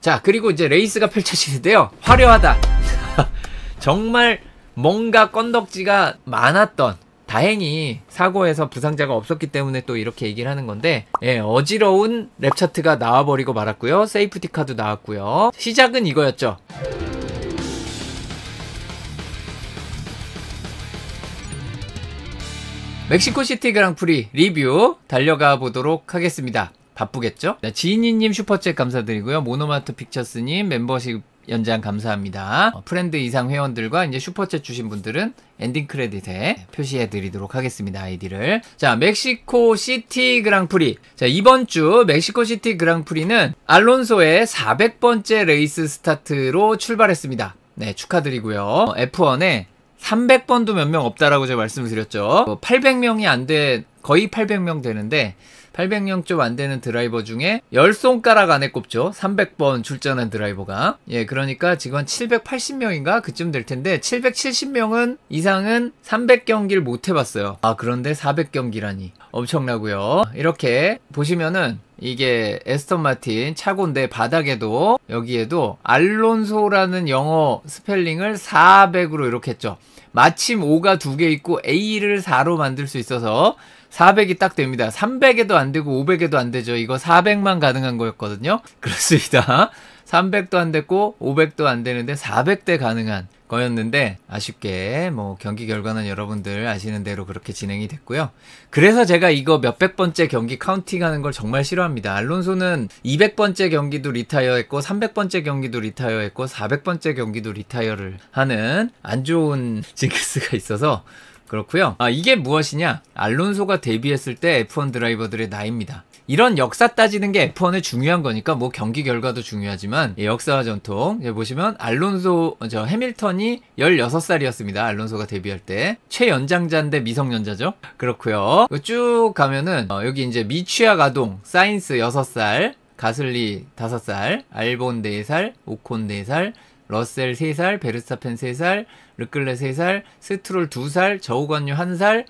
자, 그리고 이제 레이스가 펼쳐지는데요. 화려하다. 정말 뭔가 건덕지가 많았던, 다행히 사고에서 부상자가 없었기 때문에 또 이렇게 얘기를 하는 건데, 예, 어지러운 랩 차트가 나와버리고 말았고요. 세이프티카도 나왔고요. 시작은 이거였죠. 멕시코시티 그랑프리 리뷰 달려가 보도록 하겠습니다. 바쁘겠죠? 네, 지인이님 슈퍼챗 감사드리고요. 모노마트 픽처스님 멤버십 연장 감사합니다. 프렌드 이상 회원들과 이제 슈퍼챗 주신 분들은 엔딩 크레딧에 표시해 드리도록 하겠습니다. 아이디를. 자, 멕시코시티 그랑프리. 자, 이번 주 멕시코시티 그랑프리는 알론소의 400번째 레이스 스타트로 출발했습니다. 네, 축하드리고요. F1에 300번도 몇 명 없다라고 제가 말씀을 드렸죠. 800명이 안 돼, 거의 800명 되는데 800명 좀 안 되는 드라이버 중에 10손가락 안에 꼽죠. 300번 출전한 드라이버가. 예, 그러니까 지금 한 780명인가? 그쯤 될 텐데 770명은 이상은 300경기를 못 해봤어요. 아, 그런데 400경기라니. 엄청나고요. 이렇게 보시면은 이게 에스턴 마틴 차고인데 바닥에도 여기에도 알론소라는 영어 스펠링을 400으로 이렇게 했죠. 마침 5가 2개 있고 A를 4로 만들 수 있어서 400이 딱 됩니다. 300에도 안 되고 500에도 안 되죠. 이거 400만 가능한 거였거든요. 그렇습니다. 300도 안 됐고 500도 안 되는데 400대 가능한 거였는데 아쉽게 뭐 경기 결과는 여러분들 아시는 대로 그렇게 진행이 됐고요. 그래서 제가 이거 몇백 번째 경기 카운팅하는 걸 정말 싫어합니다. 알론소는 200번째 경기도 리타이어했고 300번째 경기도 리타이어했고 400번째 경기도 리타이어를 하는 안 좋은 징크스가 있어서 그렇고요. 이게 무엇이냐? 알론소가 데뷔했을 때 F1 드라이버들의 나이입니다. 이런 역사 따지는 게 F1에 중요한 거니까 뭐 경기 결과도 중요하지만 역사와 전통 보시면 알론소 해밀턴이 16살이었습니다. 알론소가 데뷔할 때 최연장자인데 미성년자죠. 그렇고요. 쭉 가면은 여기 이제 미취학 아동 사인스 6살, 가슬리 5살, 알본 4살, 오콘 4살, 러셀 3살, 베르스타펜 3살, 르클레 3살, 스트롤 2살, 저우관유 1살,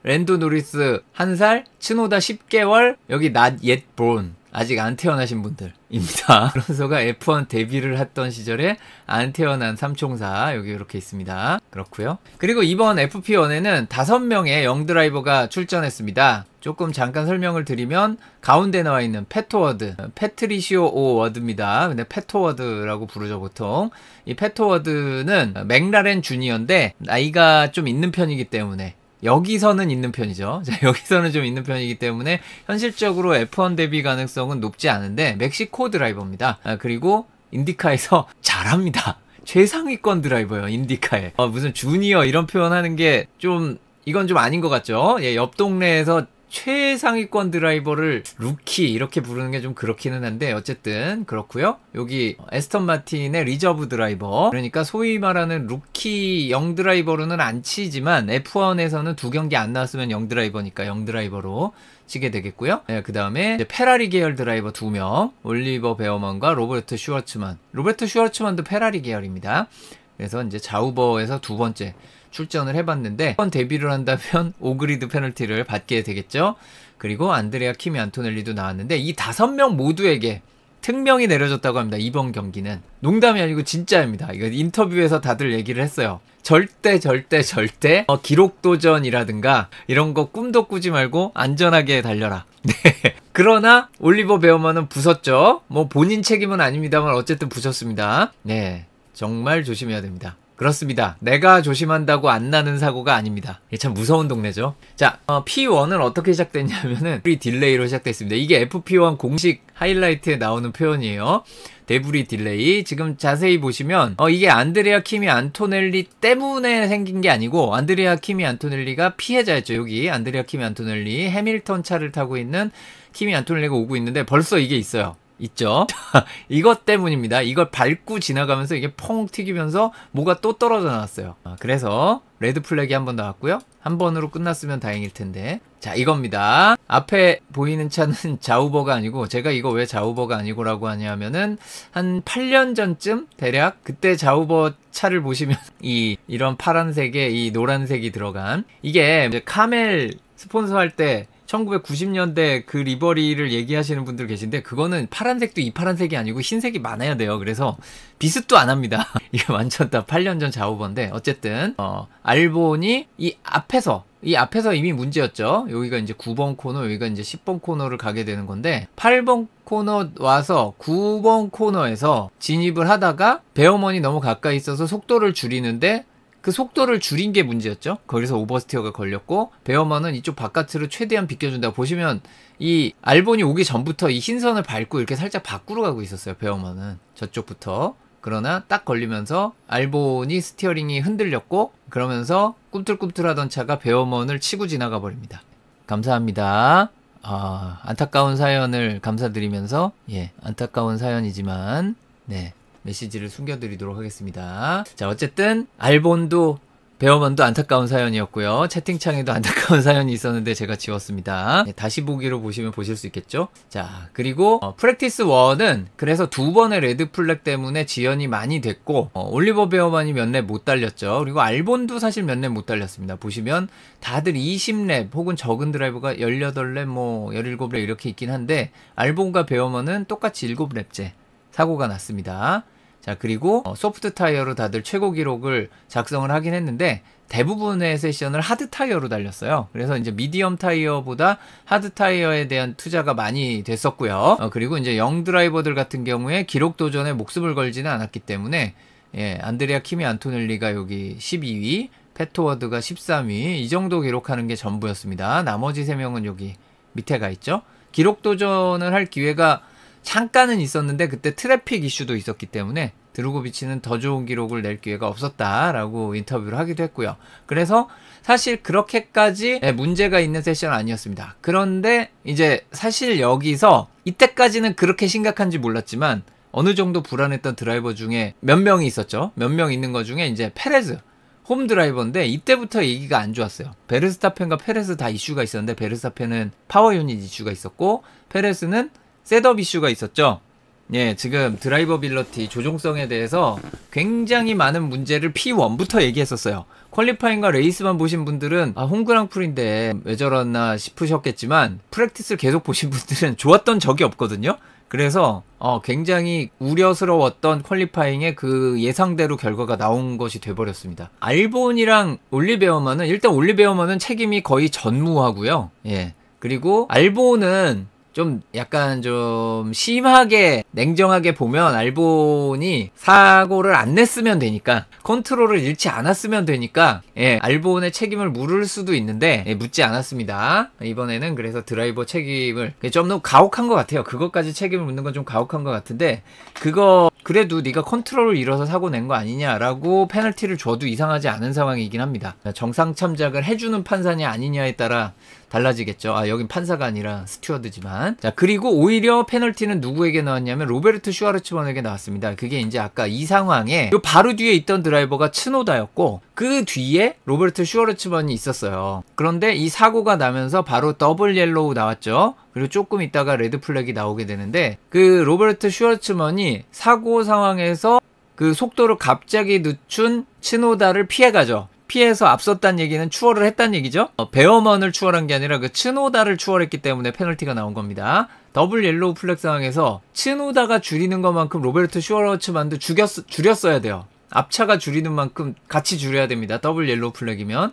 랜도 노리스 1살, 츠노다 10개월, 여기 not yet born, 아직 안 태어나신 분들입니다. 알론소가 F1 데뷔를 했던 시절에 안 태어난 삼총사 여기 이렇게 있습니다. 그렇고요. 그리고 이번 FP1에는 5명의 영드라이버가 출전했습니다. 조금 잠깐 설명을 드리면 가운데 나와 있는 패토워드, 패트리시오 오 워드입니다. 근데 패토워드라고 부르죠 보통. 이 패토워드는 맥라렌 주니어인데 나이가 좀 있는 편이기 때문에 여기서는 있는 편이죠. 자, 여기서는 좀 있는 편이기 때문에 현실적으로 F1 데뷔 가능성은 높지 않은데 멕시코 드라이버입니다. 그리고 인디카에서 잘합니다. 최상위권 드라이버예요. 인디카에. 무슨 주니어 이런 표현하는 게 좀 이건 좀 아닌 것 같죠. 예, 옆 동네에서 최상위권 드라이버를 루키 이렇게 부르는 게 좀 그렇기는 한데 어쨌든 그렇고요. 여기 에스턴 마틴의 리저브 드라이버, 그러니까 소위 말하는 루키 영 드라이버로는 안 치지만 F1에서는 2경기 안 나왔으면 영 드라이버니까 영 드라이버로 치게 되겠고요. 네, 그 다음에 페라리 계열 드라이버 2명, 올리버 베어먼과 로베르트 슈워츠만. 로베르트 슈워츠만도 페라리 계열입니다. 그래서 이제 자우버에서 2번째 출전을 해봤는데 한번 데뷔를 한다면 5그리드 페널티를 받게 되겠죠. 그리고 안드레아 키미 안토넬리도 나왔는데 이 5명 모두에게 특명이 내려졌다고 합니다. 이번 경기는 농담이 아니고 진짜입니다. 이거 인터뷰에서 다들 얘기를 했어요. 절대 기록 도전이라든가 이런 거 꿈도 꾸지 말고 안전하게 달려라. 네. 그러나 올리버 베어먼은 부쉈죠. 뭐 본인 책임은 아닙니다만 어쨌든 부쉈습니다. 네, 정말 조심해야 됩니다. 그렇습니다. 내가 조심한다고 안 나는 사고가 아닙니다. 이게 참 무서운 동네죠. 자, P1은 어떻게 시작됐냐면은 데브리 딜레이로 시작됐습니다. 이게 FP1 공식 하이라이트에 나오는 표현이에요. 데브리 딜레이. 지금 자세히 보시면 이게 안드레아 키미 안토넬리 때문에 생긴 게 아니고 안드레아 키미 안토넬리가 피해자였죠. 여기 안드레아 키미 안토넬리 해밀턴 차를 타고 있는 키미 안토넬리가 오고 있는데 벌써 이게 있어요. 있죠. 이것 때문입니다. 이걸 밟고 지나가면서 이게 퐁 튀기면서 뭐가 또 떨어져 나왔어요. 그래서 레드 플래기 한 번 나왔고요. 한 번으로 끝났으면 다행일 텐데. 자, 이겁니다. 앞에 보이는 차는 자우버가 아니고, 제가 이거 왜 자우버가 아니고라고 하냐면은 한 8년 전쯤 대략 그때 자우버 차를 보시면 이런 파란색에 이 노란색이 들어간, 이게 이제 카멜 스폰서할 때 1990년대 그 리버리를 얘기하시는 분들 계신데 그거는 파란색도 이 파란색이 아니고 흰색이 많아야 돼요. 그래서 비슷도 안 합니다. 이게 완전 다 8년 전 자오버인데 어쨌든 알본이 이 앞에서 이미 문제였죠. 여기가 이제 9번 코너, 여기가 이제 10번 코너를 가게 되는 건데 8번 코너 와서 9번 코너에서 진입을 하다가 베어먼이 너무 가까이 있어서 속도를 줄이는데 그 속도를 줄인 게 문제였죠. 거기서 오버스티어가 걸렸고 베어먼은 이쪽 바깥으로 최대한 비껴준다. 보시면 이 알본이 오기 전부터 이 흰선을 밟고 이렇게 살짝 밖으로 가고 있었어요. 베어먼은 저쪽부터. 그러나 딱 걸리면서 알본이 스티어링이 흔들렸고 그러면서 꿈틀꿈틀하던 차가 베어먼을 치고 지나가 버립니다. 감사합니다. 안타까운 사연을 감사드리면서 안타까운 사연이지만 메시지를 숨겨드리도록 하겠습니다. 자, 어쨌든 알본도 베어먼도 안타까운 사연이었고요. 채팅창에도 안타까운 사연이 있었는데 제가 지웠습니다. 다시 보기로 보시면 보실 수 있겠죠. 자, 그리고 프랙티스 1은 그래서 2번의 레드 플렉 때문에 지연이 많이 됐고 올리버 베어먼이 몇 랩 못 달렸죠. 그리고 알본도 사실 몇 랩 못 달렸습니다. 보시면 다들 20랩 혹은 적은 드라이버가 18랩 17랩 이렇게 있긴 한데 알본과 베어먼은 똑같이 7랩째 사고가 났습니다. 자, 그리고 소프트 타이어로 다들 최고 기록을 작성을 하긴 했는데 대부분의 세션을 하드 타이어로 달렸어요. 그래서 이제 미디엄 타이어보다 하드 타이어에 대한 투자가 많이 됐었고요. 그리고 이제 영 드라이버들 같은 경우에 기록 도전에 목숨을 걸지는 않았기 때문에 안드레아 키미 안토넬리가 여기 12위, 패트워드가 13위 이 정도 기록하는 게 전부였습니다. 나머지 3명은 여기 밑에 가 있죠. 기록 도전을 할 기회가 잠깐은 있었는데 그때 트래픽 이슈도 있었기 때문에 드루고비치는 더 좋은 기록을 낼 기회가 없었다라고 인터뷰를 하기도 했고요. 그래서 사실 그렇게까지 문제가 있는 세션은 아니었습니다. 그런데 이제 사실 여기서 이때까지는 그렇게 심각한지 몰랐지만 어느 정도 불안했던 드라이버 중에 몇 명이 있었죠. 몇 명 있는 것 중에 이제 페레즈 홈 드라이버인데 이때부터 얘기가 안 좋았어요. 베르스타펜과 페레스 다 이슈가 있었는데 베르스타펜은 파워 유닛 이슈가 있었고 페레스는 셋업 이슈가 있었죠. 지금 드라이버빌러티 조종성에 대해서 굉장히 많은 문제를 P1부터 얘기했었어요. 퀄리파잉과 레이스만 보신 분들은 홈그랑프리인데 왜 저러나 싶으셨겠지만 프랙티스를 계속 보신 분들은 좋았던 적이 없거든요. 그래서 굉장히 우려스러웠던 퀄리파잉에 그 예상대로 결과가 나온 것이 돼버렸습니다. 알본이랑 올리베어먼은 일단 올리베어먼은 책임이 거의 전무하고요. 그리고 알본은 좀 약간 좀 심하게 냉정하게 보면 알본이 사고를 안 냈으면 되니까 컨트롤을 잃지 않았으면 되니까 알본의 책임을 물을 수도 있는데 묻지 않았습니다. 이번에는 그래서 드라이버 책임을 좀 너무 가혹한 것 같아요. 그것까지 책임을 묻는 건 좀 가혹한 것 같은데 그거 그래도 네가 컨트롤을 잃어서 사고 낸 거 아니냐라고 페널티를 줘도 이상하지 않은 상황이긴 합니다. 정상 참작을 해주는 판사냐 아니냐에 따라 달라지겠죠. 여긴 판사가 아니라 스튜어드지만. 자, 그리고 오히려 페널티는 누구에게 나왔냐면 로베르트 슈와르츠먼에게 나왔습니다. 그게 이제 아까 이 상황에 요 바로 뒤에 있던 드라이버가 츠노다였고 그 뒤에 로베르트 슈와르츠먼이 있었어요. 그런데 이 사고가 나면서 바로 더블 옐로우 나왔죠. 그리고 조금 있다가 레드 플래기 나오게 되는데 그 로베르트 슈와르츠먼이 사고 상황에서 그 속도를 갑자기 늦춘 츠노다를 피해가죠. 피해서 앞섰다는 얘기는 추월을 했다는 얘기죠. 베어먼을 추월한 게 아니라 그 츠노다를 추월했기 때문에 페널티가 나온 겁니다. 더블 옐로우 플렉 상황에서 츠노다가 줄이는 것만큼 로베르트 슈와르츠만도 줄였어야 돼요. 앞차가 줄이는 만큼 같이 줄여야 됩니다. 더블 옐로우 플렉이면.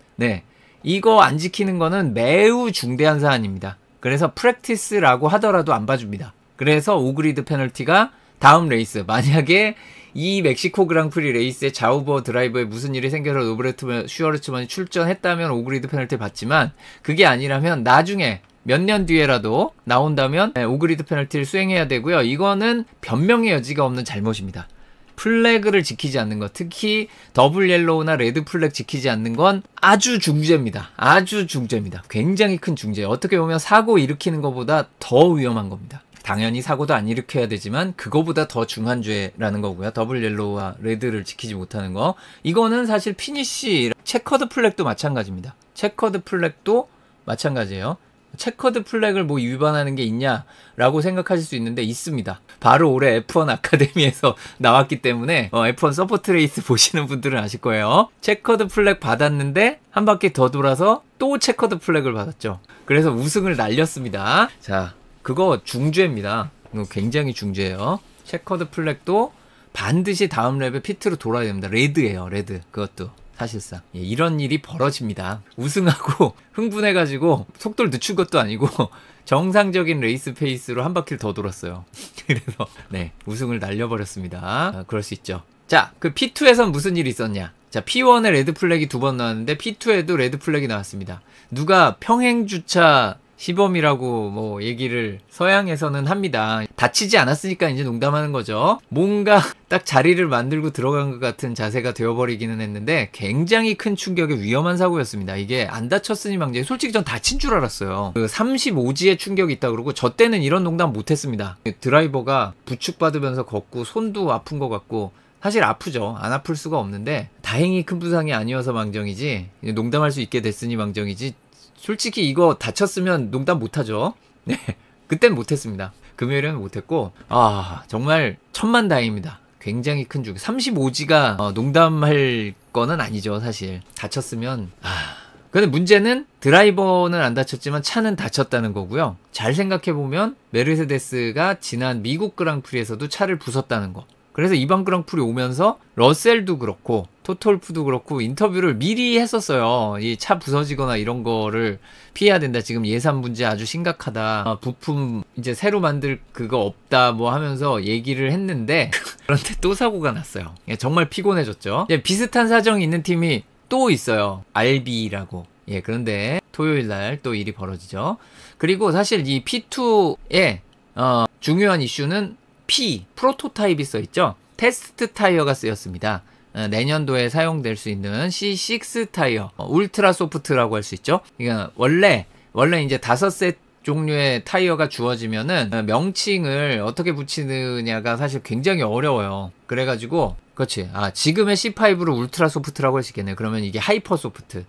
이거 안 지키는 거는 매우 중대한 사안입니다. 그래서 프랙티스라고 하더라도 안 봐줍니다. 그래서 오그리드 페널티가 다음 레이스 만약에 이 멕시코 그랑프리 레이스에 자우버 드라이버에 무슨 일이 생겨서 로베르트 슈와르츠먼이 출전했다면 오그리드 페널티 받지만 그게 아니라면 나중에 몇 년 뒤에라도 나온다면 오그리드 페널티를 수행해야 되고요. 이거는 변명의 여지가 없는 잘못입니다. 플래그를 지키지 않는 것, 특히 더블 옐로우나 레드 플래그 지키지 않는 건 아주 중죄입니다. 아주 중죄입니다. 굉장히 큰 중죄. 어떻게 보면 사고 일으키는 것보다 더 위험한 겁니다. 당연히 사고도 안 일으켜야 되지만 그거보다 더 중한 죄라는 거고요. 더블 옐로우와 레드를 지키지 못하는 거. 이거는 사실 피니쉬, 체커드 플렉도 마찬가지입니다. 체커드 플렉도 마찬가지예요. 체커드 플렉을 뭐 위반하는 게 있냐라고 생각하실 수 있는데 있습니다. 바로 올해 F1 아카데미에서 나왔기 때문에 F1 서포트 레이스 보시는 분들은 아실 거예요. 체커드 플렉 받았는데 한 바퀴 더 돌아서 또 체커드 플렉을 받았죠. 그래서 우승을 날렸습니다. 자, 그거 중죄입니다. 이거 굉장히 중죄예요. 체커드 플렉도 반드시 다음 랩에 피트로 돌아야 됩니다. 레드예요, 레드. 그것도. 사실상 이런 일이 벌어집니다. 우승하고 흥분해가지고 속도를 늦춘 것도 아니고 정상적인 레이스 페이스로 한 바퀴를 더 돌았어요. 그래서 네, 우승을 날려버렸습니다. 그럴 수 있죠. 자, 그 P2에선 무슨 일이 있었냐. 자, P1에 레드 플래기 2번 나왔는데 P2에도 레드 플래기 나왔습니다. 누가 평행주차 시범이라고 뭐 얘기를 서양에서는 합니다. 다치지 않았으니까 이제 농담하는 거죠. 뭔가 딱 자리를 만들고 들어간 것 같은 자세가 되어버리기는 했는데 굉장히 큰 충격의 위험한 사고였습니다. 이게 안 다쳤으니 망정. 솔직히 전 다친 줄 알았어요. 그 35G의 충격이 있다 그러고 저 때는 이런 농담 못했습니다. 드라이버가 부축받으면서 걷고 손도 아픈 것 같고 사실 아프죠. 안 아플 수가 없는데 다행히 큰 부상이 아니어서 망정이지 농담할 수 있게 됐으니 망정이지 솔직히 이거 다쳤으면 농담 못하죠. 네, 그땐 못했습니다. 금요일에는 못했고 정말 천만다행입니다. 굉장히 큰 충격. 35G가 농담할 거는 아니죠. 사실 다쳤으면 근데 문제는 드라이버는 안 다쳤지만 차는 다쳤다는 거고요. 잘 생각해보면 메르세데스가 지난 미국 그랑프리에서도 차를 부쉈다는 거. 그래서 이번 그랑프리 오면서 러셀도 그렇고 토톨프도 그렇고 인터뷰를 미리 했었어요. 이 차 부서지거나 이런 거를 피해야 된다. 지금 예산 문제 아주 심각하다. 부품 이제 새로 만들 그거 없다 뭐 하면서 얘기를 했는데 그런데 또 사고가 났어요. 정말 피곤해졌죠. 비슷한 사정이 있는 팀이 또 있어요. RB라고. 그런데 토요일 날 또 일이 벌어지죠. 그리고 사실 이 P2의 중요한 이슈는 프로토타입이 써있죠. 테스트 타이어가 쓰였습니다. 내년도에 사용될 수 있는 C6 타이어, 울트라 소프트라고 할 수 있죠. 그러니까 원래 이제 5셋 종류의 타이어가 주어지면은 명칭을 어떻게 붙이느냐가 사실 굉장히 어려워요. 그래가지고 그렇지. 지금의 C5를 울트라 소프트라고 할 수 있겠네요. 그러면 이게 하이퍼 소프트.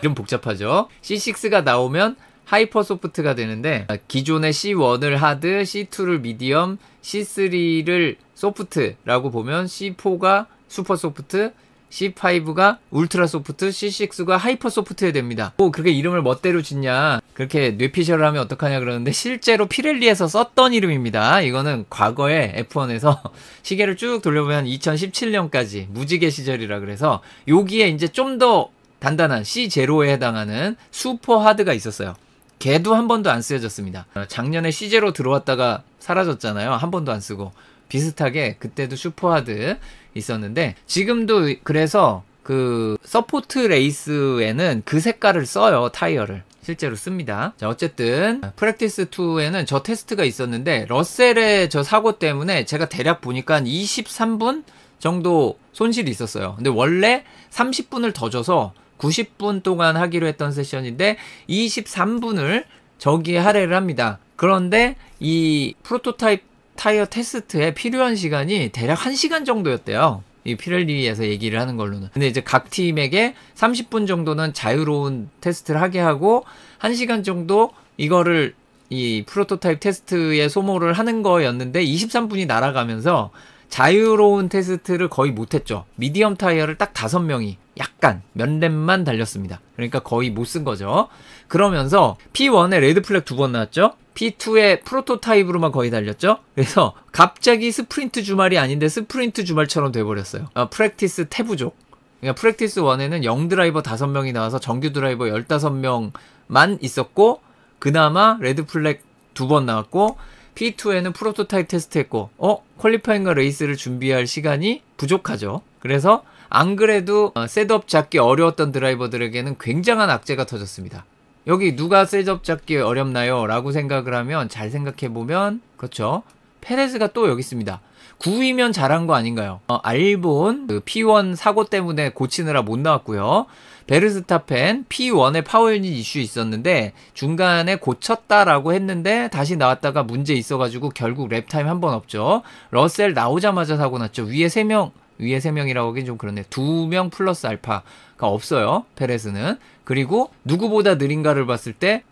좀 복잡하죠. C6가 나오면 하이퍼 소프트가 되는데 기존의 C1을 하드, C2를 미디엄, C3를 소프트라고 보면 C4가 슈퍼 소프트, C5가 울트라 소프트, C6가 하이퍼 소프트에 됩니다. 그렇게 이름을 멋대로 짓냐, 그렇게 뇌피셜을 하면 어떡하냐 그러는데 실제로 피렐리에서 썼던 이름입니다. 이거는 과거에 F1에서 시계를 쭉 돌려보면 2017년까지 무지개 시절이라 그래서 여기에 이제 좀 더 단단한 C0에 해당하는 슈퍼 하드가 있었어요. 걔도 한 번도 안 쓰여졌습니다. 작년에 C0 들어왔다가 사라졌잖아요. 한 번도 안 쓰고. 비슷하게 그때도 슈퍼하드 있었는데 지금도 그래서 그 서포트 레이스에는 그 색깔을 써요. 타이어를 실제로 씁니다. 자, 어쨌든 프랙티스 2에는 저 테스트가 있었는데 러셀의 저 사고 때문에 제가 대략 보니까 한 23분 정도 손실이 있었어요. 근데 원래 30분을 더 줘서 90분 동안 하기로 했던 세션인데 23분을 저기에 할애를 합니다. 그런데 이 프로토타입 타이어 테스트에 필요한 시간이 대략 1시간 정도였대요. 이 피렐리에서 얘기를 하는 걸로는. 근데 이제 각 팀에게 30분 정도는 자유로운 테스트를 하게 하고 1시간 정도 이거를 이 프로토타입 테스트에 소모를 하는 거였는데 23분이 날아가면서 자유로운 테스트를 거의 못했죠. 미디엄 타이어를 딱 5명이 약간 몇 랩만 달렸습니다. 그러니까 거의 못 쓴 거죠. 그러면서 P1에 레드 플렉 2번 나왔죠. P2에 프로토타입으로만 거의 달렸죠. 그래서 갑자기 스프린트 주말이 아닌데 스프린트 주말처럼 돼버렸어요. 프랙티스 태부족. 그러니까 프랙티스 1에는 0드라이버 5명이 나와서 정규 드라이버 15명만 있었고 그나마 레드 플렉 2번 나왔고 P2에는 프로토타입 테스트했고 퀄리파잉과 레이스를 준비할 시간이 부족하죠. 그래서 안 그래도 셋업 잡기 어려웠던 드라이버들에게는 굉장한 악재가 터졌습니다. 여기 누가 셋업 잡기 어렵나요? 라고 생각을 하면 잘 생각해보면 그렇죠. 페레즈가 또 여기 있습니다. 9위면 잘한 거 아닌가요? 알본 그 P1 사고 때문에 고치느라 못 나왔고요. 베르스타펜 P1에 파워 유닛 이슈 있었는데 중간에 고쳤다라고 했는데 다시 나왔다가 문제 있어가지고 결국 랩타임 한 번 없죠. 러셀 나오자마자 사고 났죠. 위에 3명이라고 하긴 좀 그렇네. 2명 플러스 알파 없어요. 페레스는. 그리고 누구보다 느린가를 봤을 때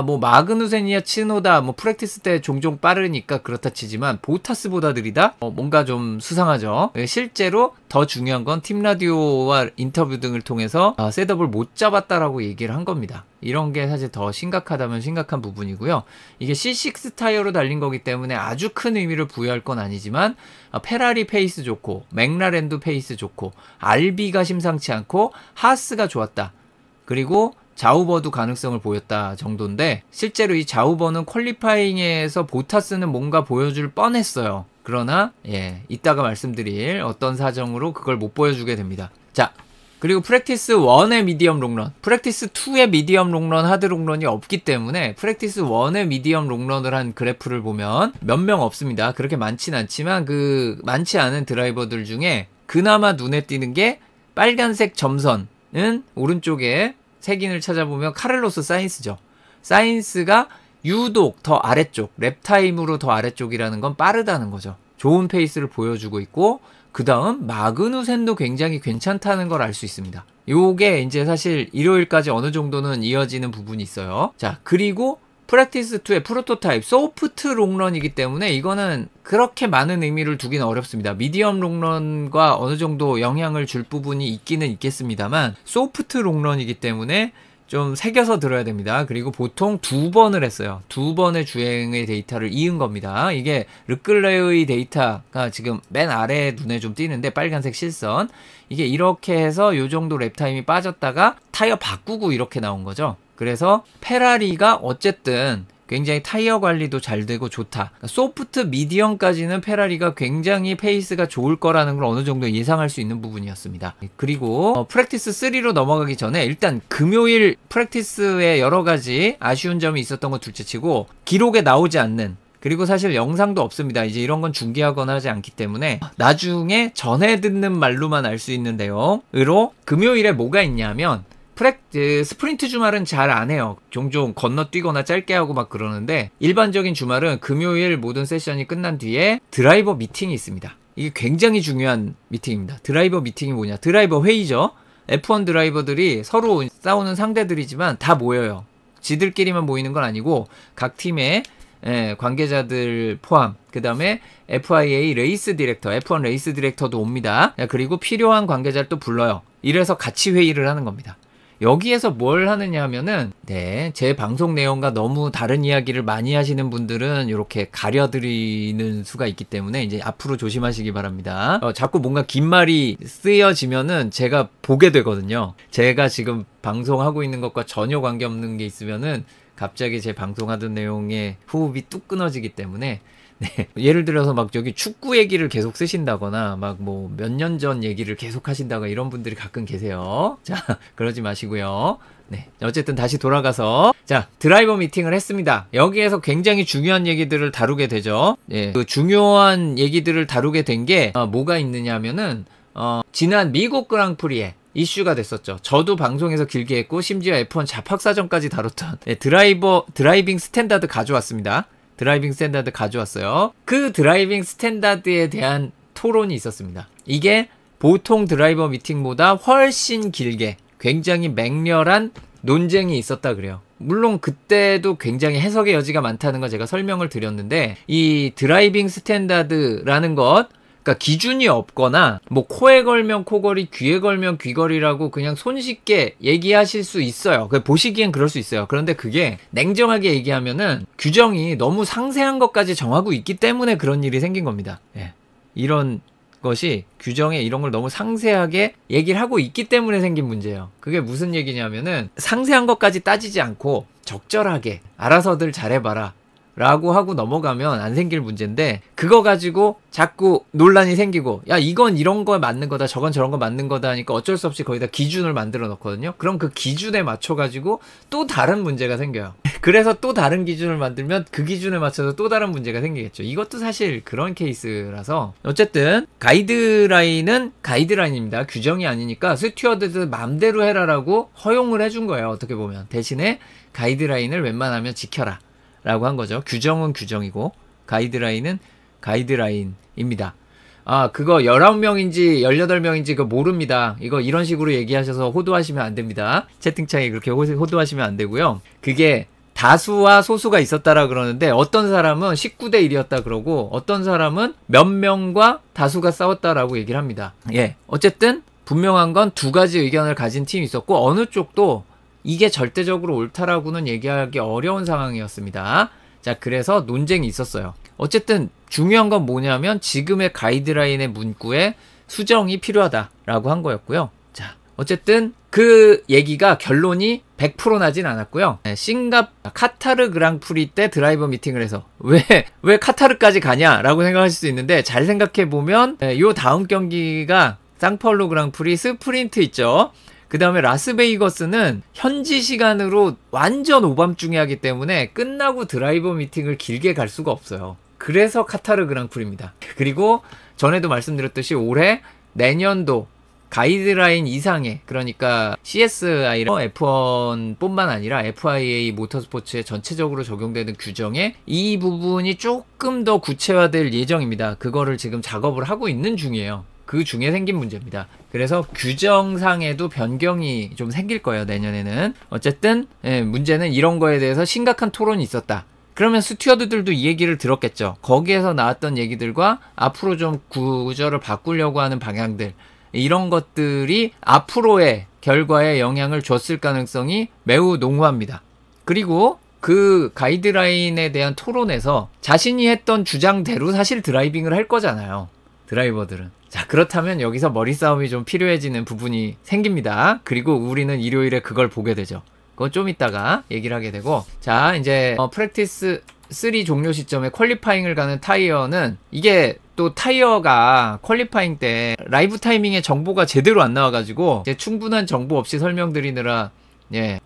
뭐 마그누센이야 치노다 뭐 프랙티스 때 종종 빠르니까 그렇다 치지만 보타스보다 느리다? 뭔가 좀 수상하죠. 실제로 더 중요한 건 팀 라디오와 인터뷰 등을 통해서 셋업을 못 잡았다라고 얘기를 한 겁니다. 이런 게 사실 더 심각하다면 심각한 부분이고요. 이게 C6 타이어로 달린 거기 때문에 아주 큰 의미를 부여할 건 아니지만 페라리 페이스 좋고 맥라렌도 페이스 좋고 알비가 심상치 않고 하스가 좋았다. 그리고 자우버도 가능성을 보였다 정도인데 실제로 이 자우버는 퀄리파잉에서 보타스는 뭔가 보여줄 뻔했어요. 그러나 이따가 말씀드릴 어떤 사정으로 그걸 못 보여주게 됩니다. 자, 그리고 프랙티스 1의 미디엄 롱런, 프랙티스 2의 미디엄 롱런, 하드 롱런이 없기 때문에 프랙티스 1의 미디엄 롱런을 한 그래프를 보면 몇 명 없습니다. 그렇게 많진 않지만 그 많지 않은 드라이버들 중에 그나마 눈에 띄는 게 빨간색 점선은 오른쪽에 색인을 찾아보면 카를로스 사인스죠. 사인스가 유독 더 아래쪽, 랩타임으로 더 아래쪽이라는 건 빠르다는 거죠. 좋은 페이스를 보여주고 있고 그 다음 마그누센도 굉장히 괜찮다는 걸 알 수 있습니다. 요게 이제 사실 일요일까지 어느 정도는 이어지는 부분이 있어요. 자, 그리고 프랙티스 2의 프로토타입 소프트 롱런이기 때문에 이거는 그렇게 많은 의미를 두기는 어렵습니다. 미디엄 롱런과 어느 정도 영향을 줄 부분이 있기는 있겠습니다만 소프트 롱런이기 때문에 좀 새겨서 들어야 됩니다. 그리고 보통 2번을 했어요. 2번의 주행의 데이터를 이은 겁니다. 이게 르클레의 데이터가 지금 맨 아래 눈에 좀 띄는데 빨간색 실선, 이게 이렇게 해서 요 정도 랩타임이 빠졌다가 타이어 바꾸고 이렇게 나온 거죠. 그래서 페라리가 어쨌든 굉장히 타이어 관리도 잘 되고 좋다. 소프트 미디엄까지는 페라리가 굉장히 페이스가 좋을 거라는 걸 어느 정도 예상할 수 있는 부분이었습니다. 그리고 프랙티스 3로 넘어가기 전에 일단 금요일 프랙티스에 여러 가지 아쉬운 점이 있었던 거 둘째치고 기록에 나오지 않는, 그리고 사실 영상도 없습니다. 이제 이런 건 중계하거나 하지 않기 때문에 나중에 전해 듣는 말로만 알 수 있는 내용으로 금요일에 뭐가 있냐면 스프린트 주말은 잘 안 해요. 종종 건너뛰거나 짧게 하고 막 그러는데 일반적인 주말은 금요일 모든 세션이 끝난 뒤에 드라이버 미팅이 있습니다. 이게 굉장히 중요한 미팅입니다. 드라이버 미팅이 뭐냐? 드라이버 회의죠. F1 드라이버들이 서로 싸우는 상대들이지만 다 모여요. 지들끼리만 모이는 건 아니고 각 팀의 관계자들 포함, 그 다음에 FIA 레이스 디렉터, F1 레이스 디렉터도 옵니다. 그리고 필요한 관계자를 또 불러요. 이래서 같이 회의를 하는 겁니다. 여기에서 뭘 하느냐 하면은 제 방송 내용과 너무 다른 이야기를 많이 하시는 분들은 이렇게 가려드리는 수가 있기 때문에 이제 앞으로 조심하시기 바랍니다. 자꾸 뭔가 긴 말이 쓰여지면은 제가 보게 되거든요. 제가 지금 방송하고 있는 것과 전혀 관계없는 게 있으면은 갑자기 제 방송하던 내용에 호흡이 뚝 끊어지기 때문에 예를 들어서 막 여기 축구 얘기를 계속 쓰신다거나 막 뭐 몇 년 전 얘기를 계속 하신다거나 이런 분들이 가끔 계세요. 자, 그러지 마시고요. 어쨌든 다시 돌아가서 자, 드라이버 미팅을 했습니다. 여기에서 굉장히 중요한 얘기들을 다루게 되죠. 그 중요한 얘기들을 다루게 된 게 뭐가 있느냐 하면은 지난 미국 그랑프리에 이슈가 됐었죠. 저도 방송에서 길게 했고 심지어 F1 잡학사전까지 다뤘던 드라이빙 스탠다드 가져왔습니다. 드라이빙 스탠다드 가져왔어요. 그 드라이빙 스탠다드에 대한 토론이 있었습니다. 이게 보통 드라이버 미팅보다 훨씬 길게 굉장히 맹렬한 논쟁이 있었다 그래요. 물론 그때도 굉장히 해석의 여지가 많다는 걸 제가 설명을 드렸는데 이 드라이빙 스탠다드라는 것, 그러니까 기준이 없거나 뭐 코에 걸면 코걸이, 귀에 걸면 귀걸이라고 그냥 손쉽게 얘기하실 수 있어요. 보시기엔 그럴 수 있어요. 그런데 그게 냉정하게 얘기하면은 규정이 너무 상세한 것까지 정하고 있기 때문에 그런 일이 생긴 겁니다. 이런 것이 규정에 이런 걸 너무 상세하게 얘기를 하고 있기 때문에 생긴 문제예요. 그게 무슨 얘기냐면은 상세한 것까지 따지지 않고 적절하게 알아서들 잘해봐라 라고 하고 넘어가면 안 생길 문제인데 그거 가지고 자꾸 논란이 생기고 야 이건 이런 거 맞는 거다 저건 저런 거 맞는 거다 하니까 어쩔 수 없이 거기다 기준을 만들어 놓거든요. 그럼 그 기준에 맞춰 가지고 또 다른 문제가 생겨요. 그래서 또 다른 기준을 만들면 그 기준에 맞춰서 또 다른 문제가 생기겠죠. 이것도 사실 그런 케이스라서 어쨌든 가이드라인은 가이드라인입니다. 규정이 아니니까 스튜어드들 맘대로 해라라고 허용을 해준 거예요. 어떻게 보면 대신에 가이드라인을 웬만하면 지켜라 라고 한 거죠. 규정은 규정이고 가이드라인은 가이드라인입니다. 아, 그거 19명인지 18명인지 그거 모릅니다. 이거 이런 식으로 얘기하셔서 호도하시면 안 됩니다. 채팅창에 그렇게 호도하시면 안 되고요. 그게 다수와 소수가 있었다라 그러는데 어떤 사람은 19대 1이었다 그러고 어떤 사람은 몇 명과 다수가 싸웠다라고 얘기를 합니다. 예. 어쨌든 분명한 건 두 가지 의견을 가진 팀이 있었고 어느 쪽도 이게 절대적으로 옳다라고는 얘기하기 어려운 상황이었습니다. 자, 그래서 논쟁이 있었어요. 어쨌든 중요한 건 뭐냐면 지금의 가이드라인의 문구에 수정이 필요하다라고 한 거였고요. 자, 어쨌든 그 얘기가 결론이 100% 나진 않았고요. 카타르 그랑프리 때 드라이버 미팅을 해서 왜 카타르까지 가냐라고 생각하실 수 있는데 잘 생각해보면 요 다음 경기가 상파울루 그랑프리 스프린트 있죠. 그 다음에 라스베이거스는 현지 시간으로 완전 오밤중에 하기 때문에 끝나고 드라이버 미팅을 길게 갈 수가 없어요. 그래서 카타르 그랑프리입니다. 그리고 전에도 말씀드렸듯이 올해 내년도 가이드라인 이상의 그러니까 CSI랑 F1 뿐만 아니라 FIA 모터스포츠에 전체적으로 적용되는 규정에 이 부분이 조금 더 구체화될 예정입니다. 그거를 지금 작업을 하고 있는 중이에요. 그 중에 생긴 문제입니다. 그래서 규정상에도 변경이 좀 생길 거예요, 내년에는. 어쨌든 문제는 이런 거에 대해서 심각한 토론이 있었다. 그러면 스튜어드들도 이 얘기를 들었겠죠. 거기에서 나왔던 얘기들과 앞으로 좀 구조를 바꾸려고 하는 방향들, 이런 것들이 앞으로의 결과에 영향을 줬을 가능성이 매우 농후합니다. 그리고 그 가이드라인에 대한 토론에서 자신이 했던 주장대로 사실 드라이빙을 할 거잖아요, 드라이버들은. 자, 그렇다면 여기서 머리 싸움이 좀 필요해지는 부분이 생깁니다. 그리고 우리는 일요일에 그걸 보게 되죠. 그건 좀 이따가 얘기를 하게 되고, 자, 이제 프랙티스 3 종료 시점에 퀄리파잉을 가는 타이어는 이게 또 타이어가 퀄리파잉 때 라이브 타이밍에 정보가 제대로 안 나와가지고 이제 충분한 정보 없이 설명드리느라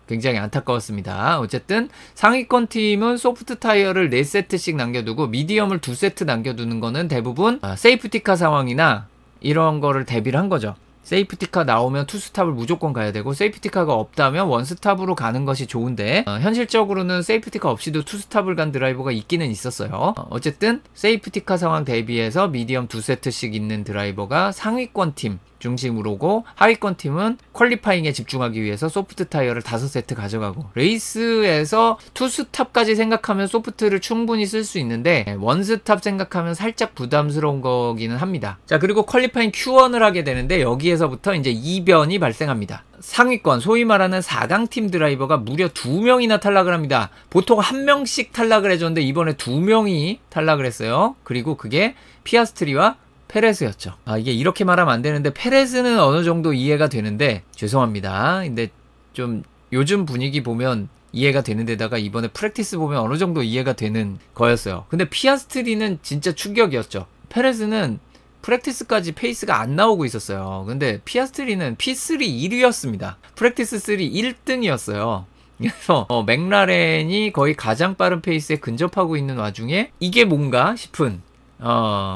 굉장히 안타까웠습니다. 어쨌든 상위권 팀은 소프트 타이어를 4세트씩 남겨두고 미디엄을 2세트 남겨두는 거는 대부분 세이프티카 상황이나 이런 거를 대비를 한 거죠. 세이프티카 나오면 투스탑을 무조건 가야 되고 세이프티카가 없다면 원스탑으로 가는 것이 좋은데 현실적으로는 세이프티카 없이도 투스탑을 간 드라이버가 있기는 있었어요. 어쨌든 세이프티카 상황 대비해서 미디엄 2세트씩 있는 드라이버가 상위권 팀 중심으로고 하위권 팀은 퀄리파잉에 집중하기 위해서 소프트 타이어를 5세트 가져가고 레이스에서 투스탑까지 생각하면 소프트를 충분히 쓸 수 있는데 원스탑 생각하면 살짝 부담스러운 거기는 합니다. 자, 그리고 퀄리파잉 Q1을 하게 되는데 여기에서부터 이제 이변이 발생합니다. 상위권 소위 말하는 4강 팀 드라이버가 무려 2명이나 탈락을 합니다. 보통 1명씩 탈락을 해줬는데 이번에 2명이 탈락을 했어요. 그리고 그게 피아스트리와 페레스였죠. 아, 이게 이렇게 말하면 안 되는데 페레스는 어느 정도 이해가 되는데 죄송합니다. 근데 좀 요즘 분위기 보면 이해가 되는 데다가 이번에 프랙티스 보면 어느 정도 이해가 되는 거였어요. 근데 피아스트리는 진짜 충격이었죠. 페레스는 프랙티스까지 페이스가 안 나오고 있었어요. 근데 피아스트리는 P3 1위였습니다. 프랙티스 3 1등이었어요. 그래서 맥라렌이 거의 가장 빠른 페이스에 근접하고 있는 와중에 이게 뭔가 싶은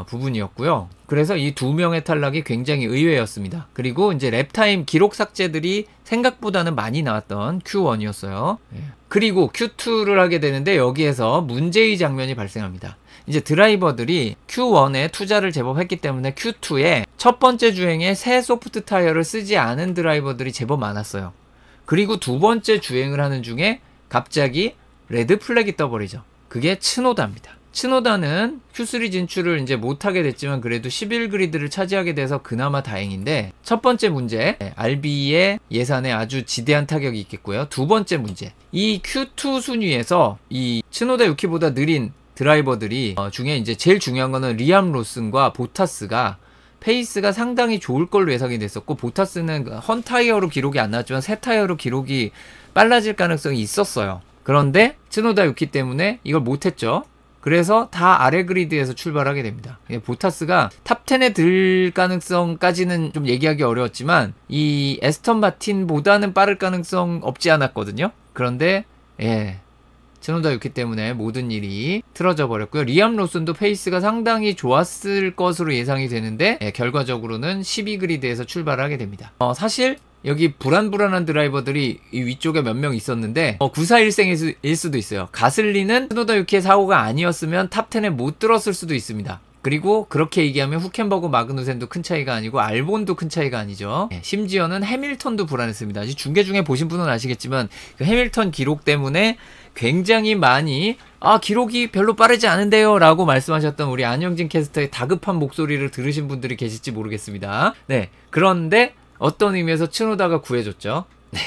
부분이었고요. 그래서 이 2명의 탈락이 굉장히 의외였습니다. 그리고 이제 랩타임 기록 삭제들이 생각보다는 많이 나왔던 Q1이었어요. 그리고 Q2를 하게 되는데 여기에서 문제의 장면이 발생합니다. 이제 드라이버들이 Q1에 투자를 제법 했기 때문에 Q2에 첫 번째 주행에 새 소프트 타이어를 쓰지 않은 드라이버들이 제법 많았어요. 그리고 두 번째 주행을 하는 중에 갑자기 레드 플래기 떠버리죠. 그게 츠노다입니다. 츠노다는 Q3 진출을 이제 못하게 됐지만 그래도 11그리드를 차지하게 돼서 그나마 다행인데, 첫 번째 문제, RB의 예산에 아주 지대한 타격이 있겠고요. 두 번째 문제, 이 Q2 순위에서 이 츠노다 유키보다 느린 드라이버들이 중에 이제 제일 중요한 거는 리암 로슨과 보타스가 페이스가 상당히 좋을 걸로 예상이 됐었고, 보타스는 헌 타이어로 기록이 안 나왔지만 새 타이어로 기록이 빨라질 가능성이 있었어요. 그런데 츠노다 유키 때문에 이걸 못했죠. 그래서 다 아래 그리드에서 출발하게 됩니다. 보타스가 탑10에 들 가능성까지는 좀 얘기하기 어려웠지만 이 에스턴 마틴보다는 빠를 가능성 없지 않았거든요. 그런데 츠노다 유키 때문에 모든 일이 틀어져 버렸고요. 리암 로슨도 페이스가 상당히 좋았을 것으로 예상이 되는데 결과적으로는 12그리드에서 출발하게 됩니다. 사실 여기 불안불안한 드라이버들이 이 위쪽에 몇 명 있었는데 94일생일 수도 있어요. 가슬리는 츠노다 유키의 사고가 아니었으면 탑10에 못 들었을 수도 있습니다. 그리고 그렇게 얘기하면 후켄버그 마그누센도 큰 차이가 아니고 알본도 큰 차이가 아니죠. 심지어는 해밀턴도 불안했습니다. 중계 중에 보신 분은 아시겠지만 그 해밀턴 기록 때문에 굉장히 많이 기록이 별로 빠르지 않은데요 라고 말씀하셨던 우리 안영진 캐스터의 다급한 목소리를 들으신 분들이 계실지 모르겠습니다. 네, 그런데 어떤 의미에서 츠노다가 구해줬죠. 네,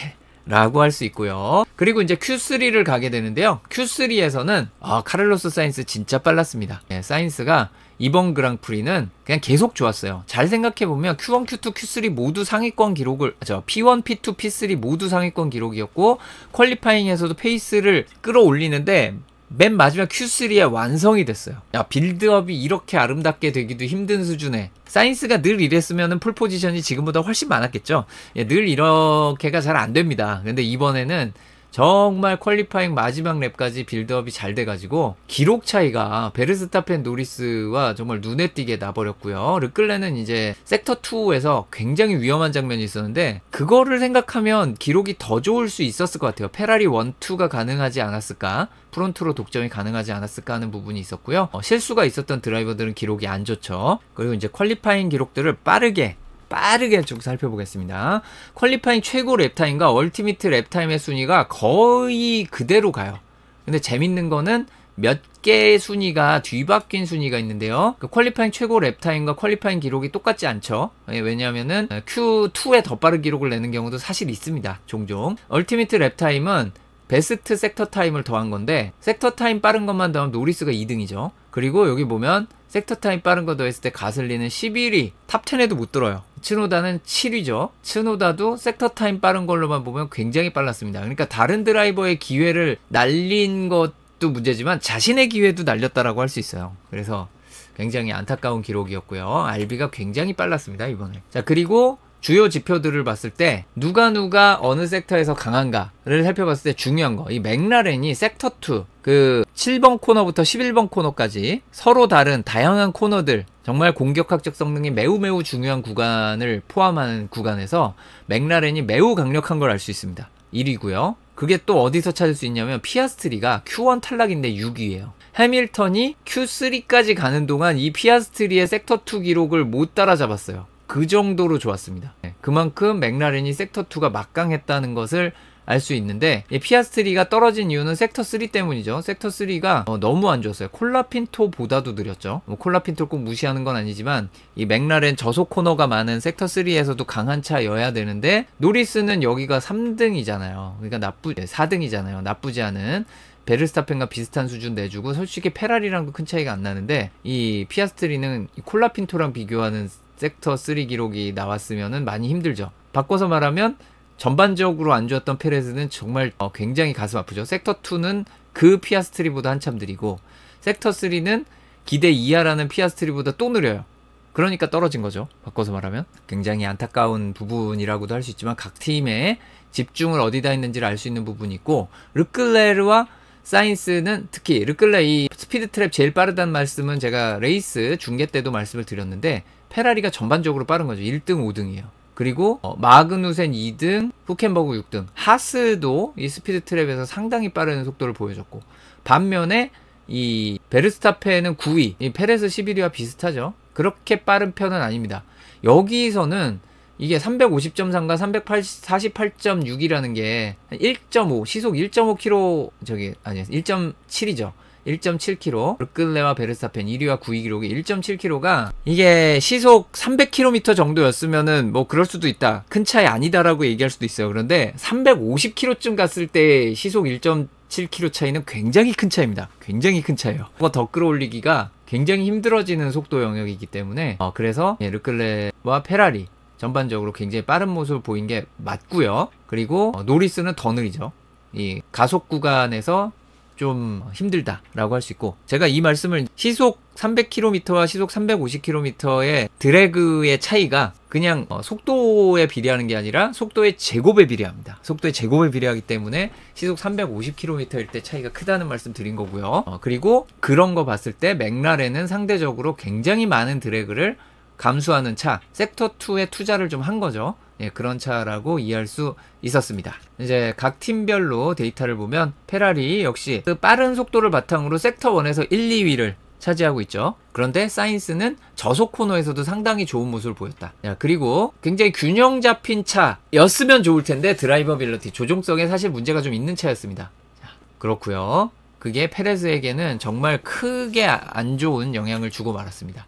라고 할 수 있고요. 그리고 이제 Q3를 가게 되는데요. Q3에서는 카를로스 사인스 진짜 빨랐습니다. 네, 사인스가 이번 그랑프리는 그냥 계속 좋았어요. 잘 생각해보면 Q1, Q2, Q3 모두 상위권 기록을 P1, P2, P3 모두 상위권 기록이었고 퀄리파잉에서도 페이스를 끌어올리는데 맨 마지막 Q3에 완성이 됐어요. 빌드업이 이렇게 아름답게 되기도 힘든 수준에 사인스가 늘 이랬으면 풀포지션이 지금보다 훨씬 많았겠죠. 늘 이렇게가 잘 안 됩니다. 근데 이번에는 정말 퀄리파잉 마지막 랩까지 빌드업이 잘 돼가지고 기록 차이가 베르스타펜 노리스와 정말 눈에 띄게 나버렸고요. 르클레는 이제 섹터2에서 굉장히 위험한 장면이 있었는데 그거를 생각하면 기록이 더 좋을 수 있었을 것 같아요. 페라리 1, 2가 가능하지 않았을까, 프론트로 독점이 가능하지 않았을까 하는 부분이 있었고요. 실수가 있었던 드라이버들은 기록이 안 좋죠. 그리고 이제 퀄리파잉 기록들을 빠르게 좀 살펴보겠습니다. 퀄리파잉 최고 랩타임과 얼티미트 랩타임의 순위가 거의 그대로 가요. 근데 재밌는 거는 몇 개의 순위가 뒤바뀐 순위가 있는데요. 그 퀄리파잉 최고 랩타임과 퀄리파잉 기록이 똑같지 않죠. 왜냐하면은 Q2에 더 빠른 기록을 내는 경우도 사실 있습니다. 종종. 얼티미트 랩타임은 베스트 섹터 타임을 더한 건데 섹터 타임 빠른 것만 더하면 노리스가 2등이죠. 그리고 여기 보면 섹터 타임 빠른 거 더했을 때 가슬리는 11위, 탑 10에도 못 들어요. 츠노다는 7위죠. 츠노다도 섹터 타임 빠른 걸로만 보면 굉장히 빨랐습니다. 그러니까 다른 드라이버의 기회를 날린 것도 문제지만 자신의 기회도 날렸다라고 할 수 있어요. 그래서 굉장히 안타까운 기록이었고요. 알비가 굉장히 빨랐습니다, 이번에. 자, 그리고 주요 지표들을 봤을 때 누가 어느 섹터에서 강한가를 살펴봤을 때 중요한 거, 이 맥라렌이 섹터2 그 7번 코너부터 11번 코너까지 서로 다른 다양한 코너들, 정말 공격학적 성능이 매우 중요한 구간을 포함하는 구간에서 맥라렌이 매우 강력한 걸 알 수 있습니다. 1위고요. 그게 또 어디서 찾을 수 있냐면 피아스트리가 Q1 탈락인데 6위예요. 해밀턴이 Q3까지 가는 동안 이 피아스트리의 섹터2 기록을 못 따라잡았어요. 그 정도로 좋았습니다. 그만큼 맥라렌이 섹터2가 막강했다는 것을 알 수 있는데 피아스트리가 떨어진 이유는 섹터3 때문이죠. 섹터3가 너무 안 좋았어요. 콜라핀토보다도 느렸죠. 콜라핀토를 꼭 무시하는 건 아니지만 이 맥라렌 저속 코너가 많은 섹터3에서도 강한 차여야 되는데 노리스는 여기가 3등이잖아요. 그러니까 4등이잖아요. 나쁘지 않은 베르스타펜과 비슷한 수준 내주고 솔직히 페라리랑도 큰 차이가 안 나는데 이 피아스트리는 콜라핀토랑 비교하는 섹터 3 기록이 나왔으면은 많이 힘들죠. 바꿔서 말하면 전반적으로 안 좋았던 페레즈는 정말 굉장히 가슴 아프죠. 섹터 2는 그 피아스트리보다 한참 느리고 섹터 3는 기대 이하라는 피아스트리보다 또 느려요. 그러니까 떨어진 거죠. 바꿔서 말하면 굉장히 안타까운 부분이라고도 할 수 있지만 각 팀의 집중을 어디다 했는지를 알 수 있는 부분이 있고, 르클레르와 사인스는 특히 르클레 이 스피드 트랩 제일 빠르다는 말씀은 제가 레이스 중계 때도 말씀을 드렸는데 페라리가 전반적으로 빠른 거죠. 1등, 5등이에요. 그리고 마그누센 2등, 후켄버그 6등. 하스도 이 스피드 트랩에서 상당히 빠른 속도를 보여줬고, 반면에 이 베르스타펜은 9위, 이 페레스 11위와 비슷하죠. 그렇게 빠른 편은 아닙니다. 여기서는 이게 350.3과 348.6이라는 게 1.5, 시속 1.5km, 1.7이죠. 1.7km. 르클레와 베르스타펜 1위와 9위 기록이 1.7km가 이게 시속 300km 정도였으면은 뭐 그럴 수도 있다. 큰 차이 아니다라고 얘기할 수도 있어요. 그런데 350km쯤 갔을 때 시속 1.7km 차이는 굉장히 큰 차이입니다. 굉장히 큰 차이예요. 그거 더 끌어올리기가 굉장히 힘들어지는 속도 영역이기 때문에 그래서 르클레와 페라리 전반적으로 굉장히 빠른 모습을 보인 게 맞고요. 그리고 노리스는 더 느리죠. 이 가속 구간에서 좀 힘들다라고 할 수 있고, 제가 이 말씀을 시속 300km와 시속 350km의 드래그의 차이가 그냥 속도에 비례하는 게 아니라 속도의 제곱에 비례합니다. 속도의 제곱에 비례하기 때문에 시속 350km일 때 차이가 크다는 말씀 드린 거고요. 그리고 그런 거 봤을 때 맥라렌은 상대적으로 굉장히 많은 드래그를 감수하는 차, 섹터2에 투자를 좀 한 거죠. 그런 차라고 이해할 수 있었습니다. 이제 각 팀별로 데이터를 보면 페라리 역시 그 빠른 속도를 바탕으로 섹터 1에서 1, 2위를 차지하고 있죠. 그런데 사인스는 저속 코너에서도 상당히 좋은 모습을 보였다. 자, 그리고 굉장히 균형 잡힌 차였으면 좋을 텐데 드라이버빌리티, 조종성에 사실 문제가 좀 있는 차였습니다. 자, 그렇고요. 그게 페레즈에게는 정말 크게 안 좋은 영향을 주고 말았습니다.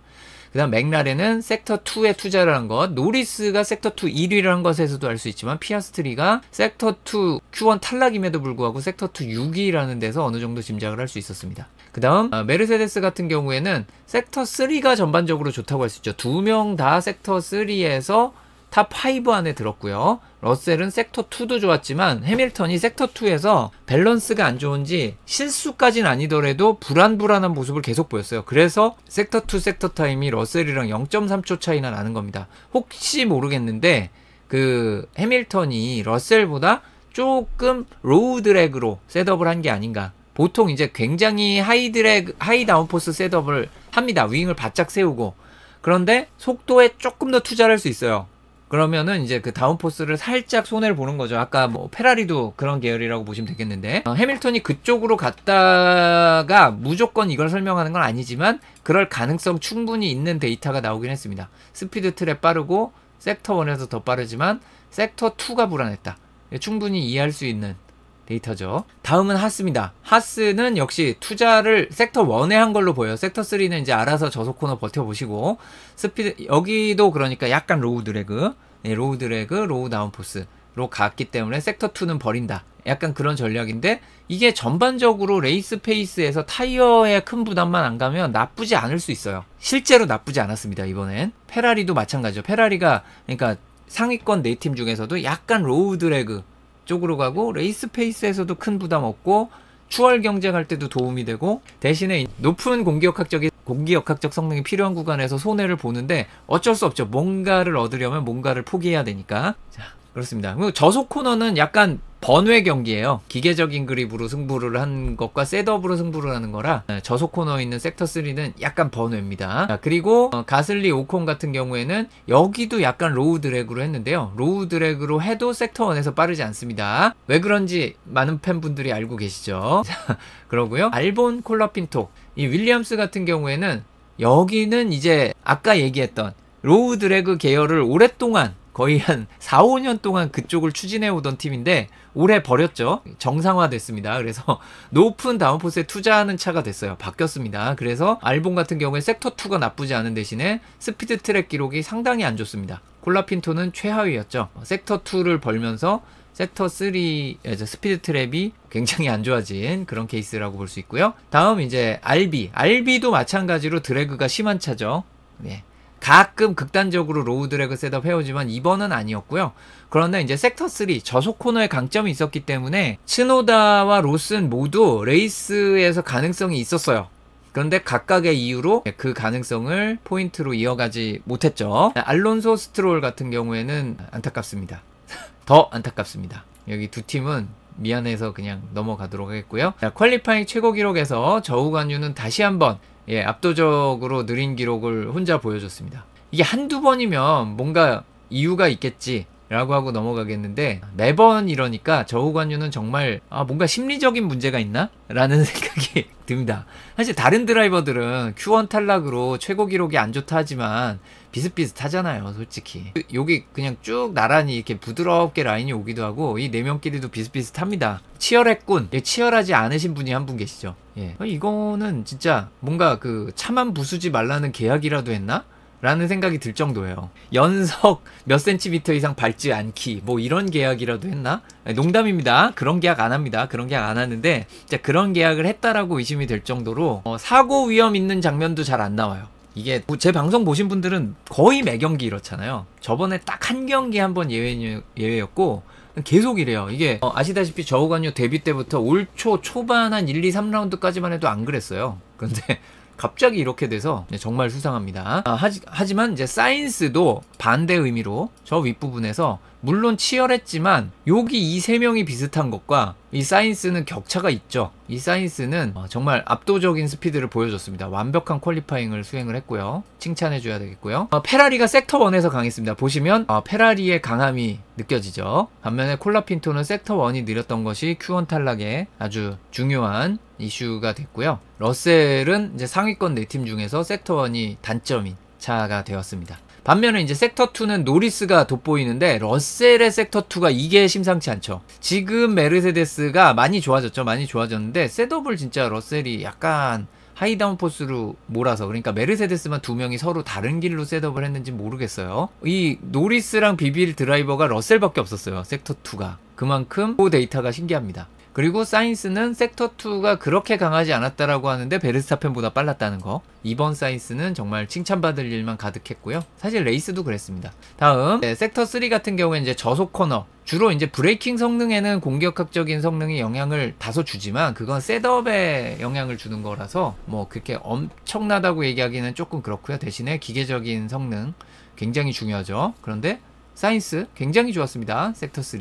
그 다음 맥라렌은 섹터2에 투자를 한 것, 노리스가 섹터2 1위를 한 것에서도 알 수 있지만 피아스트리가 섹터2 Q1 탈락임에도 불구하고 섹터2 6위라는 데서 어느 정도 짐작을 할 수 있었습니다. 그 다음 메르세데스 같은 경우에는 섹터3가 전반적으로 좋다고 할 수 있죠. 두 명 다 섹터3에서 탑5 안에 들었고요. 러셀은 섹터2도 좋았지만 해밀턴이 섹터2에서 밸런스가 안 좋은지 실수까지는 아니더라도 불안불안한 모습을 계속 보였어요. 그래서 섹터2 섹터 타임이 러셀이랑 0.3초 차이나 나는 겁니다. 혹시 모르겠는데 그 해밀턴이 러셀보다 조금 로우 드래그로 셋업을 한 게 아닌가. 보통 이제 굉장히 하이 드래그, 하이 다운포스 셋업을 합니다. 윙을 바짝 세우고. 그런데 속도에 조금 더 투자를 할 수 있어요. 그러면은 이제 그 다운포스를 살짝 손해를 보는 거죠. 아까 뭐 페라리도 그런 계열이라고 보시면 되겠는데 해밀턴이 그쪽으로 갔다가 무조건 이걸 설명하는 건 아니지만 그럴 가능성 충분히 있는 데이터가 나오긴 했습니다. 스피드 트랩 빠르고 섹터 1에서 더 빠르지만 섹터 2가 불안했다. 충분히 이해할 수 있는 데이터죠. 다음은 하스입니다. 하스는 역시 투자를 섹터 1에 한 걸로 보여요. 섹터 3는 이제 알아서 저속 코너 버텨보시고 스피드 여기도 그러니까 약간 로우 드래그, 로우 드래그, 로우 다운포스로 갔기 때문에 섹터 2는 버린다. 약간 그런 전략인데 이게 전반적으로 레이스 페이스에서 타이어에 큰 부담만 안 가면 나쁘지 않을 수 있어요. 실제로 나쁘지 않았습니다. 이번엔 페라리도 마찬가지죠. 페라리가 그러니까 상위권 4팀 중에서도 약간 로우 드래그 쪽으로 가고 레이스 페이스에서도 큰 부담 없고 추월 경쟁할 때도 도움이 되고 대신에 높은 공기역학적 성능이 필요한 구간에서 손해를 보는데 어쩔 수 없죠. 뭔가를 얻으려면 뭔가를 포기해야 되니까. 자, 그렇습니다. 그리고 저속 코너는 약간 번외 경기예요. 기계적인 그립으로 승부를 한 것과 셋업으로 승부를 하는 거라 저속 코너에 있는 섹터 3는 약간 번외입니다. 자, 그리고 가슬리 오콘 같은 경우에는 여기도 약간 로우 드래그로 했는데요. 로우 드래그로 해도 섹터 1에서 빠르지 않습니다. 왜 그런지 많은 팬분들이 알고 계시죠. 자, 그러고요. 알본 콜라핀토 이 윌리엄스 같은 경우에는 여기는 이제 아까 얘기했던 로우 드래그 계열을 오랫동안 거의 한 4, 5년 동안 그쪽을 추진해 오던 팀인데 올해 버렸죠. 정상화됐습니다. 그래서 높은 다운포스에 투자하는 차가 됐어요. 바뀌었습니다. 그래서 알본 같은 경우에 섹터2가 나쁘지 않은 대신에 스피드 트랙 기록이 상당히 안 좋습니다. 콜라핀토는 최하위였죠. 섹터2를 벌면서 섹터3 스피드 트랩이 굉장히 안 좋아진 그런 케이스라고 볼 수 있고요. 다음 이제 RB도 마찬가지로 드래그가 심한 차죠. 네. 가끔 극단적으로 로우 드래그 셋업 해오지만 이번은 아니었고요. 그러나 이제 섹터 3 저속 코너에 강점이 있었기 때문에 츠노다와 로스는 모두 레이스에서 가능성이 있었어요. 그런데 각각의 이유로 그 가능성을 포인트로 이어가지 못했죠. 알론소 스트롤 같은 경우에는 안타깝습니다. 더 안타깝습니다. 여기 두 팀은 미안해서 그냥 넘어가도록 하겠고요. 자, 퀄리파잉 최고 기록에서 저우관유는 다시 한번 압도적으로 느린 기록을 혼자 보여줬습니다. 이게 한두 번이면 뭔가 이유가 있겠지 라고 하고 넘어가겠는데 매번 이러니까 저우관유는 정말 뭔가 심리적인 문제가 있나? 라는 생각이 듭니다. 사실 다른 드라이버들은 Q1 탈락으로 최고 기록이 안 좋다 하지만 비슷비슷하잖아요, 솔직히. 여기 그냥 쭉 나란히 이렇게 부드럽게 라인이 오기도 하고 이 4명끼리도 비슷비슷합니다. 치열했군. 치열하지 않으신 분이 한 분 계시죠. 이거는 진짜 뭔가 그 차만 부수지 말라는 계약이라도 했나? 라는 생각이 들 정도예요. 연석 몇 센티미터 이상 밟지 않기 뭐 이런 계약이라도 했나? 농담입니다. 그런 계약 안 합니다. 그런 계약 안 하는데 진짜 그런 계약을 했다라고 의심이 될 정도로 사고 위험 있는 장면도 잘 안 나와요. 이게 제 방송 보신 분들은 거의 매 경기 이렇잖아요. 저번에 딱 한 경기 한번 예외였고 계속 이래요. 이게 아시다시피 저우관유 데뷔 때부터 올 초 초반 한 1, 2, 3라운드까지만 해도 안 그랬어요. 그런데 갑자기 이렇게 돼서 정말 수상합니다. 하지만 이제 사인스도 반대 의미로 저 윗부분에서 물론 치열했지만 여기 이 세 명이 비슷한 것과 이 사인스는 격차가 있죠. 이 사인스는 정말 압도적인 스피드를 보여줬습니다. 완벽한 퀄리파잉을 수행을 했고요. 칭찬해줘야 되겠고요. 페라리가 섹터 1에서 강했습니다. 보시면 페라리의 강함이 느껴지죠. 반면에 콜라핀토는 섹터 1이 느렸던 것이 Q1 탈락에 아주 중요한 이슈가 됐고요. 러셀은 이제 상위권 4팀 중에서 섹터 1이 단점인 차가 되었습니다. 반면에 이제 섹터 2는 노리스가 돋보이는데 러셀의 섹터 2가 이게 심상치 않죠. 지금 메르세데스가 많이 좋아졌죠. 많이 좋아졌는데 셋업을 진짜 러셀이 약간 하이다운 포스로 몰아서, 그러니까 메르세데스만 두 명이 서로 다른 길로 셋업을 했는지 모르겠어요. 이 노리스랑 비빌 드라이버가 러셀밖에 없었어요. 섹터 2가. 그만큼 그 데이터가 신기합니다. 그리고 사인스는 섹터 2가 그렇게 강하지 않았다라고 하는데 베르스타펜보다 빨랐다는 거. 이번 사인스는 정말 칭찬받을 일만 가득했고요. 사실 레이스도 그랬습니다. 다음 섹터 3 같은 경우에 이제 저속 코너, 주로 이제 브레이킹 성능에는 공격학적인 성능이 영향을 다소 주지만 그건 셋업에 영향을 주는 거라서 뭐 그렇게 엄청나다고 얘기하기는 조금 그렇고요. 대신에 기계적인 성능 굉장히 중요하죠. 그런데 사인스 굉장히 좋았습니다. 섹터 3.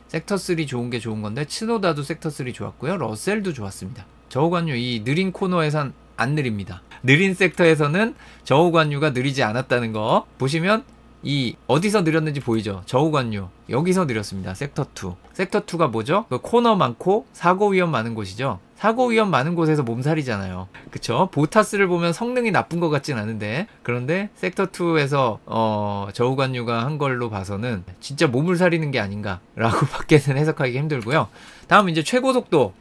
섹터 3 좋은 게 좋은 건데 츠노다도 섹터 3 좋았고요. 러셀도 좋았습니다. 저우관유 이 느린 코너에선 안 느립니다. 느린 섹터에서는 저우관유가 느리지 않았다는 거 보시면 이 어디서 느렸는지 보이죠? 저우관유 여기서 느렸습니다. 섹터 2. 섹터 2가 뭐죠? 그 코너 많고 사고 위험 많은 곳이죠. 사고 위험 많은 곳에서 몸살이잖아요. 그쵸? 보타스를 보면 성능이 나쁜 것 같진 않은데, 그런데 섹터 2에서 저우관유가 한 걸로 봐서는 진짜 몸을 사리는 게 아닌가 라고 밖에는 해석하기 힘들고요. 다음 이제 최고 속도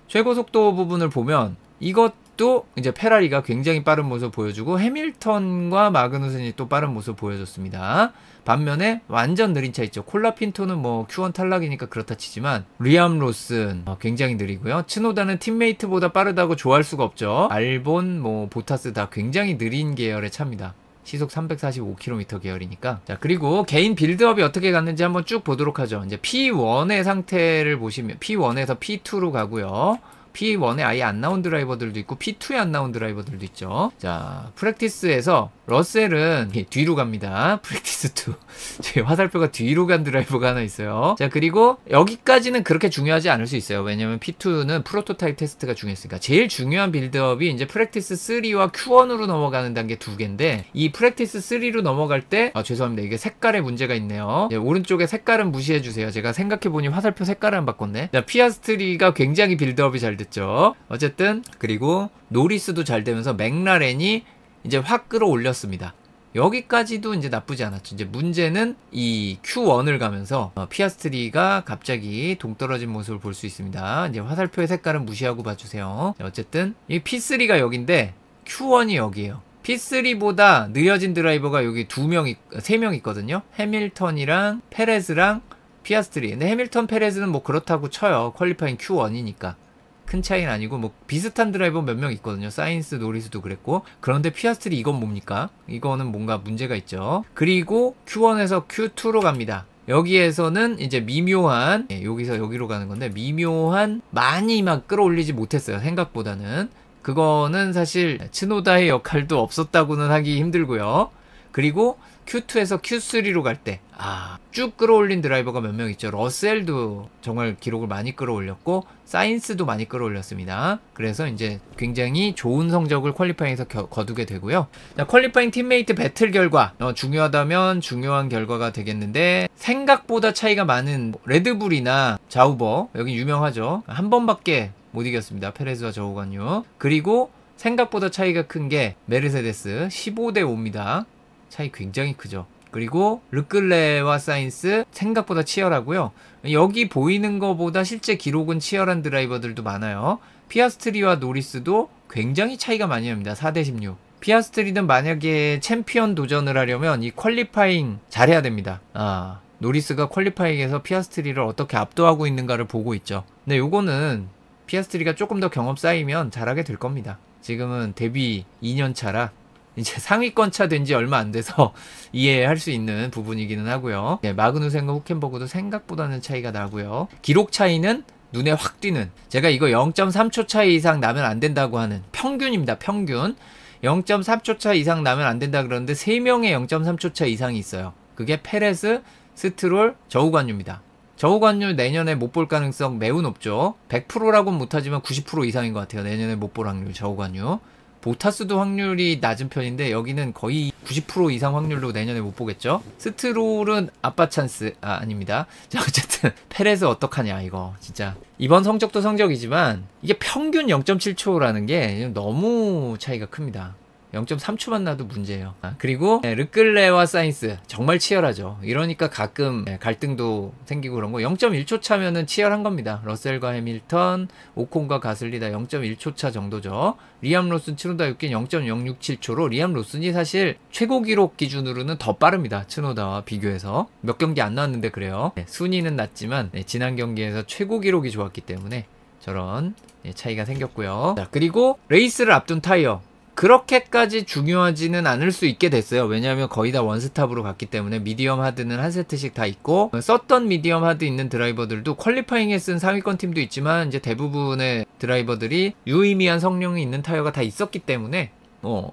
부분을 보면 이것도 이제 페라리가 굉장히 빠른 모습 보여주고 해밀턴과 마그누슨이 또 빠른 모습 보여줬습니다. 반면에 완전 느린 차 있죠. 콜라핀토는 뭐 Q1 탈락이니까 그렇다 치지만 리암 로슨 굉장히 느리고요. 츠노다는 팀메이트보다 빠르다고 좋아할 수가 없죠. 알본 뭐 보타스 다 굉장히 느린 계열의 차입니다. 시속 345km 계열이니까. 자, 그리고 개인 빌드업이 어떻게 갔는지 한번 쭉 보도록 하죠. 이제 P1의 상태를 보시면 P1에서 P2로 가고요. P1에 아예 안 나온 드라이버들도 있고 P2에 안 나온 드라이버들도 있죠. 자, 프랙티스에서 러셀은 뒤로 갑니다. 프랙티스 2. 제 화살표가 뒤로 간 드라이버가 하나 있어요. 자, 그리고 여기까지는 그렇게 중요하지 않을 수 있어요. 왜냐면 P2는 프로토타입 테스트가 중요했으니까. 제일 중요한 빌드업이 이제 프랙티스 3와 Q1으로 넘어가는 단계 2개인데 이 프랙티스 3로 넘어갈 때 죄송합니다. 이게 색깔에 문제가 있네요. 오른쪽에 색깔은 무시해 주세요. 제가 생각해보니 화살표 색깔을 안 바꿨네. 자, 피아스트리가 굉장히 빌드업이 잘 됐죠. 어쨌든 그리고 노리스도 잘 되면서 맥라렌이 이제 확 끌어올렸습니다. 여기까지도 이제 나쁘지 않았죠. 이제 문제는 이 Q1을 가면서 피아스트리가 갑자기 동떨어진 모습을 볼 수 있습니다. 이제 화살표의 색깔은 무시하고 봐주세요. 어쨌든 이 P3가 여기인데 Q1이 여기에요. P3보다 느려진 드라이버가 여기 3명 있거든요. 해밀턴이랑 페레즈랑 피아스트리. 근데 해밀턴 페레즈는 뭐 그렇다고 쳐요. 퀄리파잉 Q1이니까. 큰 차이는 아니고 뭐 비슷한 드라이버 몇 명 있거든요. 사인스, 노리스도 그랬고. 그런데 피아스트리 이건 뭡니까? 이거는 뭔가 문제가 있죠. 그리고 Q1에서 Q2로 갑니다. 여기에서는 이제 미묘한 여기서 여기로 가는 건데 미묘한 많이 막 끌어올리지 못했어요. 생각보다는. 그거는 사실 츠노다의 역할도 없었다고는 하기 힘들고요. 그리고 Q2에서 Q3로 갈 때 쭉 끌어올린 드라이버가 몇 명 있죠. 러셀도 정말 기록을 많이 끌어올렸고 사인스도 많이 끌어올렸습니다. 그래서 이제 굉장히 좋은 성적을 퀄리파잉에서 거두게 되고요. 자, 퀄리파잉 팀메이트 배틀 결과 중요하다면 중요한 결과가 되겠는데 생각보다 차이가 많은 레드불이나 자우버 여기 유명하죠. 한 번밖에 못 이겼습니다. 페레즈와 저우관유. 그리고 생각보다 차이가 큰 게 메르세데스 15대 5입니다. 차이 굉장히 크죠. 그리고 르클레와 사인스 생각보다 치열하고요. 여기 보이는 것보다 실제 기록은 치열한 드라이버들도 많아요. 피아스트리와 노리스도 굉장히 차이가 많이 납니다. 4대 16. 피아스트리는 만약에 챔피언 도전을 하려면 이 퀄리파잉 잘해야 됩니다. 노리스가 퀄리파잉에서 피아스트리를 어떻게 압도하고 있는가를 보고 있죠. 근데 요거는 피아스트리가 조금 더 경험 쌓이면 잘하게 될 겁니다. 지금은 데뷔 2년 차라 이제 상위권차 된 지 얼마 안 돼서 이해할 수 있는 부분이기는 하고요. 마그누센과 후켄버그도 생각보다는 차이가 나고요. 기록 차이는 눈에 확 띄는, 제가 이거 0.3초 차이 이상 나면 안 된다고 하는 평균입니다. 평균 0.3초 차 이상 나면 안 된다 그러는데 3명의 0.3초 차 이상이 있어요. 그게 페레스, 스트롤, 저우관유입니다. 저우관유 내년에 못 볼 가능성 매우 높죠. 100%라고는 못하지만 90% 이상인 것 같아요. 내년에 못 볼 확률, 저우관유. 보타스도 확률이 낮은 편인데 여기는 거의 90% 이상 확률로 내년에 못 보겠죠. 스트롤은 아빠 찬스 아닙니다. 자, 어쨌든 페레즈 어떡하냐 이거 진짜. 이번 성적도 성적이지만 이게 평균 0.7초라는 게 너무 차이가 큽니다. 0.3초만 나도 문제예요. 그리고 르클레와 사인스 정말 치열하죠. 이러니까 가끔 갈등도 생기고 그런 거. 0.1초 차면은 치열한 겁니다. 러셀과 해밀턴, 오콘과 가슬리 다 0.1초 차 정도죠. 리암 로슨, 츠노다 유킨 0.067초로 리암 로슨이 사실 최고 기록 기준으로는 더 빠릅니다. 츠노다와 비교해서. 몇 경기 안 나왔는데 그래요. 순위는 낮지만 지난 경기에서 최고 기록이 좋았기 때문에 저런 차이가 생겼고요. 자, 그리고 레이스를 앞둔 타이어. 그렇게까지 중요하지는 않을 수 있게 됐어요. 왜냐하면 거의 다 원스탑으로 갔기 때문에 미디엄 하드는 한 세트씩 다 있고, 썼던 미디엄 하드 있는 드라이버들도 퀄리파잉에 쓴 상위권 팀도 있지만 이제 대부분의 드라이버들이 유의미한 성능이 있는 타이어가 다 있었기 때문에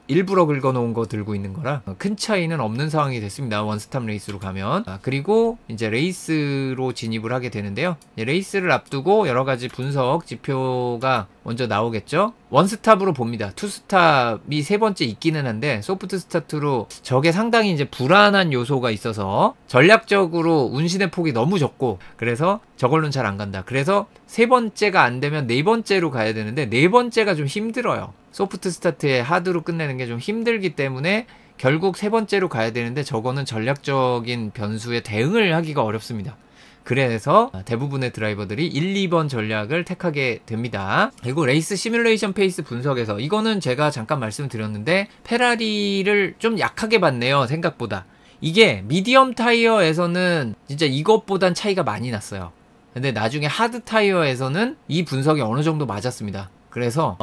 일부러 긁어놓은 거 들고 있는 거라 큰 차이는 없는 상황이 됐습니다. 원스탑 레이스로 가면. 그리고 이제 레이스로 진입을 하게 되는데요. 레이스를 앞두고 여러가지 분석 지표가 먼저 나오겠죠. 원스탑으로 봅니다. 투스탑이 세 번째 있기는 한데 소프트 스타트로 저게 상당히 이제 불안한 요소가 있어서 전략적으로 운신의 폭이 너무 적고 그래서 저걸로는 잘 안 간다. 그래서 세 번째가 안 되면 네 번째로 가야 되는데 네 번째가 좀 힘들어요. 소프트 스타트에 하드로 끝내는 게 좀 힘들기 때문에 결국 세 번째로 가야 되는데 저거는 전략적인 변수에 대응을 하기가 어렵습니다. 그래서 대부분의 드라이버들이 1, 2번 전략을 택하게 됩니다. 그리고 레이스 시뮬레이션 페이스 분석에서 이거는 제가 잠깐 말씀드렸는데 페라리를 좀 약하게 봤네요. 생각보다. 이게 미디엄 타이어에서는 진짜 이것보단 차이가 많이 났어요. 근데 나중에 하드 타이어에서는 이 분석이 어느 정도 맞았습니다. 그래서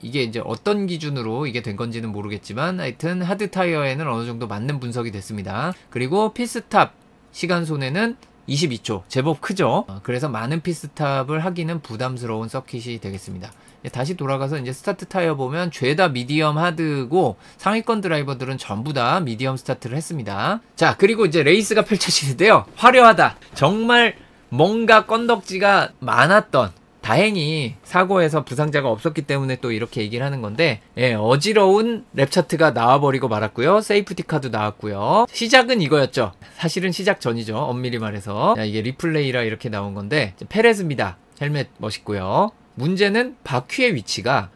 이게 이제 어떤 기준으로 이게 된 건지는 모르겠지만 하여튼 하드 타이어에는 어느 정도 맞는 분석이 됐습니다. 그리고 피스탑 시간 손해는 22초 제법 크죠. 그래서 많은 피스탑을 하기는 부담스러운 서킷이 되겠습니다. 다시 돌아가서 이제 스타트 타이어 보면 죄다 미디엄 하드고 상위권 드라이버들은 전부 다 미디엄 스타트를 했습니다. 자, 그리고 이제 레이스가 펼쳐지는데요. 화려하다. 정말 뭔가 건덕지가 많았던, 다행히 사고에서 부상자가 없었기 때문에 또 이렇게 얘기를 하는 건데, 어지러운 랩 차트가 나와버리고 말았고요. 세이프티카도 나왔고요. 시작은 이거였죠. 사실은 시작 전이죠. 엄밀히 말해서. 자, 이게 리플레이라 이렇게 나온 건데 헬멧입니다. 헬멧 멋있고요. 문제는 바퀴의 위치가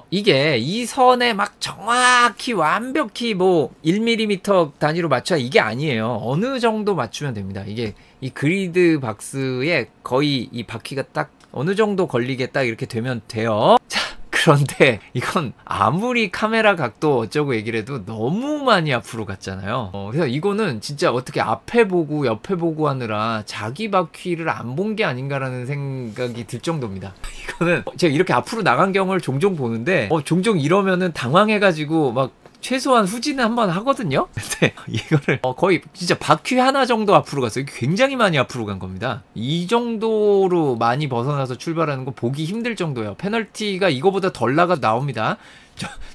이게 이 선에 막 정확히 완벽히 뭐 1mm 단위로 맞춰야 이게 아니에요. 어느 정도 맞추면 됩니다. 이게 이 그리드 박스에 거의 이 바퀴가 딱 어느 정도 걸리게 딱 이렇게 되면 돼요. 자, 그런데 이건 아무리 카메라 각도 어쩌고 얘기를 해도 너무 많이 앞으로 갔잖아요. 그래서 이거는 진짜 어떻게 앞에 보고 옆에 보고 하느라 자기 바퀴를 안 본 게 아닌가라는 생각이 들 정도입니다. 이거는 제가 이렇게 앞으로 나간 경우를 종종 보는데 종종 이러면은 당황해가지고 막 최소한 후진을 한번 하거든요. 근데 이거를 거의 진짜 바퀴 하나 정도 앞으로 갔어요. 굉장히 많이 앞으로 간 겁니다. 이 정도로 많이 벗어나서 출발하는 거 보기 힘들 정도예요. 페널티가 이거보다 덜 나옵니다.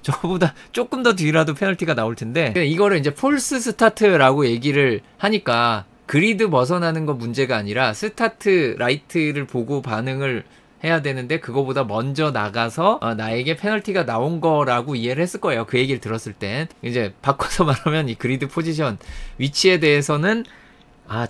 저거보다 조금 더 뒤라도 페널티가 나올 텐데, 이거를 이제 폴스 스타트라고 얘기를 하니까 그리드 벗어나는 거 문제가 아니라 스타트 라이트를 보고 반응을 해야 되는데 그거보다 먼저 나가서 나에게 페널티가 나온 거라고 이해를 했을 거예요. 그 얘기를 들었을 땐. 이제 바꿔서 말하면 이 그리드 포지션 위치에 대해서는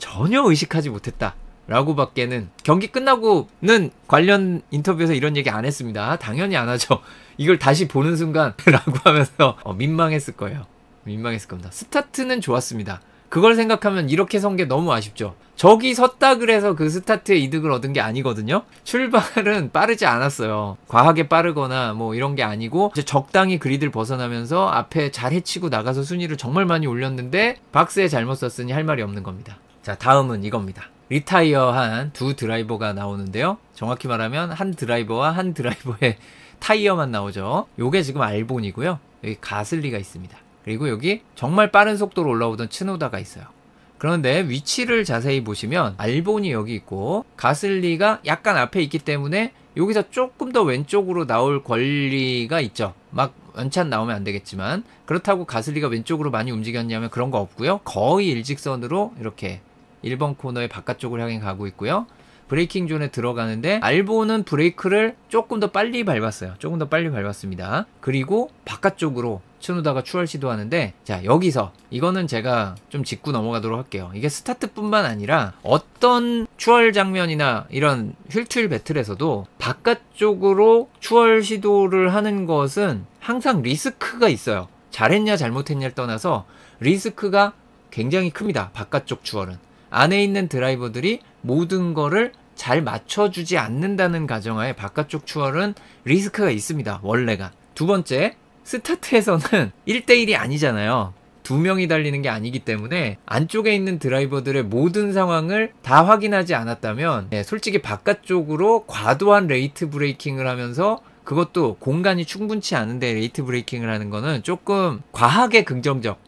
전혀 의식하지 못했다 라고 밖에는, 경기 끝나고는 관련 인터뷰에서 이런 얘기 안 했습니다. 당연히 안 하죠. 이걸 다시 보는 순간 라고 하면서 민망했을 거예요. 민망했을 겁니다. 스타트는 좋았습니다. 그걸 생각하면 이렇게 선 게 너무 아쉽죠. 저기 섰다 그래서 그 스타트에 이득을 얻은 게 아니거든요. 출발은 빠르지 않았어요. 과하게 빠르거나 뭐 이런 게 아니고 이제 적당히 그리드를 벗어나면서 앞에 잘 해치고 나가서 순위를 정말 많이 올렸는데 박스에 잘못 썼으니 할 말이 없는 겁니다. 자, 다음은 이겁니다. 리타이어한 두 드라이버가 나오는데요. 정확히 말하면 한 드라이버와 한 드라이버의 타이어만 나오죠. 요게 지금 알본이고요. 여기 가슬리가 있습니다. 그리고 여기 정말 빠른 속도로 올라오던 츠노다가 있어요. 그런데 위치를 자세히 보시면 알본이 여기 있고 가슬리가 약간 앞에 있기 때문에 여기서 조금 더 왼쪽으로 나올 권리가 있죠. 막 연찬 나오면 안 되겠지만, 그렇다고 가슬리가 왼쪽으로 많이 움직였냐면 그런 거 없고요. 거의 일직선으로 이렇게 1번 코너의 바깥쪽을 향해 가고 있고요. 브레이킹 존에 들어가는데 알본은 브레이크를 조금 더 빨리 밟았어요. 조금 더 빨리 밟았습니다. 그리고 바깥쪽으로 츠노다가 추월 시도하는데, 자, 여기서 이거는 제가 좀 짚고 넘어가도록 할게요. 이게 스타트뿐만 아니라 어떤 추월 장면이나 이런 휠트윌 배틀에서도 바깥쪽으로 추월 시도를 하는 것은 항상 리스크가 있어요. 잘했냐 잘못했냐를 떠나서 리스크가 굉장히 큽니다. 바깥쪽 추월은. 안에 있는 드라이버들이 모든 거를 잘 맞춰주지 않는다는 가정하에 바깥쪽 추월은 리스크가 있습니다. 원래가. 두 번째, 스타트에서는 1대1이 아니잖아요. 두 명이 달리는 게 아니기 때문에 안쪽에 있는 드라이버들의 모든 상황을 다 확인하지 않았다면 솔직히 바깥쪽으로 과도한 레이트 브레이킹을 하면서, 그것도 공간이 충분치 않은데 레이트 브레이킹을 하는 거는 조금 과하게 긍정적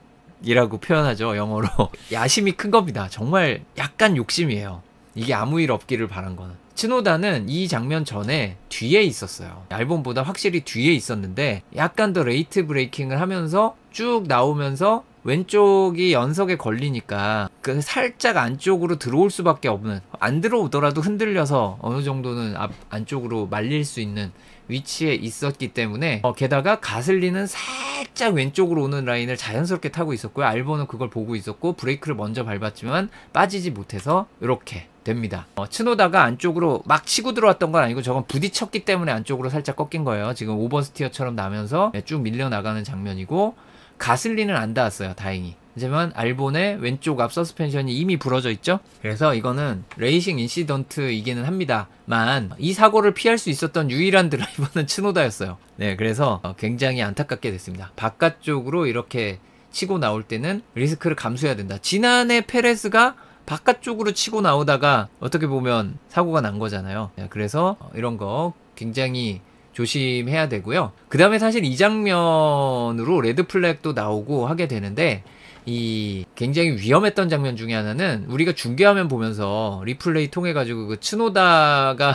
이라고 표현하죠, 영어로. 야심이 큰 겁니다. 정말 약간 욕심이에요. 이게 아무 일 없기를 바란 거는. 츠노다는 이 장면 전에 뒤에 있었어요. 알본보다 확실히 뒤에 있었는데 약간 더 레이트 브레이킹을 하면서 쭉 나오면서 왼쪽이 연석에 걸리니까 그 살짝 안쪽으로 들어올 수밖에 없는, 안 들어오더라도 흔들려서 어느 정도는 안쪽으로 말릴 수 있는 위치에 있었기 때문에, 게다가 가슬리는 살짝 왼쪽으로 오는 라인을 자연스럽게 타고 있었고요. 알본은 그걸 보고 있었고 브레이크를 먼저 밟았지만 빠지지 못해서 이렇게 됩니다. 츠노다가 안쪽으로 막 치고 들어왔던 건 아니고 저건 부딪혔기 때문에 안쪽으로 살짝 꺾인 거예요. 지금 오버스티어처럼 나면서 쭉 밀려나가는 장면이고, 가슬리는 안 닿았어요, 다행히. 하지만 알본의 왼쪽 앞 서스펜션이 이미 부러져 있죠. 그래서 이거는 레이싱 인시던트이기는 합니다만 이 사고를 피할 수 있었던 유일한 드라이버는 츠노다였어요. 네, 그래서 굉장히 안타깝게 됐습니다. 바깥쪽으로 이렇게 치고 나올 때는 리스크를 감수해야 된다. 지난해 페레스가 바깥쪽으로 치고 나오다가 어떻게 보면 사고가 난 거잖아요. 네, 그래서 이런 거 굉장히 조심해야 되고요. 그 다음에 사실 이 장면으로 레드 플래그도 나오고 하게 되는데, 이 굉장히 위험했던 장면 중에 하나는 우리가 중계화면 보면서 리플레이 통해 가지고 그 츠노다가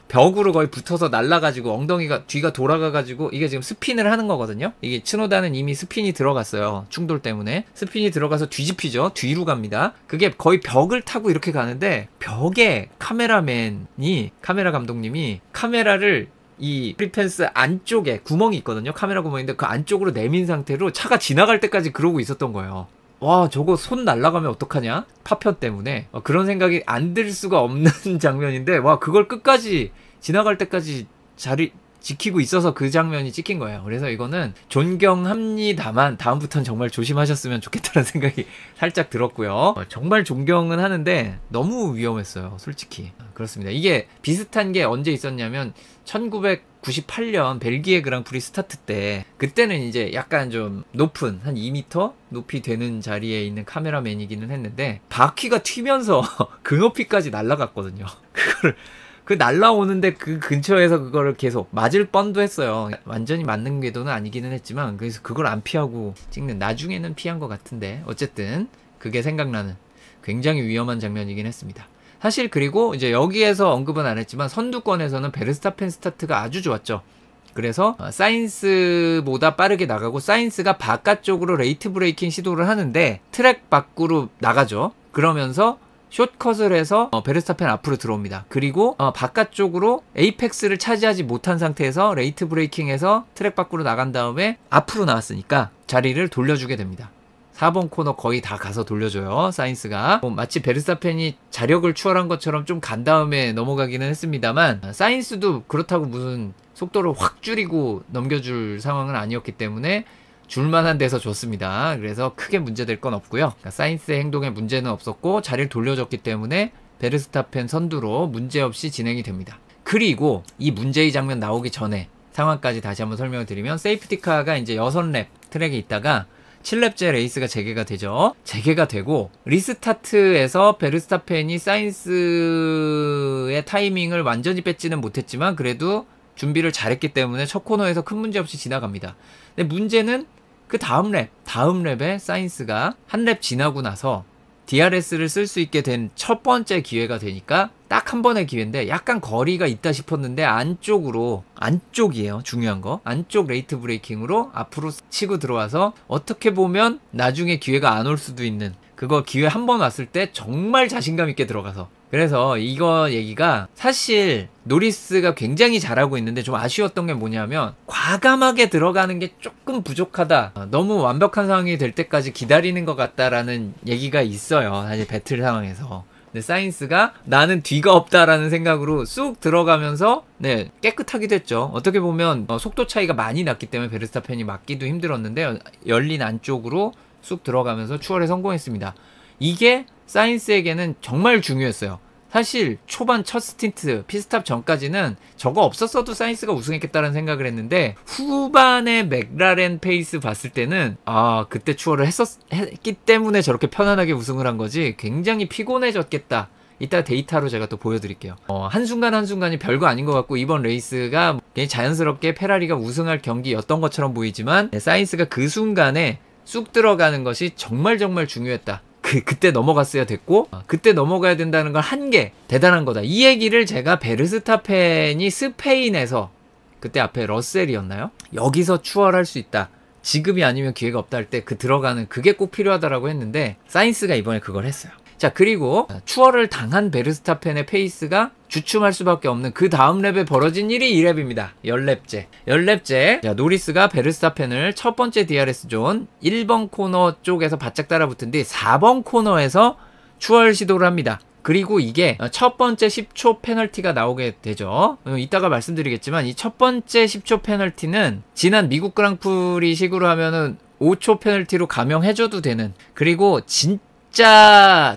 벽으로 거의 붙어서 날아가지고 엉덩이가 뒤가 돌아가가지고 이게 지금 스핀을 하는 거거든요. 이게 츠노다는 이미 스핀이 들어갔어요. 충돌 때문에 스핀이 들어가서 뒤집히죠. 뒤로 갑니다. 그게 거의 벽을 타고 이렇게 가는데, 벽에 카메라 감독님이 카메라를 이 프리펜스 안쪽에 구멍이 있거든요. 카메라 구멍인데 그 안쪽으로 내민 상태로 차가 지나갈 때까지 그러고 있었던 거예요. 와, 저거 손 날아가면 어떡하냐? 파편 때문에. 그런 생각이 안 들 수가 없는 장면인데, 와, 그걸 끝까지 지나갈 때까지 자리 지키고 있어서 그 장면이 찍힌 거예요. 그래서 이거는 존경합니다만 다음부터는 정말 조심하셨으면 좋겠다는 생각이 살짝 들었고요. 정말 존경은 하는데 너무 위험했어요, 솔직히. 그렇습니다. 이게 비슷한 게 언제 있었냐면 1998년 벨기에 그랑프리 스타트 때, 그때는 이제 약간 좀 높은 한 2m 높이 되는 자리에 있는 카메라맨이기는 했는데 바퀴가 튀면서 그 높이까지 날아갔거든요. 그 날라오는데 그 근처에서 그거를 계속 맞을 뻔도 했어요. 완전히 맞는 궤도는 아니기는 했지만, 그래서 그걸 안 피하고 찍는, 나중에는 피한 것 같은데 어쨌든 그게 생각나는 굉장히 위험한 장면이긴 했습니다. 사실 그리고 이제 여기에서 언급은 안 했지만 선두권에서는 베르스타펜 스타트가 아주 좋았죠. 그래서 사인스보다 빠르게 나가고, 사인스가 바깥쪽으로 레이트 브레이킹 시도를 하는데 트랙 밖으로 나가죠. 그러면서 숏컷을 해서 베르스타펜 앞으로 들어옵니다. 그리고 바깥쪽으로 에이펙스를 차지하지 못한 상태에서 레이트 브레이킹해서 트랙 밖으로 나간 다음에 앞으로 나왔으니까 자리를 돌려주게 됩니다. 4번 코너 거의 다 가서 돌려줘요, 사인스가. 마치 베르스타펜이 자력을 추월한 것처럼 좀 간 다음에 넘어가기는 했습니다만, 사인스도 그렇다고 무슨 속도를 확 줄이고 넘겨줄 상황은 아니었기 때문에 줄만한 데서 줬습니다. 그래서 크게 문제될 건 없고요. 그러니까 사인스의 행동에 문제는 없었고 자리를 돌려줬기 때문에 베르스타펜 선두로 문제없이 진행이 됩니다. 그리고 이 문제의 장면 나오기 전에 상황까지 다시 한번 설명을 드리면, 세이프티카가 이제 6랩 트랙에 있다가 7랩째 레이스가 재개가 되죠. 재개가 되고 리스타트에서 베르스타펜이 사인스의 타이밍을 완전히 뺏지는 못했지만 그래도 준비를 잘했기 때문에 첫 코너에서 큰 문제 없이 지나갑니다. 근데 문제는 그 다음 랩에 사인스가 한 랩 지나고 나서 DRS를 쓸 수 있게 된 첫 번째 기회가 되니까 딱 한 번의 기회인데 약간 거리가 있다 싶었는데 안쪽이에요. 중요한 거. 안쪽 레이트 브레이킹으로 앞으로 치고 들어와서 어떻게 보면 나중에 기회가 안 올 수도 있는 그거 기회 한 번 왔을 때 정말 자신감 있게 들어가서 그래서 이거 얘기가 사실 노리스가 굉장히 잘하고 있는데 좀 아쉬웠던 게 뭐냐면 과감하게 들어가는 게 조금 부족하다. 너무 완벽한 상황이 될 때까지 기다리는 것 같다라는 얘기가 있어요. 사실 배틀 상황에서. 근데 사인스가 나는 뒤가 없다라는 생각으로 쑥 들어가면서 네 깨끗하게 됐죠. 어떻게 보면 속도 차이가 많이 났기 때문에 베르스타펜이 막기도 힘들었는데 열린 안쪽으로 쑥 들어가면서 추월에 성공했습니다. 이게 사인스에게는 정말 중요했어요. 사실 초반 첫 스틴트 피스탑 전까지는 저거 없었어도 사인스가 우승했겠다는 생각을 했는데 후반에 맥라렌 페이스 봤을 때는 그때 추월을 했기 때문에 저렇게 편안하게 우승을 한 거지 굉장히 피곤해졌겠다. 이따 데이터로 제가 또 보여드릴게요. 한순간 한순간이 별거 아닌 것 같고 이번 레이스가 그냥 자연스럽게 페라리가 우승할 경기였던 것처럼 보이지만 사인스가 그 순간에 쑥 들어가는 것이 정말 중요했다. 그때 넘어갔어야 됐고 그때 넘어가야 된다는 걸 한 게 대단한 거다. 이 얘기를 제가 베르스타펜이 스페인에서 그때 앞에 러셀이었나요? 여기서 추월할 수 있다. 지금이 아니면 기회가 없다 할 때 그 들어가는 그게 꼭 필요하다라고 했는데 사인스가 이번에 그걸 했어요. 자 그리고 추월을 당한 베르스타펜의 페이스가 주춤할 수밖에 없는 그 다음 랩에 벌어진 일이 2랩입니다. 10랩째. 자, 노리스가 베르스타펜을 첫 번째 DRS 존 1번 코너 쪽에서 바짝 따라붙은 뒤 4번 코너에서 추월 시도를 합니다. 그리고 이게 첫 번째 10초 페널티가 나오게 되죠. 이따가 말씀드리겠지만 이 첫 번째 10초 페널티는 지난 미국 그랑프리 식으로 하면은 5초 페널티로 감형해줘도 되는 그리고 진짜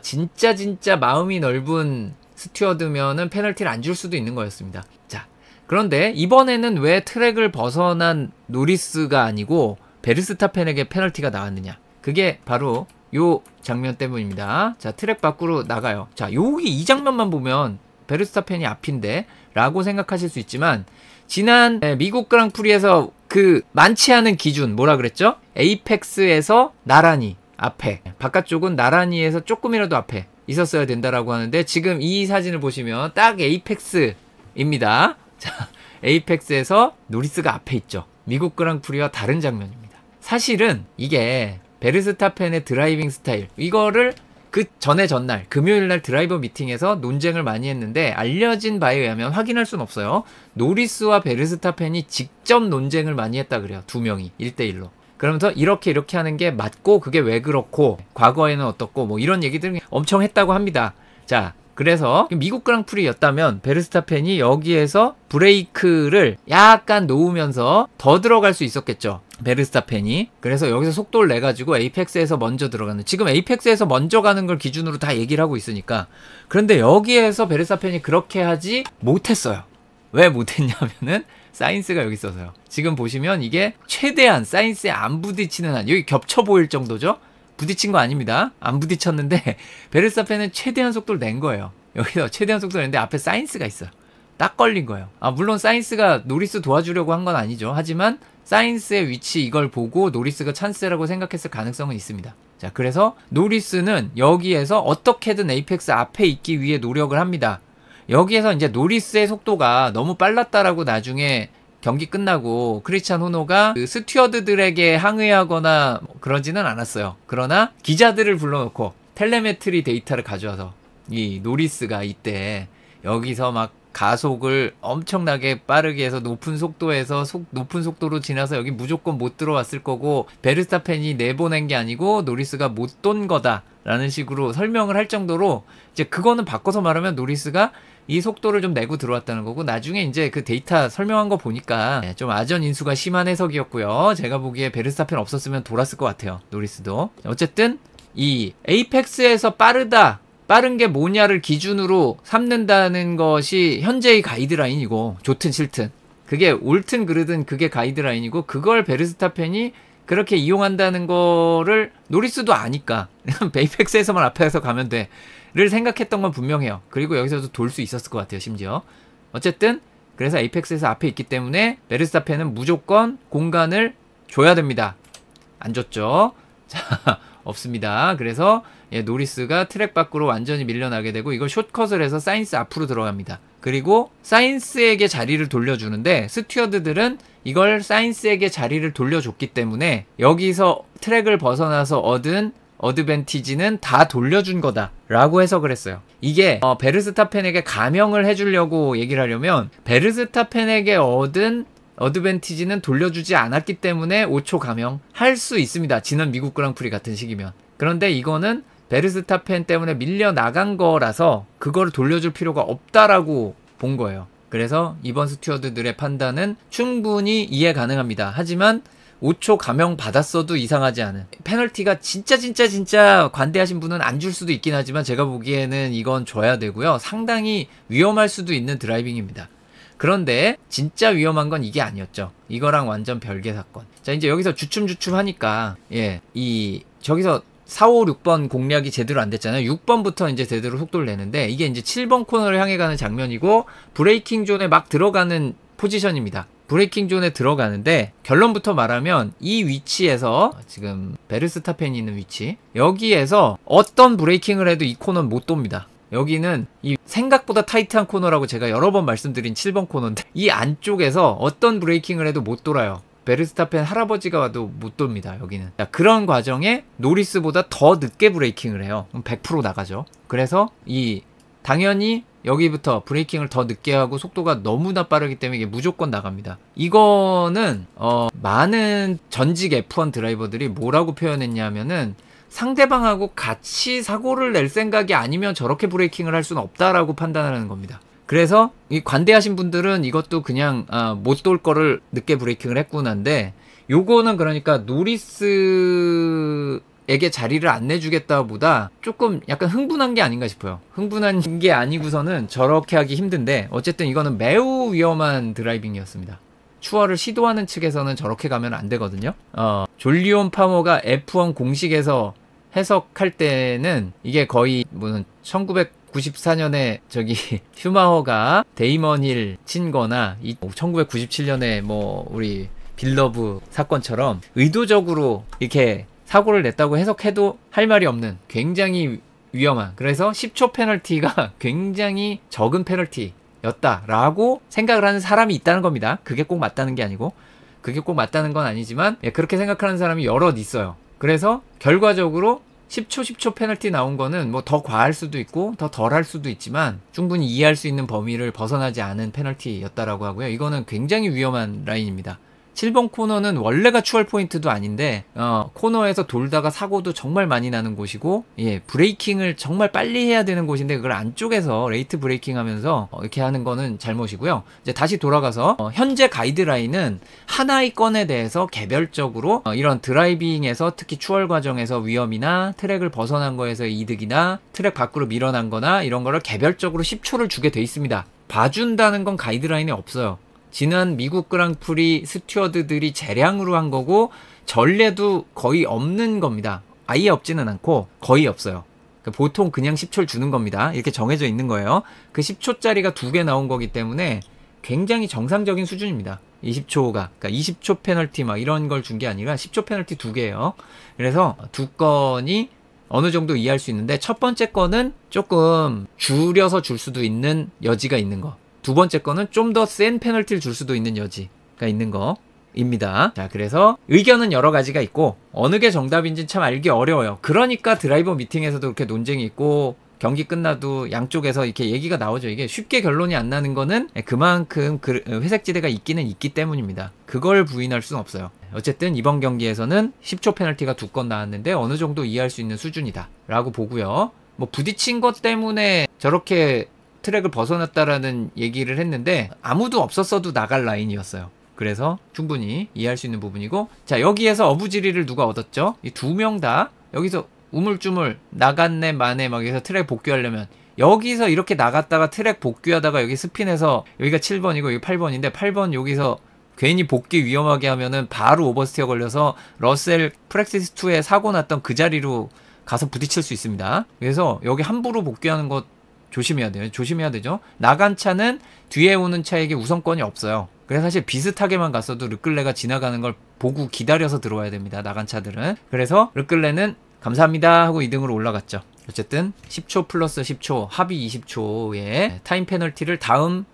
마음이 넓은 스튜어드면은 페널티를 안 줄 수도 있는 거였습니다. 자, 그런데 이번에는 왜 트랙을 벗어난 노리스가 아니고 베르스타펜에게 페널티가 나왔느냐? 그게 바로 요 장면 때문입니다. 자, 트랙 밖으로 나가요. 자, 여기 이 장면만 보면 베르스타펜이 앞인데 라고 생각하실 수 있지만 지난 미국 그랑프리에서 그 많지 않은 기준 뭐라 그랬죠? 에이펙스에서 나란히 앞에 바깥쪽은 나란히에서 조금이라도 앞에 있었어야 된다라고 하는데 지금 이 사진을 보시면 딱 에이펙스입니다. 자, 에이펙스에서 노리스가 앞에 있죠. 미국 그랑프리와 다른 장면입니다. 사실은 이게 베르스타펜의 드라이빙 스타일 이거를 그 전날 금요일날 드라이버 미팅에서 논쟁을 많이 했는데 알려진 바에 의하면 확인할 순 없어요. 노리스와 베르스타펜이 직접 논쟁을 많이 했다 그래요. 두 명이 1대1로. 그러면서 이렇게 하는 게 맞고 그게 왜 그렇고 과거에는 어떻고 뭐 이런 얘기들 엄청 했다고 합니다. 자, 그래서 미국 그랑프리였다면 베르스타펜이 여기에서 브레이크를 약간 놓으면서 더 들어갈 수 있었겠죠. 베르스타펜이. 그래서 여기서 속도를 내가지고 에이펙스에서 먼저 들어가는 지금 에이펙스에서 먼저 가는 걸 기준으로 다 얘기를 하고 있으니까 그런데 여기에서 베르스타펜이 그렇게 하지 못했어요. 왜 못했냐면은 사인스가 여기 있어서요. 지금 보시면 이게 최대한 사인스에 안 부딪히는 한 여기 겹쳐 보일 정도죠. 부딪힌 거 아닙니다. 안 부딪혔는데 베르스타펜은 최대한 속도를 낸 거예요. 여기서 최대한 속도를 냈는데 앞에 사인스가 있어요. 딱 걸린 거예요. 물론 사인스가 노리스 도와주려고 한 건 아니죠. 하지만 사인스의 위치 이걸 보고 노리스가 찬스라고 생각했을 가능성은 있습니다. 자, 그래서 노리스는 여기에서 어떻게든 에이펙스 앞에 있기 위해 노력을 합니다. 여기에서 이제 노리스의 속도가 너무 빨랐다라고 나중에 경기 끝나고 크리스찬 호노가 그 스튜어드들에게 항의하거나 그러지는 않았어요. 그러나 기자들을 불러놓고 텔레메트리 데이터를 가져와서 이 노리스가 이때 여기서 막 가속을 엄청나게 빠르게 해서 높은 속도에서 높은 속도로 지나서 여기 무조건 못 들어왔을 거고 베르스타펜이 내보낸 게 아니고 노리스가 못 돈 거다라는 식으로 설명을 할 정도로 이제 그거는 바꿔서 말하면 노리스가 이 속도를 좀 내고 들어왔다는 거고 나중에 이제 그 데이터 설명한 거 보니까 좀 아전 인수가 심한 해석이었고요. 제가 보기에 베르스타펜 없었으면 돌았을 것 같아요. 노리스도. 어쨌든 이 에이펙스에서 빠른 게 뭐냐를 기준으로 삼는다는 것이 현재의 가이드라인이고 좋든 싫든 그게 옳든 그르든 그게 가이드라인이고 그걸 베르스타펜이 그렇게 이용한다는 거를 노리스도 아니까 에이펙스에서만 앞에서 가면 돼를 생각했던 건 분명해요. 그리고 여기서도 돌 수 있었을 것 같아요. 심지어 어쨌든 그래서 에이펙스에서 앞에 있기 때문에 베르스타펜은 무조건 공간을 줘야 됩니다. 안 줬죠. 자, 없습니다. 그래서 노리스가 트랙 밖으로 완전히 밀려나게 되고 이걸 숏컷을 해서 사인스 앞으로 들어갑니다. 그리고 사인스에게 자리를 돌려주는데 스튜어드들은 이걸 사인스에게 자리를 돌려줬기 때문에 여기서 트랙을 벗어나서 얻은 어드밴티지는 다 돌려준 거다 라고 해석을 했어요. 이게 베르스타펜에게 감형을 해주려고 얘기를 하려면 베르스타펜에게 얻은 어드밴티지는 돌려주지 않았기 때문에 5초 감형 할 수 있습니다. 지난 미국 그랑프리 같은 시기면. 그런데 이거는 베르스타펜 때문에 밀려나간 거라서 그거를 돌려줄 필요가 없다라고 본 거예요. 그래서 이번 스튜어드들의 판단은 충분히 이해 가능합니다. 하지만 5초 감형 받았어도 이상하지 않은, 페널티가 진짜 관대하신 분은 안 줄 수도 있긴 하지만 제가 보기에는 이건 줘야 되고요. 상당히 위험할 수도 있는 드라이빙입니다. 그런데 진짜 위험한 건 이게 아니었죠. 이거랑 완전 별개 사건. 자, 이제 여기서 주춤주춤 하니까 저기서 4, 5, 6번 공략이 제대로 안 됐잖아요. 6번부터 이제 제대로 속도를 내는데 이게 이제 7번 코너를 향해 가는 장면이고 브레이킹 존에 막 들어가는 포지션입니다. 브레이킹 존에 들어가는데 결론부터 말하면 이 위치에서 지금 베르스타펜이 있는 위치, 여기에서 어떤 브레이킹을 해도 이 코너는 못 돕니다. 여기는 이 생각보다 타이트한 코너라고 제가 여러 번 말씀드린 7번 코너인데 이 안쪽에서 어떤 브레이킹을 해도 못 돌아요. 베르스타펜 할아버지가 와도 못 돕니다. 여기는. 자, 그런 과정에 노리스보다 더 늦게 브레이킹을 해요. 그럼 100% 나가죠. 그래서 당연히 여기부터 브레이킹을 더 늦게 하고 속도가 너무나 빠르기 때문에 이게 무조건 나갑니다. 이거는 많은 전직 F1 드라이버들이 뭐라고 표현했냐면은 상대방하고 같이 사고를 낼 생각이 아니면 저렇게 브레이킹을 할 수는 없다라고 판단하는 겁니다. 그래서 이 관대하신 분들은 이것도 그냥 못 돌 거를 늦게 브레이킹을 했구나인데, 요거는 그러니까 노리스에게 자리를 안 내주겠다 보다 조금 약간 흥분한 게 아닌가 싶어요. 흥분한 게 아니고서는 저렇게 하기 힘든데 어쨌든 이거는 매우 위험한 드라이빙이었습니다. 추월을 시도하는 측에서는 저렇게 가면 안 되거든요. 졸리온 파머가 F1 공식에서 해석할 때는 이게 거의 1994년에 저기 슈마허가 데이먼 힐 친 거나 1997년에 우리 빌러브 사건처럼 의도적으로 이렇게 사고를 냈다고 해석해도 할 말이 없는 굉장히 위험한, 그래서 10초 페널티가 굉장히 적은 페널티였다라고 생각을 하는 사람이 있다는 겁니다. 그게 꼭 맞다는 게 아니고, 그게 꼭 맞다는 건 아니지만 그렇게 생각하는 사람이 여럿 있어요. 그래서 결과적으로 10초 페널티 나온 거는 더 과할 수도 있고 더 덜 할 수도 있지만 충분히 이해할 수 있는 범위를 벗어나지 않은 페널티였다라고 하고요. 이거는 굉장히 위험한 라인입니다. 7번 코너는 원래가 추월 포인트도 아닌데 코너에서 돌다가 사고도 정말 많이 나는 곳이고, 브레이킹을 정말 빨리 해야 되는 곳인데 그걸 안쪽에서 레이트 브레이킹 하면서 이렇게 하는 거는 잘못이고요. 이제 다시 돌아가서 현재 가이드라인은 하나의 건에 대해서 개별적으로 이런 드라이빙에서 특히 추월 과정에서 위험이나 트랙을 벗어난 거에서의 이득이나 트랙 밖으로 밀어난 거나 이런 거를 개별적으로 10초를 주게 돼 있습니다. 봐준다는 건 가이드라인에 없어요. 지난 미국 그랑프리 스튜어드들이 재량으로 한 거고 전례도 거의 없는 겁니다. 아예 없지는 않고 거의 없어요. 그러니까 보통 그냥 10초를 주는 겁니다. 이렇게 정해져 있는 거예요. 그 10초짜리가 2개 나온 거기 때문에 굉장히 정상적인 수준입니다. 20초가. 그러니까 20초 페널티 이런 걸 준 게 아니라 10초 페널티 2개예요. 그래서 두 건이 어느 정도 이해할 수 있는데 첫 번째 건은 조금 줄여서 줄 수도 있는 여지가 있는 거. 두 번째 거는 좀 더 센 페널티를 줄 수도 있는 여지가 있는 거입니다. 자, 그래서 의견은 여러 가지가 있고 어느 게 정답인지 참 알기 어려워요. 그러니까 드라이버 미팅에서도 그렇게 논쟁이 있고 경기 끝나도 양쪽에서 이렇게 얘기가 나오죠. 이게 쉽게 결론이 안 나는 거는 그만큼 회색지대가 있기는 있기 때문입니다. 그걸 부인할 수는 없어요. 어쨌든 이번 경기에서는 10초 페널티가 2건 나왔는데 어느 정도 이해할 수 있는 수준이다 라고 보고요. 부딪힌 것 때문에 저렇게 트랙을 벗어났다라는 얘기를 했는데 아무도 없었어도 나갈 라인이었어요. 그래서 충분히 이해할 수 있는 부분이고, 자, 여기에서 어부지리를 누가 얻었죠? 이 2명 다 여기서 우물쭈물 나갔네 마네 여기서 트랙 복귀하려면 여기서 이렇게 나갔다가 트랙 복귀하다가 여기 스핀해서 여기가 7번이고 여기 8번인데 8번 여기서 괜히 복귀 위험하게 하면은 바로 오버스티어 걸려서 러셀 프랙티스2에 사고 났던 그 자리로 가서 부딪힐 수 있습니다. 그래서 여기 함부로 복귀하는 것 조심해야 돼요. 조심해야 되죠. 나간 차는 뒤에 오는 차에게 우선권이 없어요. 그래서 사실 비슷하게만 갔어도 르클레가 지나가는 걸 보고 기다려서 들어와야 됩니다. 나간 차들은. 그래서 르클레는 감사합니다 하고 2등으로 올라갔죠. 어쨌든 10초 플러스 10초 합의 20초의 타임 페널티를 다음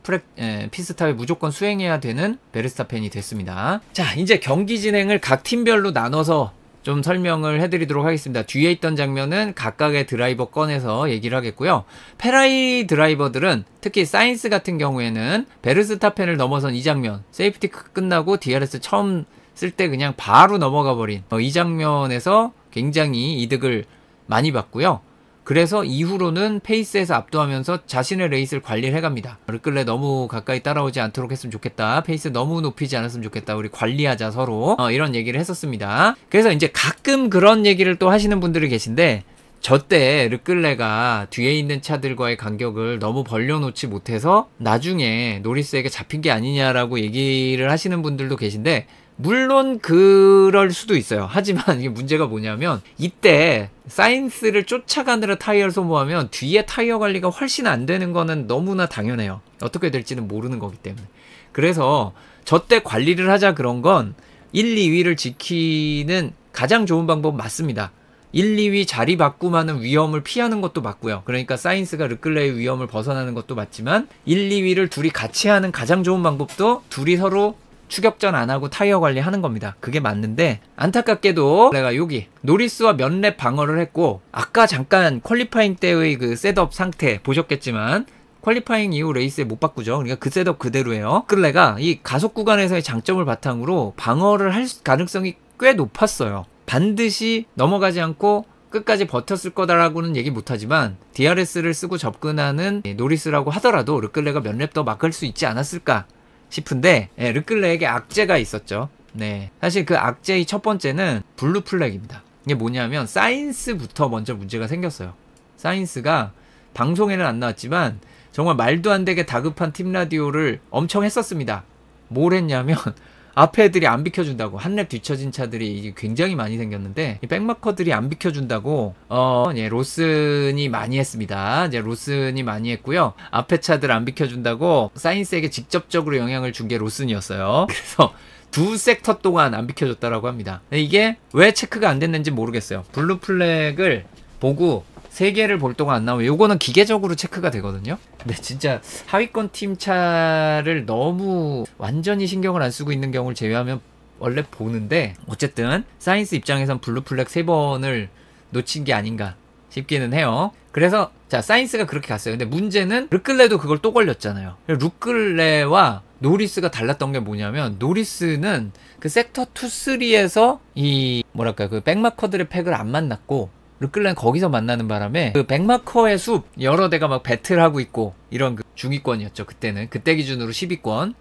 피스탑에 무조건 수행해야 되는 베르스타펜이 됐습니다. 자, 이제 경기 진행을 각 팀별로 나눠서 좀 설명을 해드리도록 하겠습니다. 뒤에 있던 장면은 각각의 드라이버 꺼내서 얘기를 하겠고요. 페라리 드라이버들은 특히 사인스 같은 경우에는 베르스타펜을 넘어선 이 장면, 세이프티 끝나고 DRS 처음 쓸 때 그냥 바로 넘어가 버린 이 장면에서 굉장히 이득을 많이 봤고요. 그래서 이후로는 페이스에서 압도하면서 자신의 레이스를 관리를 해갑니다. 르클레 너무 가까이 따라오지 않도록 했으면 좋겠다. 페이스 너무 높이지 않았으면 좋겠다. 우리 관리하자 서로. 이런 얘기를 했었습니다. 그래서 이제 가끔 그런 얘기를 또 하시는 분들이 계신데 저 때 르클레가 뒤에 있는 차들과의 간격을 너무 벌려놓지 못해서 나중에 노리스에게 잡힌 게 아니냐라고 얘기를 하시는 분들도 계신데 물론 그럴 수도 있어요. 하지만 이게 문제가 뭐냐면 이때 사인스를 쫓아가느라 타이어를 소모하면 뒤에 타이어 관리가 훨씬 안 되는 거는 너무나 당연해요. 어떻게 될지는 모르는 거기 때문에. 그래서 저 때 관리를 하자 그런 건 1, 2위를 지키는 가장 좋은 방법 맞습니다. 1, 2위 자리 바꿈하는 위험을 피하는 것도 맞고요. 그러니까 사인스가 르클레의 위험을 벗어나는 것도 맞지만 1, 2위를 둘이 같이 하는 가장 좋은 방법도 둘이 서로 추격전 안 하고 타이어 관리하는 겁니다. 그게 맞는데 안타깝게도 내가 여기 노리스와 몇 랩 방어를 했고 아까 잠깐 퀄리파잉 때의 그 셋업 상태 보셨겠지만 퀄리파잉 이후 레이스에 못 바꾸죠. 그러니까 그 셋업 그대로예요. 르클레가 이 가속 구간에서의 장점을 바탕으로 방어를 할 가능성이 꽤 높았어요. 반드시 넘어가지 않고 끝까지 버텼을 거다라고는 얘기 못하지만 DRS를 쓰고 접근하는 노리스라고 하더라도 르클레가 몇 랩 더 막을 수 있지 않았을까 싶은데 르클레에게 악재가 있었죠. 네, 사실 그 악재의 첫 번째는 블루 플렉입니다. 이게 뭐냐면 사인스부터 먼저 문제가 생겼어요. 사인스가 방송에는 안 나왔지만 정말 말도 안 되게 다급한 팀 라디오를 엄청 했었습니다. 뭘 했냐면 앞에 애들이 안 비켜준다고, 한 랩 뒤처진 차들이 굉장히 많이 생겼는데 이 백마커들이 안 비켜준다고 로슨이 많이 했습니다. 이제 로슨이 많이 했고요. 앞에 차들 안 비켜준다고 사인스에게 직접적으로 영향을 준 게 로슨이었어요. 그래서 두 섹터 동안 안 비켜줬다라고 합니다. 이게 왜 체크가 안 됐는지 모르겠어요. 블루 플렉을 보고 3개를 볼 동안 안 나오면 요거는 기계적으로 체크가 되거든요. 근데 진짜 하위권 팀 차를 너무 완전히 신경을 안 쓰고 있는 경우를 제외하면 원래 보는데 어쨌든 사인스 입장에선 블루 플렉 3번을 놓친 게 아닌가 싶기는 해요. 그래서 자 사인스가 그렇게 갔어요. 근데 문제는 르클레도 그걸 또 걸렸잖아요. 르클레와 노리스가 달랐던 게 뭐냐면 노리스는 그 섹터 2, 3에서 이 뭐랄까 그 백마커들의 팩을 안 만났고 르클레는 거기서 만나는 바람에 그 백마커의 숲 여러 대가 막 배틀하고 있고 이런 그 중위권이었죠. 그때는 그때 기준으로 10위권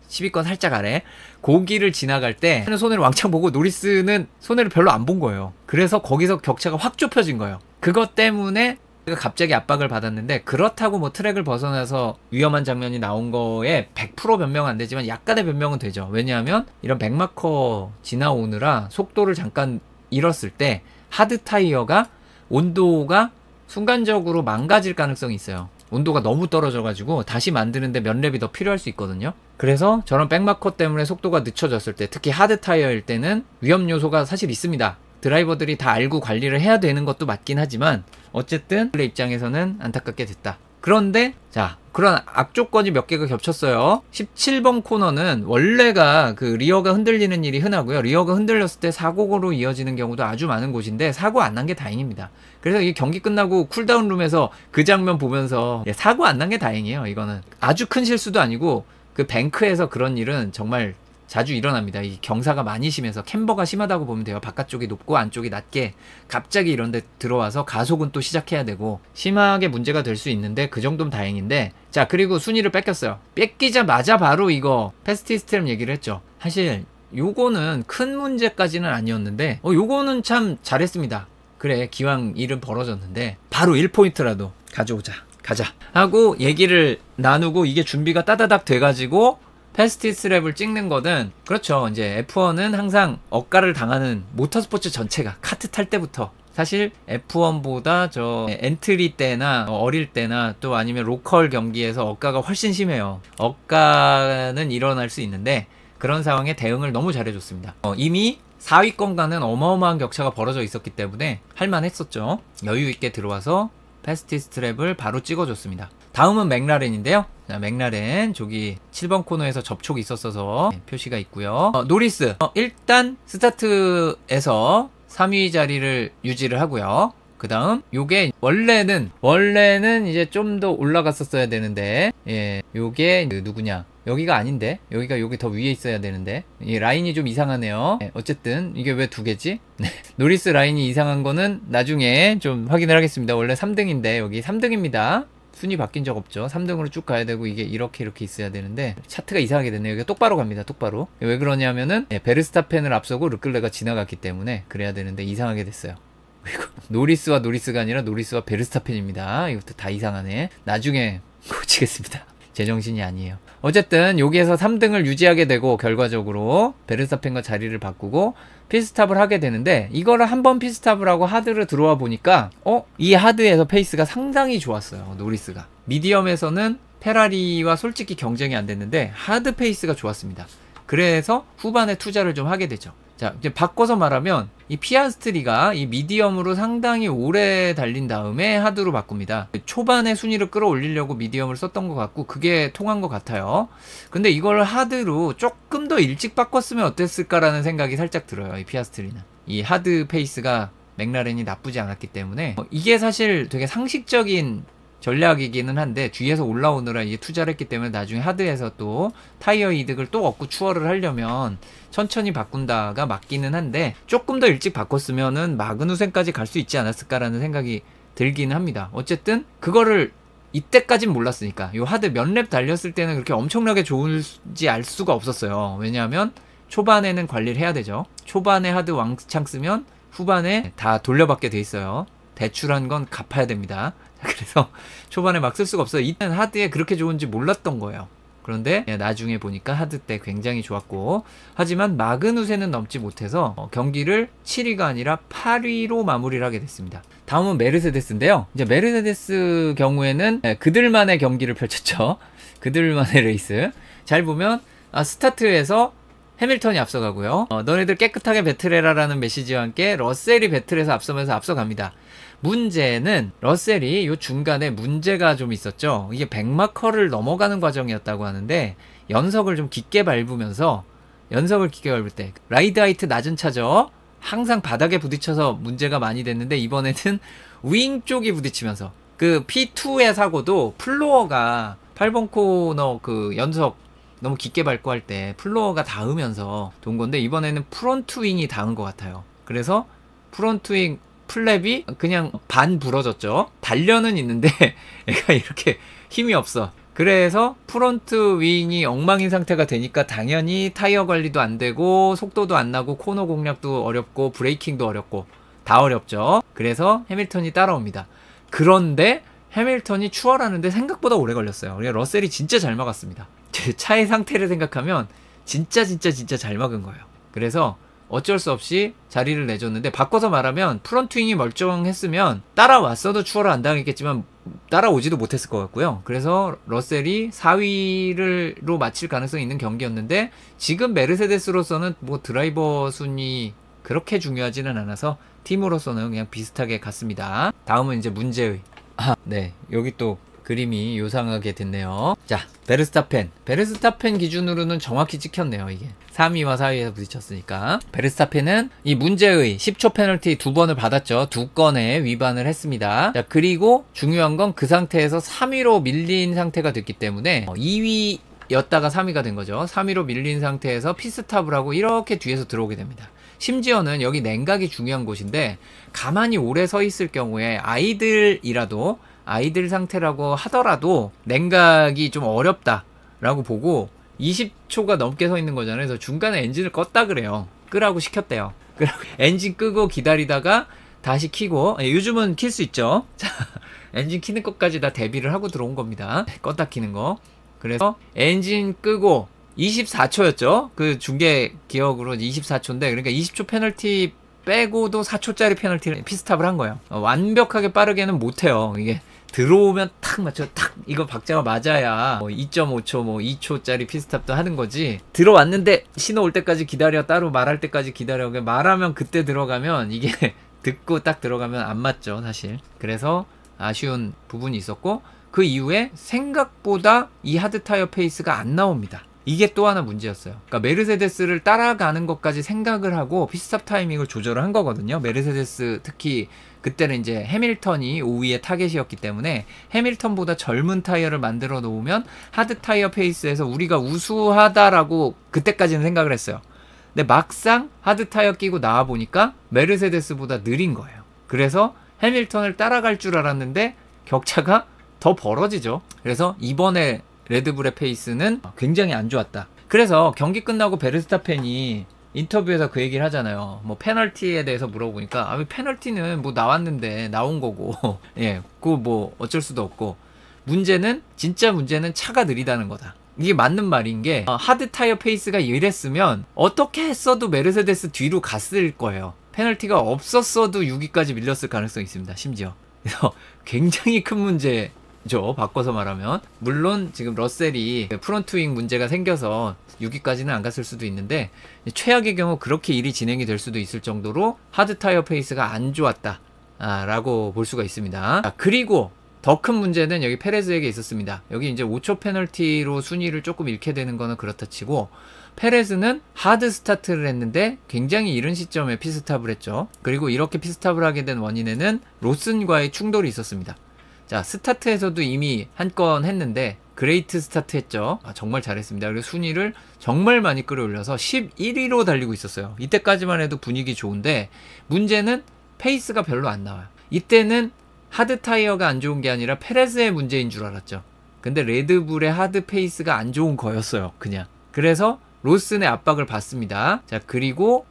살짝 아래 고기를 지나갈 때 손해를 왕창 보고 노리스는 손해를 별로 안 본 거예요. 그래서 거기서 격차가 확 좁혀진 거예요. 그것 때문에 갑자기 압박을 받았는데 그렇다고 뭐 트랙을 벗어나서 위험한 장면이 나온 거에 100% 변명은 안 되지만 약간의 변명은 되죠. 왜냐하면 이런 백마커 지나오느라 속도를 잠깐 잃었을 때 하드 타이어가 온도가 순간적으로 망가질 가능성이 있어요. 온도가 너무 떨어져가지고 다시 만드는데 몇 랩이 더 필요할 수 있거든요. 그래서 저런 백마커 때문에 속도가 늦춰졌을 때 특히 하드 타이어일 때는 위험 요소가 사실 있습니다. 드라이버들이 다 알고 관리를 해야 되는 것도 맞긴 하지만 어쨌든 르클레 입장에서는 안타깝게 됐다. 그런데 자 그런 악조건이 몇 개가 겹쳤어요. 17번 코너는 원래가 그 리어가 흔들리는 일이 흔하고요. 리어가 흔들렸을 때 사고로 이어지는 경우도 아주 많은 곳인데 사고 안 난 게 다행입니다. 그래서 이 경기 끝나고 쿨다운 룸에서 그 장면 보면서 사고 안 난 게 다행이에요. 이거는 아주 큰 실수도 아니고 그 뱅크에서 그런 일은 정말 자주 일어납니다. 이 경사가 많이 심해서 캠버가 심하다고 보면 돼요. 바깥쪽이 높고 안쪽이 낮게 갑자기 이런 데 들어와서 가속은 또 시작해야 되고 심하게 문제가 될 수 있는데 그 정도면 다행인데 자 그리고 순위를 뺏겼어요. 뺏기자마자 바로 이거 패스트 스텝 얘기를 했죠. 사실 요거는 큰 문제까지는 아니었는데 요거는 참 잘했습니다. 그래 기왕 일은 벌어졌는데 바로 1포인트라도 가져오자 가자 하고 얘기를 나누고 이게 준비가 따다닥 돼가지고 패스티스 랩을 찍는 거는 그렇죠. 이제 F1은 항상 억가를 당하는 모터스포츠 전체가 카트 탈 때부터 사실 F1보다 저 엔트리 때나 어릴 때나 또 아니면 로컬 경기에서 억가가 훨씬 심해요. 억가는 일어날 수 있는데 그런 상황에 대응을 너무 잘해줬습니다. 이미 4위권과는 어마어마한 격차가 벌어져 있었기 때문에 할만했었죠. 여유있게 들어와서 패스티스 트랩을 바로 찍어줬습니다. 다음은 맥라렌인데요. 자, 맥라렌 저기 7번 코너에서 접촉이 있었어서 표시가 있고요. 노리스 일단 스타트에서 3위 자리를 유지를 하고요. 그 다음 요게 원래는 이제 좀 더 올라갔었어야 되는데, 예, 요게 누구냐, 여기가 아닌데, 여기 더 위에 있어야 되는데, 이 라인이 좀 이상하네요. 예, 어쨌든 이게 왜 두 개지? 네. 노리스 라인이 이상한 거는 나중에 좀 확인을 하겠습니다. 원래 3등인데 여기 3등입니다. 순위 바뀐 적 없죠. 3등으로 쭉 가야 되고 이게 이렇게 있어야 되는데 차트가 이상하게 됐네요. 여기가 똑바로 갑니다. 똑바로. 왜 그러냐면은 베르스타펜을 앞서고 르클레가 지나갔기 때문에 그래야 되는데 이상하게 됐어요. 그리고 노리스와 노리스가 아니라 노리스와 베르스타펜입니다. 이것도 다 이상하네. 나중에 고치겠습니다. 제정신이 아니에요. 어쨌든 여기에서 3등을 유지하게 되고 결과적으로 베르스타펜과 자리를 바꾸고 피스탑을 하게 되는데, 이거를 한번 피스탑을 하고 하드로 들어와 보니까 이 하드에서 페이스가 상당히 좋았어요. 노리스가. 미디엄에서는 페라리와 솔직히 경쟁이 안 됐는데 하드 페이스가 좋았습니다. 그래서 후반에 투자를 좀 하게 되죠. 자, 이제 바꿔서 말하면 이 피아스트리가 이 미디엄으로 상당히 오래 달린 다음에 하드로 바꿉니다. 초반에 순위를 끌어올리려고 미디엄을 썼던 것 같고 그게 통한 것 같아요. 근데 이걸 하드로 조금 더 일찍 바꿨으면 어땠을까라는 생각이 살짝 들어요. 이 피아스트리는. 이 하드 페이스가 맥라렌이 나쁘지 않았기 때문에 이게 사실 되게 상식적인 전략이기는 한데, 뒤에서 올라오느라 이게 투자를 했기 때문에 나중에 하드에서 또 타이어 이득을 또 얻고 추월을 하려면 천천히 바꾼다가 맞기는 한데, 조금 더 일찍 바꿨으면은 마그누센까지 갈 수 있지 않았을까라는 생각이 들기는 합니다. 어쨌든 그거를 이때까진 몰랐으니까, 요 하드 몇 랩 달렸을 때는 그렇게 엄청나게 좋을지 알 수가 없었어요. 왜냐하면 초반에는 관리를 해야 되죠. 초반에 하드 왕창 쓰면 후반에 다 돌려받게 돼 있어요. 대출한 건 갚아야 됩니다. 그래서 초반에 막 쓸 수가 없어요. 이때는 하드에 그렇게 좋은지 몰랐던 거예요. 그런데 나중에 보니까 하드 때 굉장히 좋았고, 하지만 마그누센은 넘지 못해서 경기를 7위가 아니라 8위로 마무리를 하게 됐습니다. 다음은 메르세데스인데요. 이제 메르세데스 경우에는 그들만의 경기를 펼쳤죠. 그들만의 레이스. 잘 보면 스타트에서 해밀턴이 앞서가고요. 너네들 깨끗하게 배틀해라라는 메시지와 함께 러셀이 배틀에서 앞서면서 앞서갑니다. 문제는 러셀이 요 중간에 문제가 좀 있었죠. 이게 100마커를 넘어가는 과정이었다고 하는데, 연석을 좀 깊게 밟으면서, 연석을 깊게 밟을 때 라이드 하이트 낮은 차죠. 항상 바닥에 부딪혀서 문제가 많이 됐는데, 이번에는 윙 쪽이 부딪히면서, 그 P2의 사고도 플로어가 8번 코너 그 연석 너무 깊게 밟고 할 때 플로어가 닿으면서 돈 건데, 이번에는 프론트 윙이 닿은 것 같아요. 그래서 프론트 윙 플랩이 그냥 반 부러졌죠. 단련은 있는데 얘가 이렇게 힘이 없어. 그래서 프론트 윙이 엉망인 상태가 되니까 당연히 타이어 관리도 안 되고 속도도 안 나고 코너 공략도 어렵고 브레이킹도 어렵고 다 어렵죠. 그래서 해밀턴이 따라옵니다. 그런데 해밀턴이 추월하는데 생각보다 오래 걸렸어요. 그러니까 러셀이 진짜 잘 막았습니다. 제 차의 상태를 생각하면 진짜 잘 막은 거예요. 그래서 어쩔 수 없이 자리를 내줬는데, 바꿔서 말하면 프론트윙이 멀쩡했으면 따라왔어도 추월을 안 당했겠지만 따라오지도 못했을 것 같고요. 그래서 러셀이 4위로 마칠 가능성이 있는 경기였는데, 지금 메르세데스로서는 뭐 드라이버 순위 그렇게 중요하지는 않아서 팀으로서는 그냥 비슷하게 갔습니다. 다음은 이제 문제의. 네, 여기 또 그림이 요상하게 됐네요. 자, 베르스타펜 기준으로는 정확히 찍혔네요. 이게 3위와 4위에서 부딪혔으니까. 베르스타펜은 이 문제의 10초 페널티 2번을 받았죠. 2건의 위반을 했습니다. 자, 그리고 중요한 건 그 상태에서 3위로 밀린 상태가 됐기 때문에 2위였다가 3위가 된 거죠. 3위로 밀린 상태에서 피스탑을 하고 이렇게 뒤에서 들어오게 됩니다. 심지어는 여기 냉각이 중요한 곳인데, 가만히 오래 서 있을 경우에 아이들 상태라고 하더라도 냉각이 좀 어렵다라고 보고 20초가 넘게 서 있는 거잖아요. 그래서 중간에 엔진을 껐다 그래요. 끄라고 시켰대요. 엔진 끄고 기다리다가 다시 켜고, 요즘은 킬 수 있죠. 자, 엔진 키는 것까지 다 대비를 하고 들어온 겁니다. 껐다 키는 거. 그래서 엔진 끄고 24초였죠. 그 중계 기억으로 24초인데, 그러니까 20초 페널티 빼고도 4초짜리 페널티를 피스탑을 한 거예요. 완벽하게 빠르게는 못해요. 이게 들어오면 탁 맞춰 탁 이거 박자가 맞아야 2.5초 2초짜리 피스탑도 하는 거지. 들어왔는데 신호 올 때까지 기다려, 따로 말할 때까지 기다려. 말하면 그때 들어가면 이게 듣고 딱 들어가면 안 맞죠 사실. 그래서 아쉬운 부분이 있었고, 그 이후에 생각보다 이 하드타이어 페이스가 안 나옵니다. 이게 또 하나 문제였어요. 그러니까 메르세데스를 따라가는 것까지 생각을 하고 피스탑 타이밍을 조절을 한 거거든요. 메르세데스 특히 그때는 이제 해밀턴이 5위의 타겟이었기 때문에 해밀턴보다 젊은 타이어를 만들어 놓으면 하드 타이어 페이스에서 우리가 우수하다라고 그때까지는 생각을 했어요. 근데 막상 하드 타이어 끼고 나와 보니까 메르세데스보다 느린 거예요. 그래서 해밀턴을 따라갈 줄 알았는데 격차가 더 벌어지죠. 그래서 이번에 레드불의 페이스는 굉장히 안 좋았다. 그래서 경기 끝나고 베르스타펜이 인터뷰에서 그 얘기를 하잖아요. 뭐 페널티에 대해서 물어보니까 아, 페널티는 뭐 나왔는데 나온 거고 예, 그거 뭐 어쩔 수도 없고, 진짜 문제는 차가 느리다는 거다. 이게 맞는 말인 게 하드 타이어 페이스가 이랬으면 어떻게 했어도 메르세데스 뒤로 갔을 거예요. 페널티가 없었어도 6위까지 밀렸을 가능성이 있습니다. 심지어. 그래서 굉장히 큰 문제죠. 바꿔서 말하면. 물론 지금 러셀이 프론트윙 문제가 생겨서 6위까지는 안 갔을 수도 있는데, 최악의 경우 그렇게 일이 진행이 될 수도 있을 정도로 하드 타이어 페이스가 안 좋았다 라고 볼 수가 있습니다. 그리고 더 큰 문제는 여기 페레즈에게 있었습니다. 여기 이제 5초 페널티로 순위를 조금 잃게 되는 거는 그렇다 치고, 페레즈는 하드 스타트를 했는데 굉장히 이른 시점에 피스탑을 했죠. 그리고 이렇게 피스탑을 하게 된 원인에는 로슨과의 충돌이 있었습니다. 자, 스타트에서도 이미 한 건 했는데 그레이트 스타트 했죠. 정말 잘했습니다. 그리고 순위를 정말 많이 끌어올려서 11위로 달리고 있었어요. 이때까지만 해도 분위기 좋은데 문제는 페이스가 별로 안 나와요. 이때는 하드 타이어가 안 좋은 게 아니라 페레즈의 문제인 줄 알았죠. 근데 레드불의 하드 페이스가 안 좋은 거였어요. 그냥. 그래서 로슨의 압박을 받습니다. 자, 그리고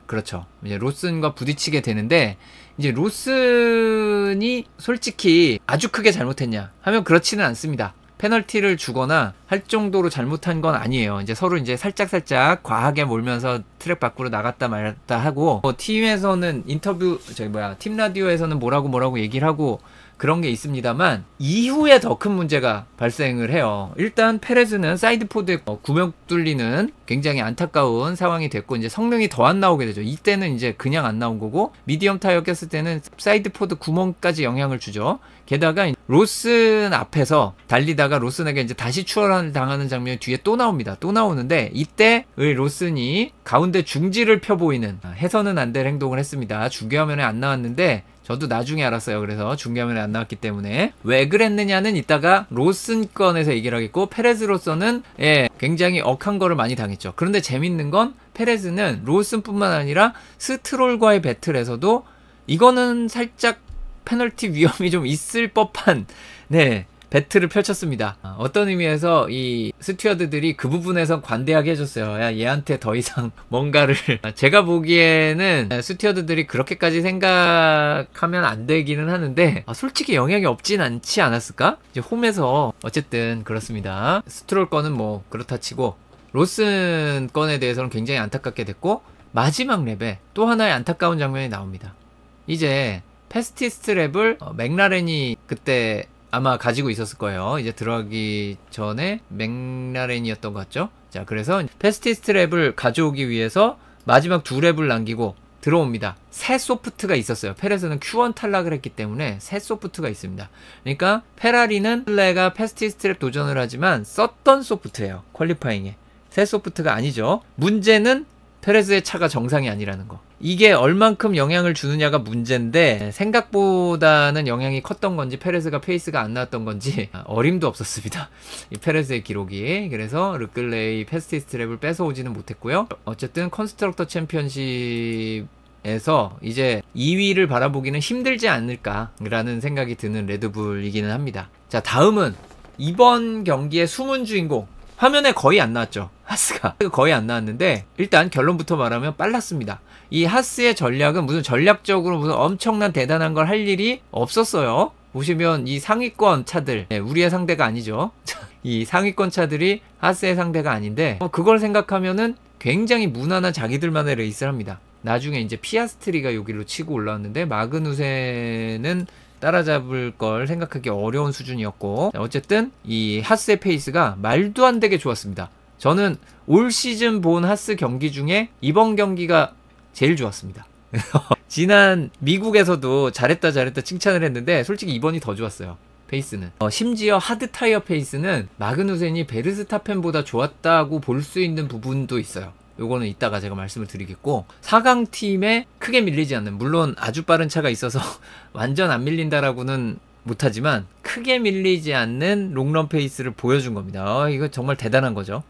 그렇죠. 이제 로슨과 부딪히게 되는데, 이제 로슨이 솔직히 아주 크게 잘못했냐 하면 그렇지는 않습니다. 페널티를 주거나 할 정도로 잘못한 건 아니에요. 이제 서로 이제 살짝 과하게 몰면서 트랙 밖으로 나갔다 말았다 하고, 팀에서는 팀 라디오에서는 뭐라고 얘기를 하고 그런 게 있습니다만, 이후에 더 큰 문제가 발생을 해요. 일단 페레즈는 사이드포드에 구멍 뚫리는 굉장히 안타까운 상황이 됐고, 이제 성능이 더 안 나오게 되죠. 이때는 이제 그냥 안 나온 거고, 미디엄 타이어 꼈을 때는 사이드포드 구멍까지 영향을 주죠. 게다가 로슨 앞에서 달리다가 로슨에게 이제 다시 추월을 당하는 장면이 뒤에 또 나옵니다. 또 나오는데, 이때 로슨이 가운데 중지를 펴보이는, 해서는 안 될 행동을 했습니다. 중계화면에 안 나왔는데 저도 나중에 알았어요. 그래서 중계화면에 안 나왔기 때문에 왜 그랬느냐는 이따가 로슨 건에서 얘기를 하겠고, 페레즈로서는 굉장히 억한 거를 많이 당했죠. 그런데 재밌는 건 페레즈는 로슨뿐만 아니라 스트롤과의 배틀에서도 이거는 살짝 페널티 위험이 좀 있을 법한 배틀을 펼쳤습니다. 어떤 의미에서 이 스튜어드들이 그 부분에선 관대하게 해줬어요. 야, 얘한테 더 이상 뭔가를 제가 보기에는 스튜어드들이 그렇게까지 생각하면 안 되기는 하는데, 솔직히 영향이 없진 않지 않았을까? 이제 홈에서 어쨌든 그렇습니다. 스트롤 건은 뭐 그렇다 치고, 로슨 건에 대해서는 굉장히 안타깝게 됐고, 마지막 랩에 또 하나의 안타까운 장면이 나옵니다. 이제 패스티스트 랩을 맥라렌이 그때 아마 가지고 있었을 거예요. 이제 들어가기 전에 맥라렌이었던 것 같죠? 자, 그래서 패스티스트 랩을 가져오기 위해서 마지막 2랩을 남기고 들어옵니다. 새 소프트가 있었어요. 페레즈는 Q1 탈락을 했기 때문에 새 소프트가 있습니다. 그러니까 페라리는 플레가 패스티스트 랩 도전을 하지만 썼던 소프트예요. 퀄리파잉에. 새 소프트가 아니죠. 문제는 페레즈의 차가 정상이 아니라는 거. 이게 얼만큼 영향을 주느냐가 문제인데, 생각보다는 영향이 컸던 건지 페레즈가 페이스가 안 나왔던 건지 어림도 없었습니다. 이 페레즈의 기록이. 그래서 르클레이 패스티스트 랩을 뺏어오지는 못했고요. 어쨌든 컨스트럭터 챔피언십에서 이제 2위를 바라보기는 힘들지 않을까라는 생각이 드는 레드불이기는 합니다. 자, 다음은 이번 경기의 숨은 주인공. 화면에 거의 안 나왔죠. 하스가 거의 안 나왔는데, 일단 결론부터 말하면 빨랐습니다. 이 하스의 전략은 무슨 전략적으로 무슨 엄청난 대단한 걸 할 일이 없었어요. 보시면 이 상위권 차들, 우리의 상대가 아니죠. 이 상위권 차들이 하스의 상대가 아닌데, 그걸 생각하면은 굉장히 무난한 자기들만의 레이스를 합니다. 나중에 이제 피아스트리가 여기로 치고 올라왔는데 마그누센은 따라잡을 걸 생각하기 어려운 수준이었고, 자, 어쨌든 이 하스의 페이스가 말도 안 되게 좋았습니다. 저는 올 시즌 본 하스 경기 중에 이번 경기가 제일 좋았습니다. 지난 미국에서도 잘했다 칭찬을 했는데 솔직히 이번이 더 좋았어요. 페이스는. 심지어 하드 타이어 페이스는 마그누센이 베르스타펜보다 좋았다고 볼 수 있는 부분도 있어요. 요거는 이따가 제가 말씀을 드리겠고, 4강 팀에 크게 밀리지 않는, 물론 아주 빠른 차가 있어서 완전 안 밀린다라고는 못하지만 크게 밀리지 않는 롱런 페이스를 보여준 겁니다. 이거 정말 대단한 거죠.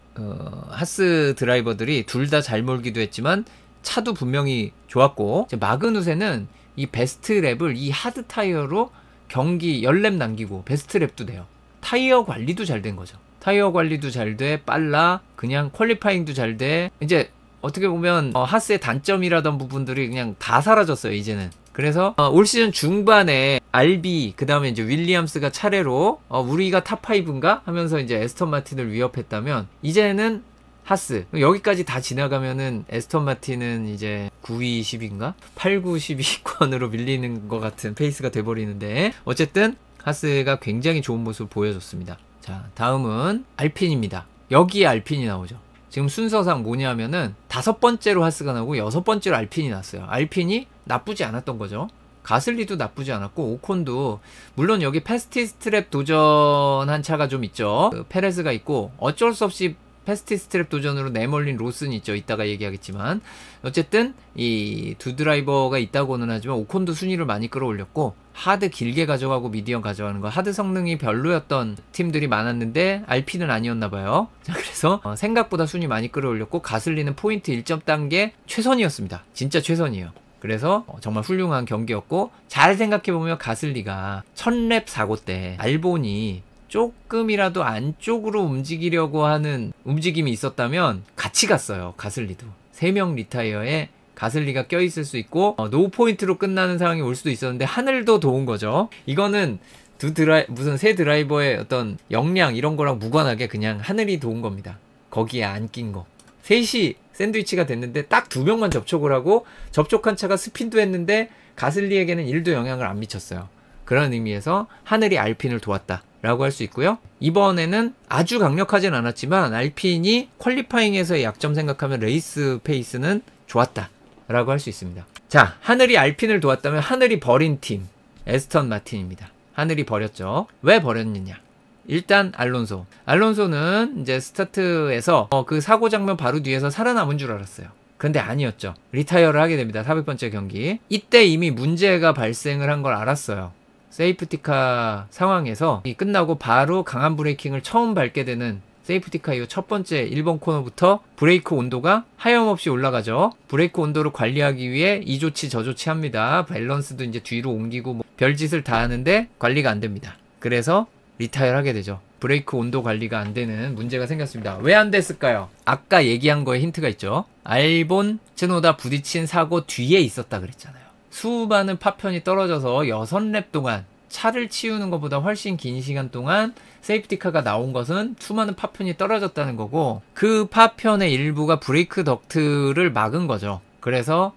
하스 드라이버들이 둘 다 잘 몰기도 했지만 차도 분명히 좋았고, 마그누센은 이 베스트 랩을 이 하드 타이어로 경기 10랩 남기고 베스트 랩도 돼요. 타이어 관리도 잘 된 거죠. 타이어 관리도 잘 돼, 빨라, 그냥 퀄리파잉도 잘 돼. 이제 어떻게 보면 하스의 단점이라던 부분들이 그냥 다 사라졌어요, 이제는. 그래서 올 시즌 중반에 RB, 그 다음에 이제 윌리엄스가 차례로 우리가 탑5인가 하면서 이제 에스턴 마틴을 위협했다면, 이제는 하스 여기까지 다 지나가면은 에스턴 마틴은 이제 9위 10위인가? 8, 9, 10위권으로 밀리는 것 같은 페이스가 돼버리는데, 어쨌든 하스가 굉장히 좋은 모습을 보여줬습니다. 자, 다음은 알핀입니다. 여기에 알핀이 나오죠. 지금 순서상 뭐냐면은 5번째로 하스가 나오고 6번째로 알핀이 났어요. 알핀이 나쁘지 않았던 거죠. 가슬리도 나쁘지 않았고, 오콘도 물론 여기 패스티스트랩 도전한 차가 좀 있죠. 페레스가 있고, 어쩔 수 없이 패스티스트랩 도전으로 내몰린 로슨이 있죠. 이따가 얘기하겠지만, 어쨌든 이 두 드라이버가 있다고는 하지만 오콘도 순위를 많이 끌어올렸고, 하드 길게 가져가고 미디엄 가져가는 거, 하드 성능이 별로였던 팀들이 많았는데 알핀은 아니었나봐요. 자, 그래서 생각보다 순위 많이 끌어올렸고, 가슬리는 포인트 1점 단계 최선이었습니다. 진짜 최선이에요. 그래서 정말 훌륭한 경기였고, 잘 생각해보면 가슬리가 1000랩 사고 때 알본이 조금이라도 안쪽으로 움직이려고 하는 움직임이 있었다면 같이 갔어요. 가슬리도 3명 리타이어에 가슬리가 껴있을 수 있고, 노 포인트로 끝나는 상황이 올 수도 있었는데 하늘도 도운 거죠. 이거는 무슨 새 드라이버의 어떤 역량 이런 거랑 무관하게 그냥 하늘이 도운 겁니다. 거기에 안 낀 거. 셋이 샌드위치가 됐는데 딱 2명만 접촉을 하고, 접촉한 차가 스핀도 했는데 가슬리에게는 1도 영향을 안 미쳤어요. 그런 의미에서 하늘이 알핀을 도왔다 라고 할 수 있고요. 이번에는 아주 강력하진 않았지만 알핀이 퀄리파잉에서의 약점 생각하면 레이스 페이스는 좋았다 라고 할 수 있습니다. 자, 하늘이 알핀을 도왔다면 하늘이 버린 팀 에스턴 마틴입니다. 하늘이 버렸죠. 왜 버렸느냐? 일단 알론소는 이제 스타트에서 그 사고 장면 바로 뒤에서 살아남은 줄 알았어요. 근데 아니었죠. 리타이어를 하게 됩니다. 400번째 경기. 이때 이미 문제가 발생을 한 걸 알았어요. 세이프티카 상황에서 끝나고 바로 강한 브레이킹을 처음 밟게 되는 세이프티카 이후 첫 번째 1번 코너부터 브레이크 온도가 하염없이 올라가죠. 브레이크 온도를 관리하기 위해 이 조치 저 조치 합니다. 밸런스도 이제 뒤로 옮기고 뭐 별짓을 다 하는데 관리가 안 됩니다. 그래서 리타이어 하게 되죠. 브레이크 온도 관리가 안 되는 문제가 생겼습니다. 왜 안 됐을까요? 아까 얘기한 거에 힌트가 있죠. 알본 츠노다 부딪힌 사고 뒤에 있었다 그랬잖아요. 수많은 파편이 떨어져서 6랩 동안 차를 치우는 것보다 훨씬 긴 시간 동안 세이프티카가 나온 것은 수많은 파편이 떨어졌다는 거고, 그 파편의 일부가 브레이크 덕트를 막은 거죠. 그래서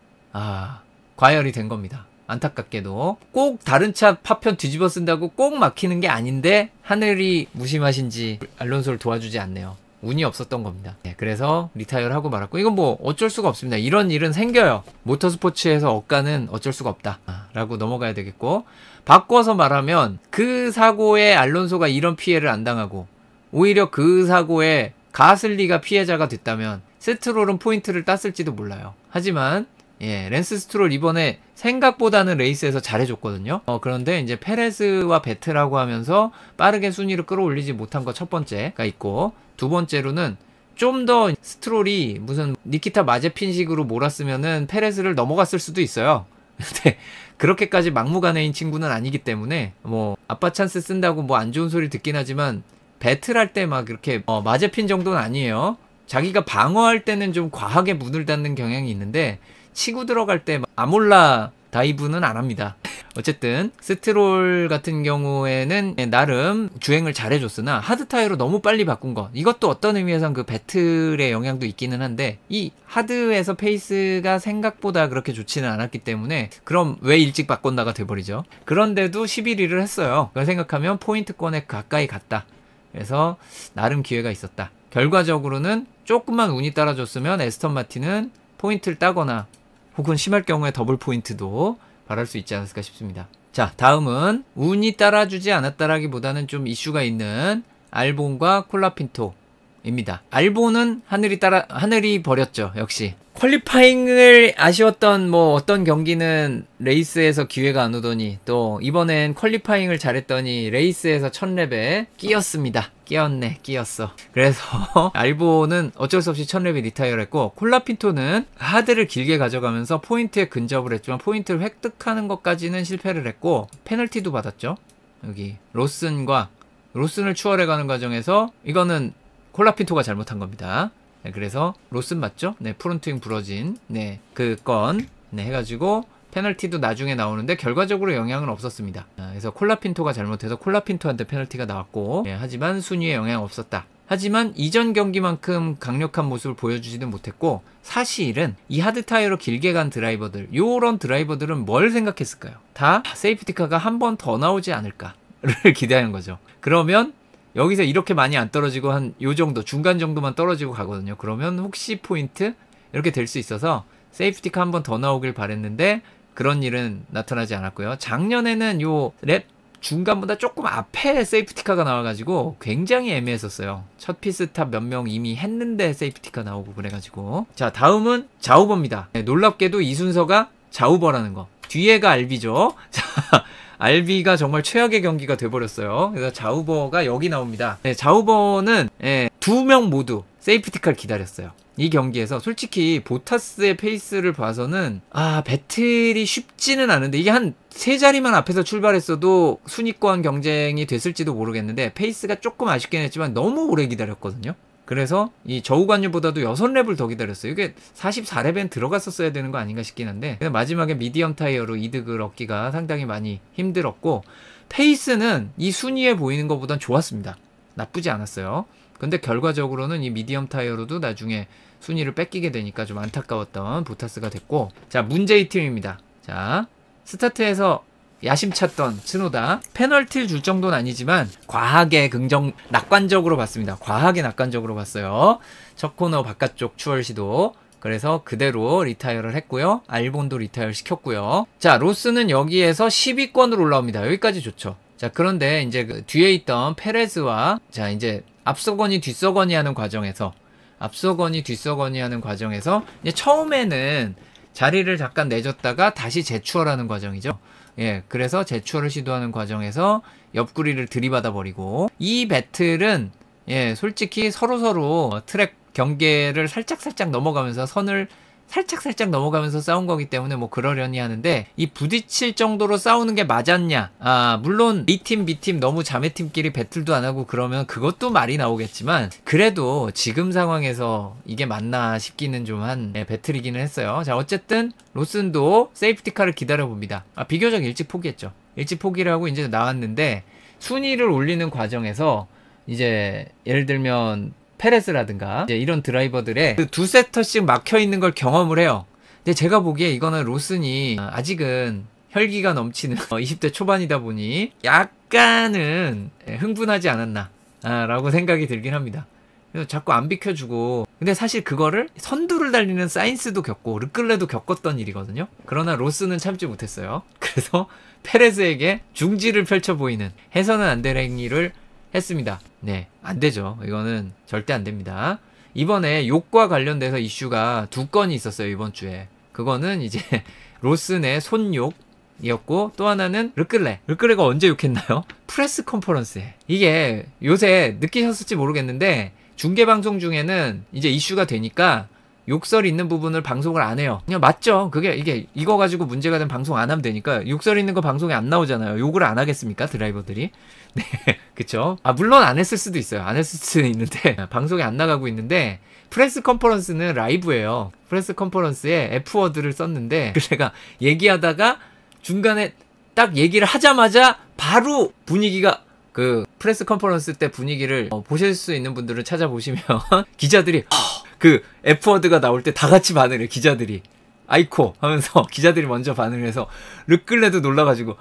과열이 된 겁니다. 안타깝게도 꼭 다른 차 파편 뒤집어 쓴다고 꼭 막히는 게 아닌데 하늘이 무심하신지 알론소를 도와주지 않네요. 운이 없었던 겁니다. 네, 그래서 리타이어를 하고 말았고, 이건 뭐 어쩔 수가 없습니다. 이런 일은 생겨요. 모터스포츠에서 억가는 어쩔 수가 없다 라고 넘어가야 되겠고, 바꿔서 말하면 그 사고에 알론소가 이런 피해를 안 당하고 오히려 그 사고에 가슬리가 피해자가 됐다면 스트롤은 포인트를 땄을지도 몰라요. 하지만 랜스 스트롤 이번에 생각보다는 레이스에서 잘해줬거든요. 그런데 이제 페레스와 베트라고 하면서 빠르게 순위를 끌어올리지 못한 거 첫 번째가 있고, 두 번째로는 좀 더 스트롤이 무슨 니키타 마제핀식으로 몰았으면은 페레스를 넘어갔을 수도 있어요. 근데 그렇게까지 막무가내인 친구는 아니기 때문에 뭐 아빠 찬스 쓴다고 뭐 안 좋은 소리 듣긴 하지만 배틀 할 때 막 이렇게 마제핀 정도는 아니에요. 자기가 방어할 때는 좀 과하게 문을 닫는 경향이 있는데 치고 들어갈 때 아몰라 다이브는 안 합니다. 어쨌든 스트롤 같은 경우에는 나름 주행을 잘해줬으나 하드 타이어로 너무 빨리 바꾼 것, 이것도 어떤 의미에선 그 배틀의 영향도 있기는 한데 이 하드에서 페이스가 생각보다 그렇게 좋지는 않았기 때문에 그럼 왜 일찍 바꾼다가 돼버리죠. 그런데도 11위를 했어요. 그걸 생각하면 포인트권에 가까이 갔다. 그래서 나름 기회가 있었다. 결과적으로는 조금만 운이 따라줬으면 에스턴 마틴은 포인트를 따거나 혹은 심할 경우에 더블 포인트도 바랄 수 있지 않았을까 싶습니다. 자, 다음은 운이 따라주지 않았다라기보다는 좀 이슈가 있는 알본과 콜라핀토입니다. 알본은 하늘이 버렸죠. 역시 퀄리파잉을 아쉬웠던 뭐 어떤 경기는 레이스에서 기회가 안 오더니 또 이번엔 퀄리파잉을 잘했더니 레이스에서 1000렙에 끼었습니다. 끼었어. 그래서 알본은 어쩔 수 없이 1000렙에 리타이어를 했고, 콜라핀토는 하드를 길게 가져가면서 포인트에 근접을 했지만 포인트를 획득하는 것까지는 실패를 했고 페널티도 받았죠. 여기 로슨을 추월해가는 과정에서 이거는 콜라핀토가 잘못한 겁니다. 네, 그래서 로슨 맞죠? 네, 프론트윙 부러진 그 건 해가지고 페널티도 나중에 나오는데 결과적으로 영향은 없었습니다. 그래서 콜라핀토가 잘못해서 콜라핀토한테 페널티가 나왔고, 하지만 순위에 영향 없었다. 하지만 이전 경기만큼 강력한 모습을 보여주지는 못했고, 사실은 이 하드 타이어로 길게 간 드라이버들, 요런 드라이버들은 뭘 생각했을까요? 다 세이프티카가 한 번 더 나오지 않을까를 기대하는 거죠. 그러면 여기서 이렇게 많이 안 떨어지고 한 요 정도, 중간 정도만 떨어지고 가거든요. 그러면 혹시 포인트? 이렇게 될 수 있어서 세이프티카 한 번 더 나오길 바랬는데 그런 일은 나타나지 않았고요. 작년에는 요 랩 중간보다 조금 앞에 세이프티카가 나와가지고 굉장히 애매했었어요. 첫 피스탑 몇 명 이미 했는데 세이프티카 나오고 그래가지고. 자, 다음은 자우버입니다. 놀랍게도 이 순서가 자우버라는 거. 뒤에가 알비죠. 자, 알비가 정말 최악의 경기가 돼버렸어요. 그래서 자우버가 여기 나옵니다. 자우버는 두 명 모두 세이프티카를 기다렸어요. 이 경기에서 솔직히 보타스의 페이스를 봐서는 배틀이 쉽지는 않은데, 이게 한 세 자리만 앞에서 출발했어도 순위권 경쟁이 됐을지도 모르겠는데 페이스가 조금 아쉽긴 했지만 너무 오래 기다렸거든요. 그래서 이 저우관유보다도 6렙을 더 기다렸어요. 이게 44렙엔 들어갔었어야 되는 거 아닌가 싶긴 한데 마지막에 미디엄 타이어로 이득을 얻기가 상당히 많이 힘들었고, 페이스는 이 순위에 보이는 것보단 좋았습니다. 나쁘지 않았어요. 근데 결과적으로는 이 미디엄 타이어로도 나중에 순위를 뺏기게 되니까 좀 안타까웠던 보타스가 됐고, 자, 문제의 팀입니다. 자, 스타트에서 야심찼던 츠노다. 페널티를 줄 정도는 아니지만 과하게 낙관적으로 봤습니다. 과하게 낙관적으로 봤어요. 첫 코너 바깥쪽 추월 시도. 그래서 그대로 리타이어를 했고요. 알본도 리타이어 시켰고요. 자, 로스는 여기에서 10위권으로 올라옵니다. 여기까지 좋죠. 자, 그런데 이제 그 뒤에 있던 페레즈와 자, 이제 앞서거니 뒤서거니 하는 과정에서 이제 처음에는 자리를 잠깐 내줬다가 다시 재추월하는 과정이죠. 예, 그래서 재추월을 시도하는 과정에서 옆구리를 들이받아 버리고, 이 배틀은 솔직히 서로서로 트랙 경계를 살짝 넘어가면서 선을 살짝 넘어가면서 싸운 거기 때문에 뭐 그러려니 하는데, 이 부딪힐 정도로 싸우는 게 맞았냐? 물론 A팀, B팀 너무 자매팀끼리 배틀도 안 하고 그러면 그것도 말이 나오겠지만, 그래도 지금 상황에서 이게 맞나 싶기는 좀 한 배틀이기는 했어요. 자, 어쨌든 로슨도 세이프티카를 기다려봅니다. 비교적 일찍 포기했죠. 일찍 포기를 하고 이제 나왔는데, 순위를 올리는 과정에서 이제 예를 들면 페레스라든가 이제 이런 드라이버들의 그 두 세터씩 막혀있는 걸 경험을 해요. 근데 제가 보기에 이거는 로슨이 아직은 혈기가 넘치는 20대 초반이다 보니 약간은 흥분하지 않았나 라고 생각이 들긴 합니다. 그래서 자꾸 안 비켜주고, 근데 사실 그거를 선두를 달리는 사인스도 겪고 르클레도 겪었던 일이거든요. 그러나 로스는 참지 못했어요. 그래서 페레즈에게 중지를 펼쳐 보이는, 해서는 안 될 행위를 했습니다. 네, 안 되죠. 이거는 절대 안 됩니다. 이번에 욕과 관련돼서 이슈가 2건이 있었어요, 이번 주에. 그거는 이제 로슨의 손욕이었고, 또 하나는 르클레가 언제 욕했나요? 프레스 컨퍼런스에. 이게 요새 느끼셨을지 모르겠는데 중계방송 중에는 이제 이슈가 되니까 욕설 있는 부분을 방송을 안 해요. 그냥 맞죠. 이거 가지고 문제가 된 방송 안 하면 되니까. 욕설 있는 거 방송에 안 나오잖아요. 욕을 안 하겠습니까, 드라이버들이? 네, 그쵸. 물론 안 했을 수도 있어요. 안 했을 수도 있는데 방송에 안 나가고 있는데, 프레스 컨퍼런스는 라이브예요. 프레스 컨퍼런스에 F워드를 썼는데, 제가 얘기하다가 중간에 딱 얘기를 하자마자 바로 분위기가 그 프레스 컨퍼런스 때 분위기를 보실 수 있는 분들은 찾아보시면 기자들이 그 F워드가 나올 때 다 같이 반응을 해요. 기자들이 아이코 하면서 기자들이 먼저 반응을 해서 르클레도 놀라가지고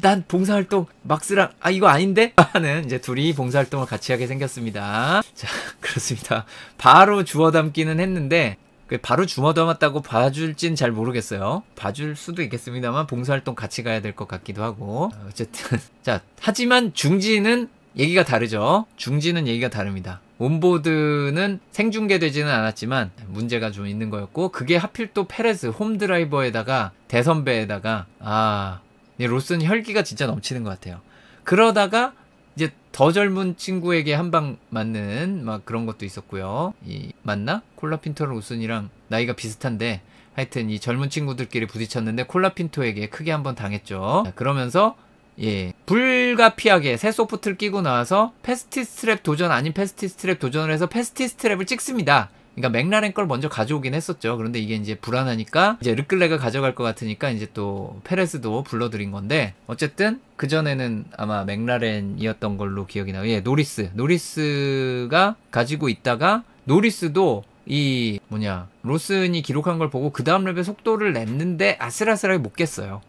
난 봉사활동 막스랑 이거 아닌데? 하는 이제 둘이 봉사활동을 같이 하게 생겼습니다. 자, 그렇습니다. 바로 주워 담기는 했는데 바로 주워 담았다고 봐줄진 잘 모르겠어요. 봐줄 수도 있겠습니다만 봉사활동 같이 가야 될 것 같기도 하고 어쨌든 자, 하지만 중지는 얘기가 다르죠. 중지는 얘기가 다릅니다. 온보드는 생중계되지는 않았지만 문제가 좀 있는 거였고 그게 하필 또 페레즈 홈드라이버에다가 대선배에다가 로스는 혈기가 진짜 넘치는 것 같아요. 그러다가 이제 더 젊은 친구에게 한 방 맞는 막 그런 것도 있었고요. 맞나? 콜라핀토랑 로슨이랑 나이가 비슷한데 하여튼 이 젊은 친구들끼리 부딪혔는데 콜라핀토에게 크게 한번 당했죠. 자, 그러면서 불가피하게 새 소프트를 끼고 나와서 패스티스트랩 도전 아닌 패스티스트랩 도전을 해서 패스티스트랩을 찍습니다. 그러니까 맥라렌 걸 먼저 가져오긴 했었죠. 그런데 이게 이제 불안하니까 이제 르클레가 가져갈 것 같으니까 이제 또 페레스도 불러들인 건데 어쨌든 그 전에는 아마 맥라렌이었던 걸로 기억이 나요. 노리스가 가지고 있다가 노리스도 로슨이 기록한 걸 보고 그 다음 랩에 속도를 냈는데 아슬아슬하게 못 깼어요.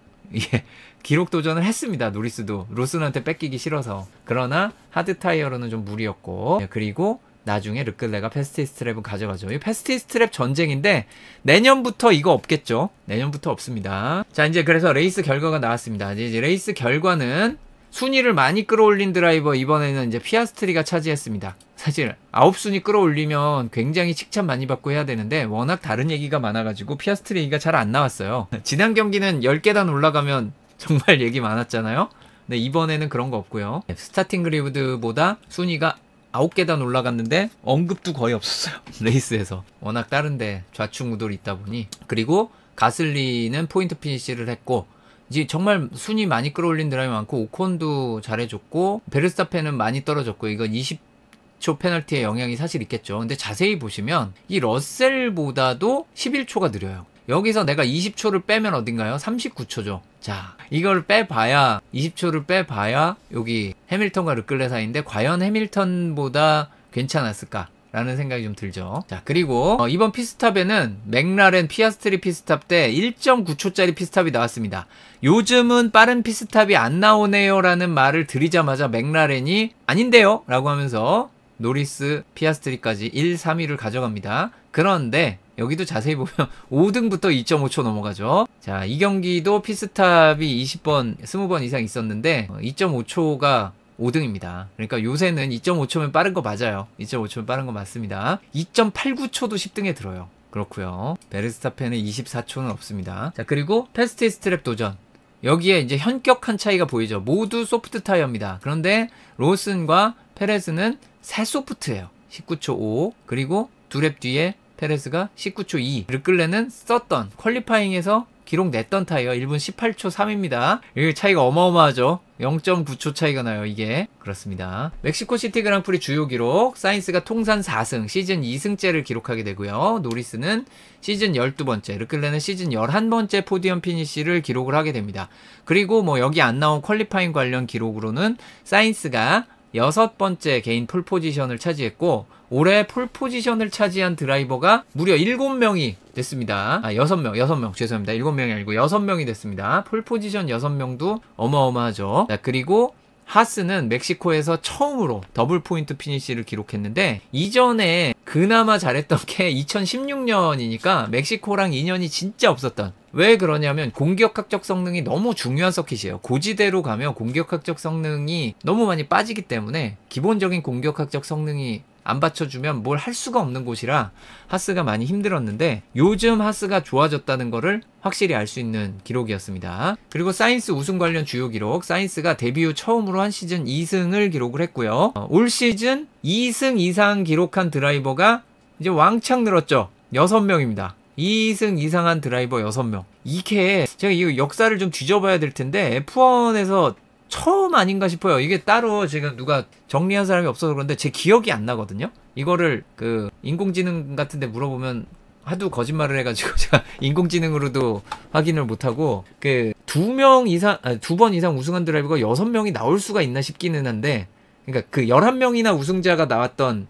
기록 도전을 했습니다. 노리스도 로슨한테 뺏기기 싫어서. 그러나 하드 타이어로는 좀 무리였고 그리고 나중에 르클레가 패스티스트랩을 가져가죠. 이 패스티스트랩 전쟁인데 내년부터 이거 없겠죠. 내년부터 없습니다. 자, 이제 그래서 레이스 결과가 나왔습니다. 이제 레이스 결과는 순위를 많이 끌어올린 드라이버 이번에는 이제 피아스트리가 차지했습니다. 사실 9순위 끌어올리면 굉장히 칭찬 많이 받고 해야 되는데 워낙 다른 얘기가 많아가지고 피아스트리 얘기가 잘 안 나왔어요. 지난 경기는 10계단 올라가면 정말 얘기 많았잖아요. 근데 이번에는 그런 거 없고요. 스타팅 그리드보다 순위가 9계단 올라갔는데 언급도 거의 없었어요. 레이스에서. 워낙 다른데 좌충우돌이 있다 보니. 그리고 가슬리는 포인트 피니시를 했고 이제 정말 순위 많이 끌어올린 드라이브 많고 오콘도 잘해줬고 베르스타펜은 많이 떨어졌고 이건 20초 페널티의 영향이 사실 있겠죠. 근데 자세히 보시면 이 러셀보다도 11초가 느려요. 여기서 내가 20초를 빼면 어딘가요? 39초죠. 자, 이걸 빼봐야 20초를 빼봐야 여기 해밀턴과 르클레 사이인데 과연 해밀턴보다 괜찮았을까? 라는 생각이 좀 들죠. 자, 그리고 이번 피스탑에는 맥라렌 피아스트리 피스탑 때 1.9초짜리 피스탑이 나왔습니다. 요즘은 빠른 피스탑이 안 나오네요 라는 말을 드리자마자 맥라렌이 아닌데요 라고 하면서 노리스 피아스트리까지 1, 3위를 가져갑니다. 그런데 여기도 자세히 보면 5등부터 2.5초 넘어가죠. 자, 이 경기도 피스탑이 20번 이상 있었는데 2.5초가 5등입니다. 그러니까 요새는 2.5초면 빠른 거 맞아요. 2.5초면 빠른 거 맞습니다. 2.89초도 10등에 들어요. 그렇고요. 베르스타펜은 24초는 없습니다. 자, 그리고 패스티스트랩 도전. 여기에 이제 현격한 차이가 보이죠. 모두 소프트 타이어입니다. 그런데 로슨과 페레스는 새 소프트예요. 19초 5. 그리고 두 랩 뒤에 페레스가 19초 2. 르클레는 썼던 퀄리파잉에서 기록 냈던 타이어 1분 18초 3입니다. 이 차이가 어마어마하죠. 0.9초 차이가 나요. 이게 그렇습니다. 멕시코시티 그랑프리 주요 기록 사인스가 통산 4승 시즌 2승째를 기록하게 되고요. 노리스는 시즌 12번째 르클레는 시즌 11번째 포디엄 피니시를 기록을 하게 됩니다. 그리고 뭐 여기 안 나온 퀄리파잉 관련 기록으로는 사인스가 6번째 개인 폴포지션을 차지했고 올해 폴포지션을 차지한 드라이버가 무려 7명이 됐습니다. 6명 죄송합니다. 7명이 아니고 6명이 됐습니다. 폴포지션 6명도 어마어마하죠. 자, 그리고 하스는 멕시코에서 처음으로 더블 포인트 피니시를 기록했는데 이전에 그나마 잘했던 게 2016년이니까 멕시코랑 인연이 진짜 없었던. 왜 그러냐면 공격학적 성능이 너무 중요한 서킷이에요. 고지대로 가면 공격학적 성능이 너무 많이 빠지기 때문에 기본적인 공격학적 성능이 안 받쳐주면 뭘 할 수가 없는 곳이라 하스가 많이 힘들었는데 요즘 하스가 좋아졌다는 거를 확실히 알 수 있는 기록이었습니다. 그리고 사인스 우승 관련 주요 기록 사인스가 데뷔 후 처음으로 한 시즌 2승을 기록을 했고요. 올 시즌 2승 이상 기록한 드라이버가 이제 왕창 늘었죠. 6명입니다. 2승 이상한 드라이버 6명. 이게 제가 이 역사를 좀 뒤져봐야 될 텐데 F1에서 처음 아닌가 싶어요. 이게 따로 지금 누가 정리한 사람이 없어서 그런데 제 기억이 안 나거든요. 이거를 그 인공지능 같은 데 물어보면 하도 거짓말을 해가지고 제가 인공지능으로도 확인을 못하고 그 2명 이상, 2번 이상 우승한 드라이버가 6명이 나올 수가 있나 싶기는 한데, 그러니까 그 11명이나 우승자가 나왔던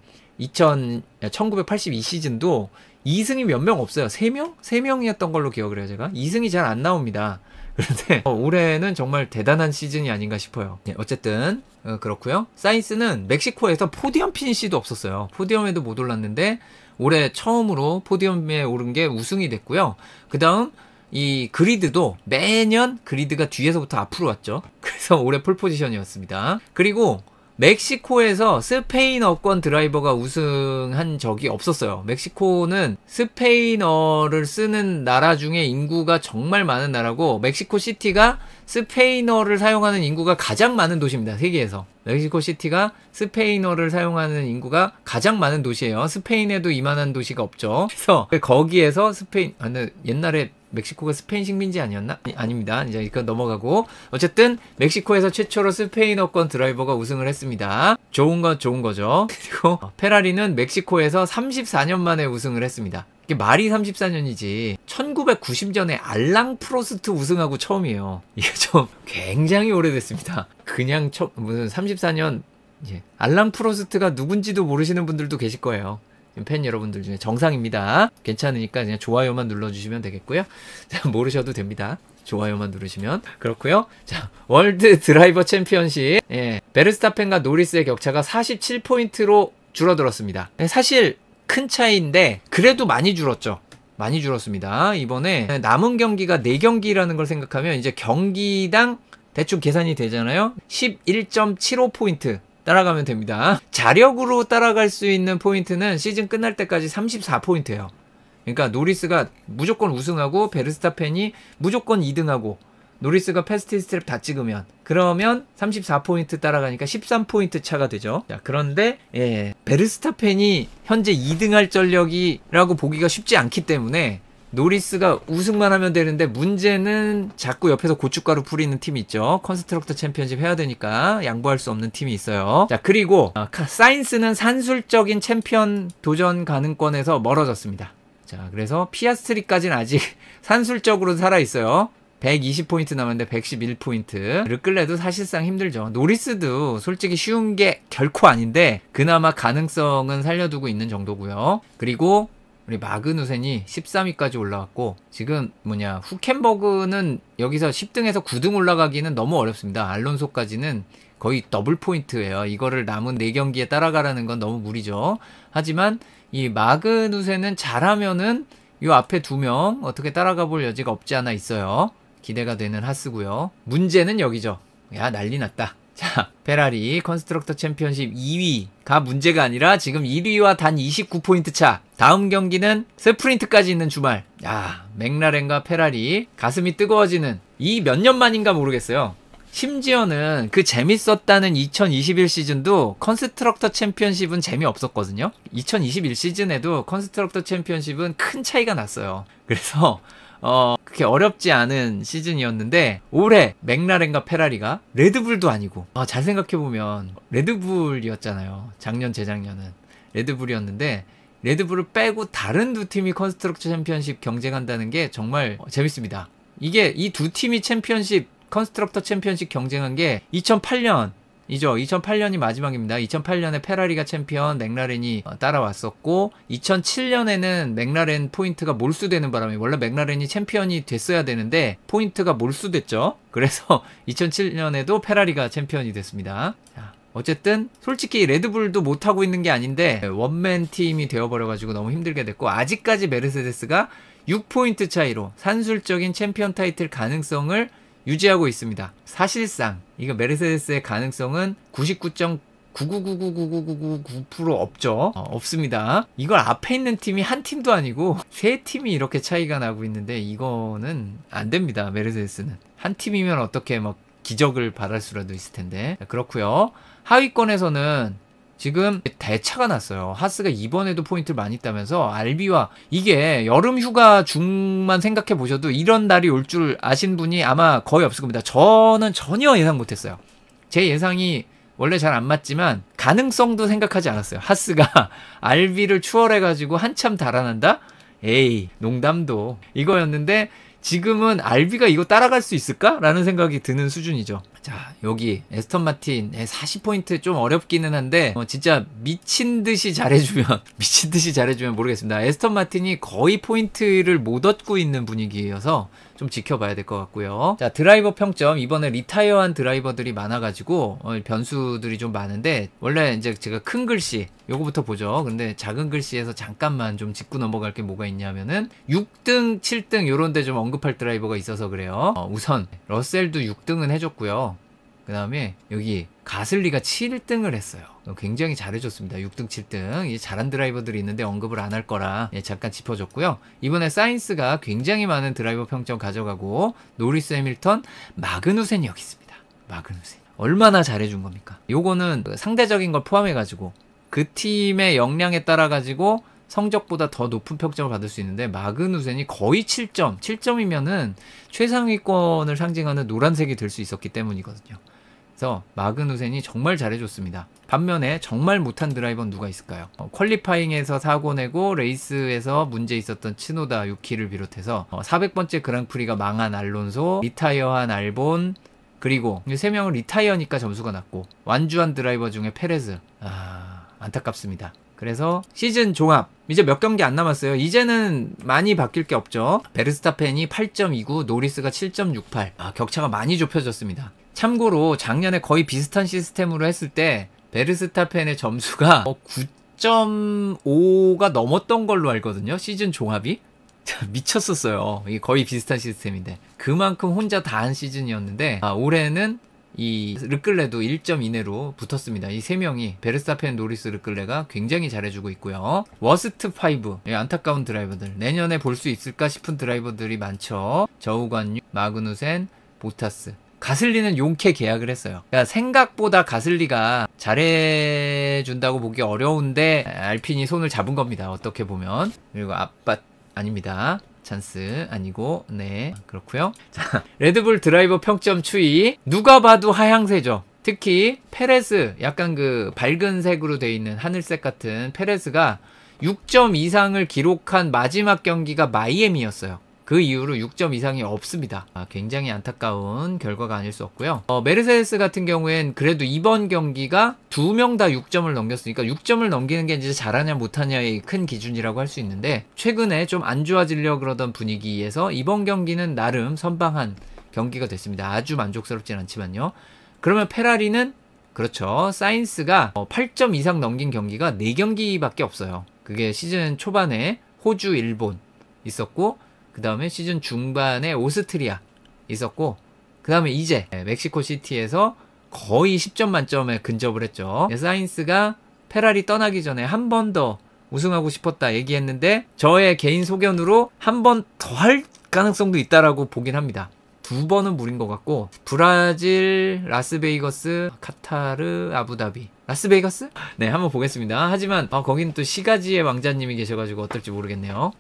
1982 시즌도 2승이 몇 명 없어요. 3명? 3명이었던 걸로 기억을 해요, 제가. 2승이 잘 안 나옵니다. 그런데 올해는 정말 대단한 시즌이 아닌가 싶어요. 네, 어쨌든 그렇고요. 사인스는 멕시코에서 포디엄 피니시도 없었어요. 포디엄에도 못 올랐는데 올해 처음으로 포디엄에 오른 게 우승이 됐고요. 그 다음 이 그리드도 매년 그리드가 뒤에서부터 앞으로 왔죠. 그래서 올해 폴포지션이었습니다. 그리고 멕시코에서 스페인어권 드라이버가 우승한 적이 없었어요. 멕시코는 스페인어를 쓰는 나라 중에 인구가 정말 많은 나라고, 멕시코 시티가 스페인어를 사용하는 인구가 가장 많은 도시입니다. 세계에서. 멕시코 시티가 스페인어를 사용하는 인구가 가장 많은 도시예요. 스페인에도 이만한 도시가 없죠. 그래서 거기에서 스페인, 옛날에 멕시코가 스페인 식민지 아니었나? 아닙니다. 이제 이거 넘어가고, 어쨌든 멕시코에서 최초로 스페인어권 드라이버가 우승을 했습니다. 좋은 건 좋은 거죠. 그리고 페라리는 멕시코에서 34년 만에 우승을 했습니다. 이게 말이 34년이지 1990년에 알랑 프로스트 우승하고 처음이에요. 이게 좀 굉장히 오래됐습니다. 그냥 무슨 34년, 알랑 프로스트가 누군지도 모르시는 분들도 계실 거예요. 팬 여러분들 중에. 정상입니다. 괜찮으니까 그냥 좋아요만 눌러주시면 되겠고요. 자, 모르셔도 됩니다. 좋아요만 누르시면. 그렇고요. 자, 월드 드라이버 챔피언십, 베르스타펜과 노리스의 격차가 47포인트로 줄어들었습니다. 사실 큰 차이인데 그래도 많이 줄었죠. 많이 줄었습니다. 이번에 남은 경기가 4경기라는 걸 생각하면 이제 경기당 대충 계산이 되잖아요. 11.75포인트 따라가면 됩니다. 자력으로 따라갈 수 있는 포인트는 시즌 끝날 때까지 34포인트예요. 그러니까 노리스가 무조건 우승하고 베르스타펜이 무조건 2등하고 노리스가 패스트 스트랩 다 찍으면, 그러면 34포인트 따라가니까 13포인트 차가 되죠. 자, 그런데 베르스타펜이 현재 2등할 전력이라고 보기가 쉽지 않기 때문에 노리스가 우승만 하면 되는데, 문제는 자꾸 옆에서 고춧가루 뿌리는 팀이 있죠. 컨스트럭터 챔피언십 해야 되니까 양보할 수 없는 팀이 있어요. 자, 그리고 사인스는 산술적인 챔피언 도전 가능권에서 멀어졌습니다. 자, 그래서 피아스트리까지는 아직 산술적으로 살아있어요. 120포인트 남았는데 111포인트. 르클레도 사실상 힘들죠. 노리스도 솔직히 쉬운 게 결코 아닌데 그나마 가능성은 살려두고 있는 정도고요. 그리고 우리 마그누센이 13위까지 올라왔고, 지금 후켄버그는 여기서 10등에서 9등 올라가기는 너무 어렵습니다. 알론소까지는 거의 더블 포인트예요. 이거를 남은 4경기에 따라가라는 건 너무 무리죠. 하지만 이 마그누센은 잘하면은 이 앞에 2명 어떻게 따라가 볼 여지가 없지 않아 있어요. 기대가 되는 하스고요. 문제는 여기죠. 야, 난리 났다. 자, 페라리 컨스트럭터 챔피언십 2위가 문제가 아니라 지금 1위와 단 29포인트 차. 다음 경기는 스프린트까지 있는 주말. 야, 맥라렌과 페라리 가슴이 뜨거워지는, 이 몇 년 만인가 모르겠어요. 심지어는 그 재밌었다는 2021 시즌도 컨스트럭터 챔피언십은 재미없었거든요. 2021 시즌에도 컨스트럭터 챔피언십은 큰 차이가 났어요. 그래서 그렇게 어렵지 않은 시즌이었는데, 올해 맥라렌과 페라리가 레드불도 아니고, 잘 생각해보면 레드불이었잖아요. 작년 재작년은 레드불이었는데, 레드불을 빼고 다른 두 팀이 컨스트럭터 챔피언십 경쟁한다는 게 정말 재밌습니다. 이게 이 두 팀이 컨스트럭터 챔피언십 경쟁한 게 2008년 이죠. 2008년이 마지막입니다. 2008년에 페라리가 챔피언, 맥라렌이 따라왔었고, 2007년에는 맥라렌 포인트가 몰수되는 바람에, 원래 맥라렌이 챔피언이 됐어야 되는데 포인트가 몰수됐죠. 그래서 2007년에도 페라리가 챔피언이 됐습니다. 자, 어쨌든 솔직히 레드불도 못하고 있는 게 아닌데 원맨 팀이 되어버려가지고 너무 힘들게 됐고, 아직까지 메르세데스가 6포인트 차이로 산술적인 챔피언 타이틀 가능성을 유지하고 있습니다. 사실상 이거 메르세데스의 가능성은 99.9999999% 없죠. 없습니다. 이걸 앞에 있는 팀이 한 팀도 아니고 3팀이 이렇게 차이가 나고 있는데 이거는 안 됩니다. 메르세데스는 한 팀이면 어떻게 막 기적을 바랄 수라도 있을 텐데. 그렇고요. 하위권에서는 지금 대차가 났어요. 하스가 이번에도 포인트를 많이 따면서 알비와, 이게 여름 휴가 중만 생각해 보셔도 이런 날이 올 줄 아신 분이 아마 거의 없을 겁니다. 저는 전혀 예상 못했어요. 제 예상이 원래 잘 안 맞지만 가능성도 생각하지 않았어요. 하스가 알비를 추월해가지고 한참 달아난다? 에이, 농담도 이거였는데 지금은 알비가 이거 따라갈 수 있을까? 라는 생각이 드는 수준이죠. 자, 여기 에스턴 마틴 40포인트 좀 어렵기는 한데 진짜 미친듯이 잘해주면 미친듯이 잘해주면 모르겠습니다. 에스턴 마틴이 거의 포인트를 못 얻고 있는 분위기여서 좀 지켜봐야 될 것 같고요. 자, 드라이버 평점 이번에 리타이어한 드라이버들이 많아가지고 변수들이 좀 많은데 원래 이제 제가 큰 글씨 요거부터 보죠. 근데 작은 글씨에서 잠깐만 좀 짚고 넘어갈 게 뭐가 있냐면은 6등, 7등 요런데 좀 언급할 드라이버가 있어서 그래요. 우선 러셀도 6등은 해줬고요. 그 다음에 여기 가슬리가 7등을 했어요. 굉장히 잘해줬습니다. 6등, 7등. 이제 잘한 드라이버들이 있는데 언급을 안 할 거라 잠깐 짚어줬고요. 이번에 사인스가 굉장히 많은 드라이버 평점 가져가고 노리스 해밀턴, 마그누센이 여기 있습니다. 마그누센. 얼마나 잘해준 겁니까? 요거는 상대적인 걸 포함해가지고 그 팀의 역량에 따라가지고 성적보다 더 높은 평점을 받을 수 있는데 마그누센이 거의 7점. 7점이면은 최상위권을 상징하는 노란색이 될 수 있었기 때문이거든요. 그래서 마그누센이 정말 잘해줬습니다. 반면에 정말 못한 드라이버는 누가 있을까요? 퀄리파잉에서 사고 내고 레이스에서 문제 있었던 츠노다 유키를 비롯해서 400번째 그랑프리가 망한 알론소, 리타이어한 알본, 그리고 3명은 리타이어니까 점수가 낮고 완주한 드라이버 중에 페레즈. 안타깝습니다. 그래서 시즌 종합 이제 몇 경기 안 남았어요. 이제는 많이 바뀔 게 없죠. 베르스타펜이 8.29, 노리스가 7.68. 격차가 많이 좁혀졌습니다. 참고로 작년에 거의 비슷한 시스템으로 했을 때 베르스타펜의 점수가 9.5가 넘었던 걸로 알거든요. 시즌 종합이. 미쳤었어요. 이게 거의 비슷한 시스템인데 그만큼 혼자 다 한 시즌이었는데 올해는 이 르클레도 1점 이내로 붙었습니다. 이 3명이 베르스타펜, 노리스, 르클레가 굉장히 잘해주고 있고요. 워스트 5 안타까운 드라이버들 내년에 볼 수 있을까 싶은 드라이버들이 많죠. 저우관유, 마그누센, 보타스. 가슬리는 용케 계약을 했어요. 그러니까 생각보다 가슬리가 잘해준다고 보기 어려운데 알핀이 손을 잡은 겁니다. 어떻게 보면. 그리고 아닙니다. 찬스 아니고 네 그렇고요. 자, 레드불 드라이버 평점 추이 누가 봐도 하향세죠. 특히 페레스 약간 그 밝은 색으로 돼 있는 하늘색 같은 페레스가 6점 이상을 기록한 마지막 경기가 마이애미였어요. 그 이후로 6점 이상이 없습니다. 굉장히 안타까운 결과가 아닐 수 없고요. 메르세데스 같은 경우엔 그래도 이번 경기가 2명 다 6점을 넘겼으니까 6점을 넘기는 게 이제 잘하냐 못하냐의 큰 기준이라고 할 수 있는데 최근에 좀 안 좋아지려고 그러던 분위기에서 이번 경기는 나름 선방한 경기가 됐습니다. 아주 만족스럽진 않지만요. 그러면 페라리는 그렇죠. 사인스가 8점 이상 넘긴 경기가 4경기밖에 없어요. 그게 시즌 초반에 호주, 일본 있었고 그 다음에 시즌 중반에 오스트리아 있었고 그 다음에 이제 멕시코 시티에서 거의 10점 만점에 근접을 했죠. 사인스가 페라리 떠나기 전에 한 번 더 우승하고 싶었다 얘기했는데 저의 개인 소견으로 한 번 더 할 가능성도 있다라고 보긴 합니다. 2번은 무린 것 같고 브라질, 라스베이거스, 카타르, 아부다비 라스베이거스? 네 한번 보겠습니다. 하지만 거기는 또 시가지의 왕자님이 계셔가지고 어떨지 모르겠네요.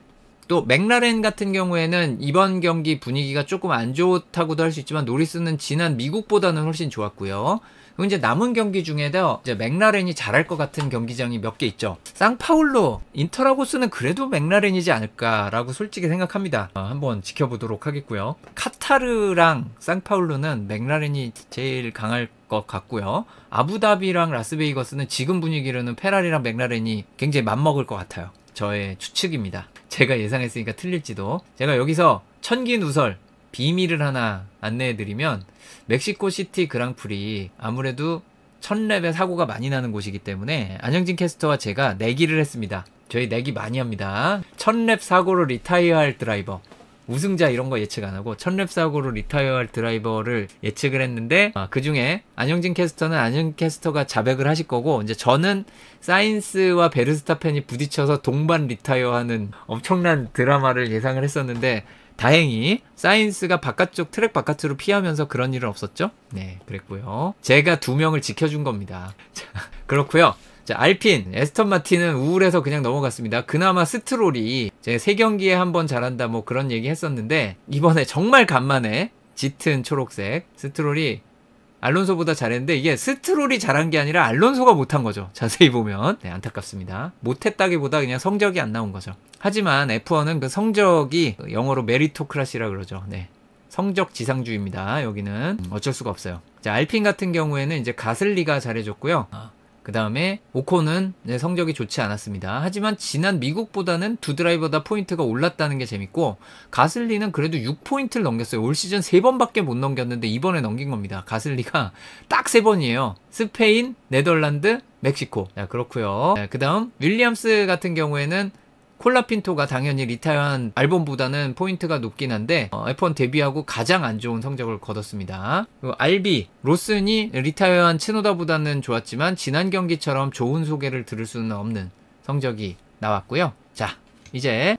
또 맥라렌 같은 경우에는 이번 경기 분위기가 조금 안 좋다고도 할 수 있지만 노리스는 지난 미국보다는 훨씬 좋았고요. 그리고 이제 남은 경기 중에도 이제 맥라렌이 잘할 것 같은 경기장이 몇 개 있죠. 상파울로, 인터라고스는 그래도 맥라렌이지 않을까라고 솔직히 생각합니다. 한번 지켜보도록 하겠고요. 카타르랑 상파울로는 맥라렌이 제일 강할 것 같고요. 아부다비랑 라스베이거스는 지금 분위기로는 페라리랑 맥라렌이 굉장히 맞먹을 것 같아요. 저의 추측입니다. 제가 예상했으니까 틀릴지도. 제가 여기서 천기누설 비밀을 하나 안내해드리면 멕시코 시티 그랑프리 아무래도 1000렙의 사고가 많이 나는 곳이기 때문에 안영진 캐스터와 제가 내기를 했습니다. 저희 내기 많이 합니다. 1000렙 사고로 리타이어할 드라이버 우승자 이런 거 예측 안 하고 1000렙 사고로 리타이어할 드라이버를 예측을 했는데 그 중에 안영진 캐스터는 안영진 캐스터가 자백을 하실 거고 이제 저는 사인스와 베르스타펜이 부딪혀서 동반 리타이어하는 엄청난 드라마를 예상을 했었는데 다행히 사인스가 바깥쪽 트랙 바깥으로 피하면서 그런 일은 없었죠. 네 그랬고요. 제가 2명을 지켜준 겁니다. 자, 그렇고요. 자, 알핀, 에스턴 마틴은 우울해서 그냥 넘어갔습니다. 그나마 스트롤이 제가 3경기에 한 번 잘한다 뭐 그런 얘기 했었는데 이번에 정말 간만에 짙은 초록색 스트롤이 알론소보다 잘했는데 이게 스트롤이 잘한 게 아니라 알론소가 못한 거죠. 자세히 보면. 네, 안타깝습니다. 못했다기보다 그냥 성적이 안 나온 거죠. 하지만 F1은 그 성적이 영어로 메리토크라시라 그러죠. 네. 성적 지상주의입니다. 여기는 어쩔 수가 없어요. 자, 알핀 같은 경우에는 이제 가슬리가 잘해줬고요. 그 다음에 오콘은 성적이 좋지 않았습니다. 하지만 지난 미국보다는 두 드라이버 다 포인트가 올랐다는 게 재밌고, 가슬리는 그래도 6포인트를 넘겼어요. 올 시즌 3번밖에 못 넘겼는데 이번에 넘긴 겁니다. 가슬리가 딱 3번이에요. 스페인, 네덜란드, 멕시코. 자, 그렇고요. 그 다음 윌리엄스 같은 경우에는 콜라핀토가 당연히 리타이어한 알본보다는 포인트가 높긴 한데 F1 데뷔하고 가장 안 좋은 성적을 거뒀습니다. 그리고 알비, 로슨이 리타이어한 츠노다보다는 좋았지만 지난 경기처럼 좋은 소개를 들을 수는 없는 성적이 나왔고요. 자, 이제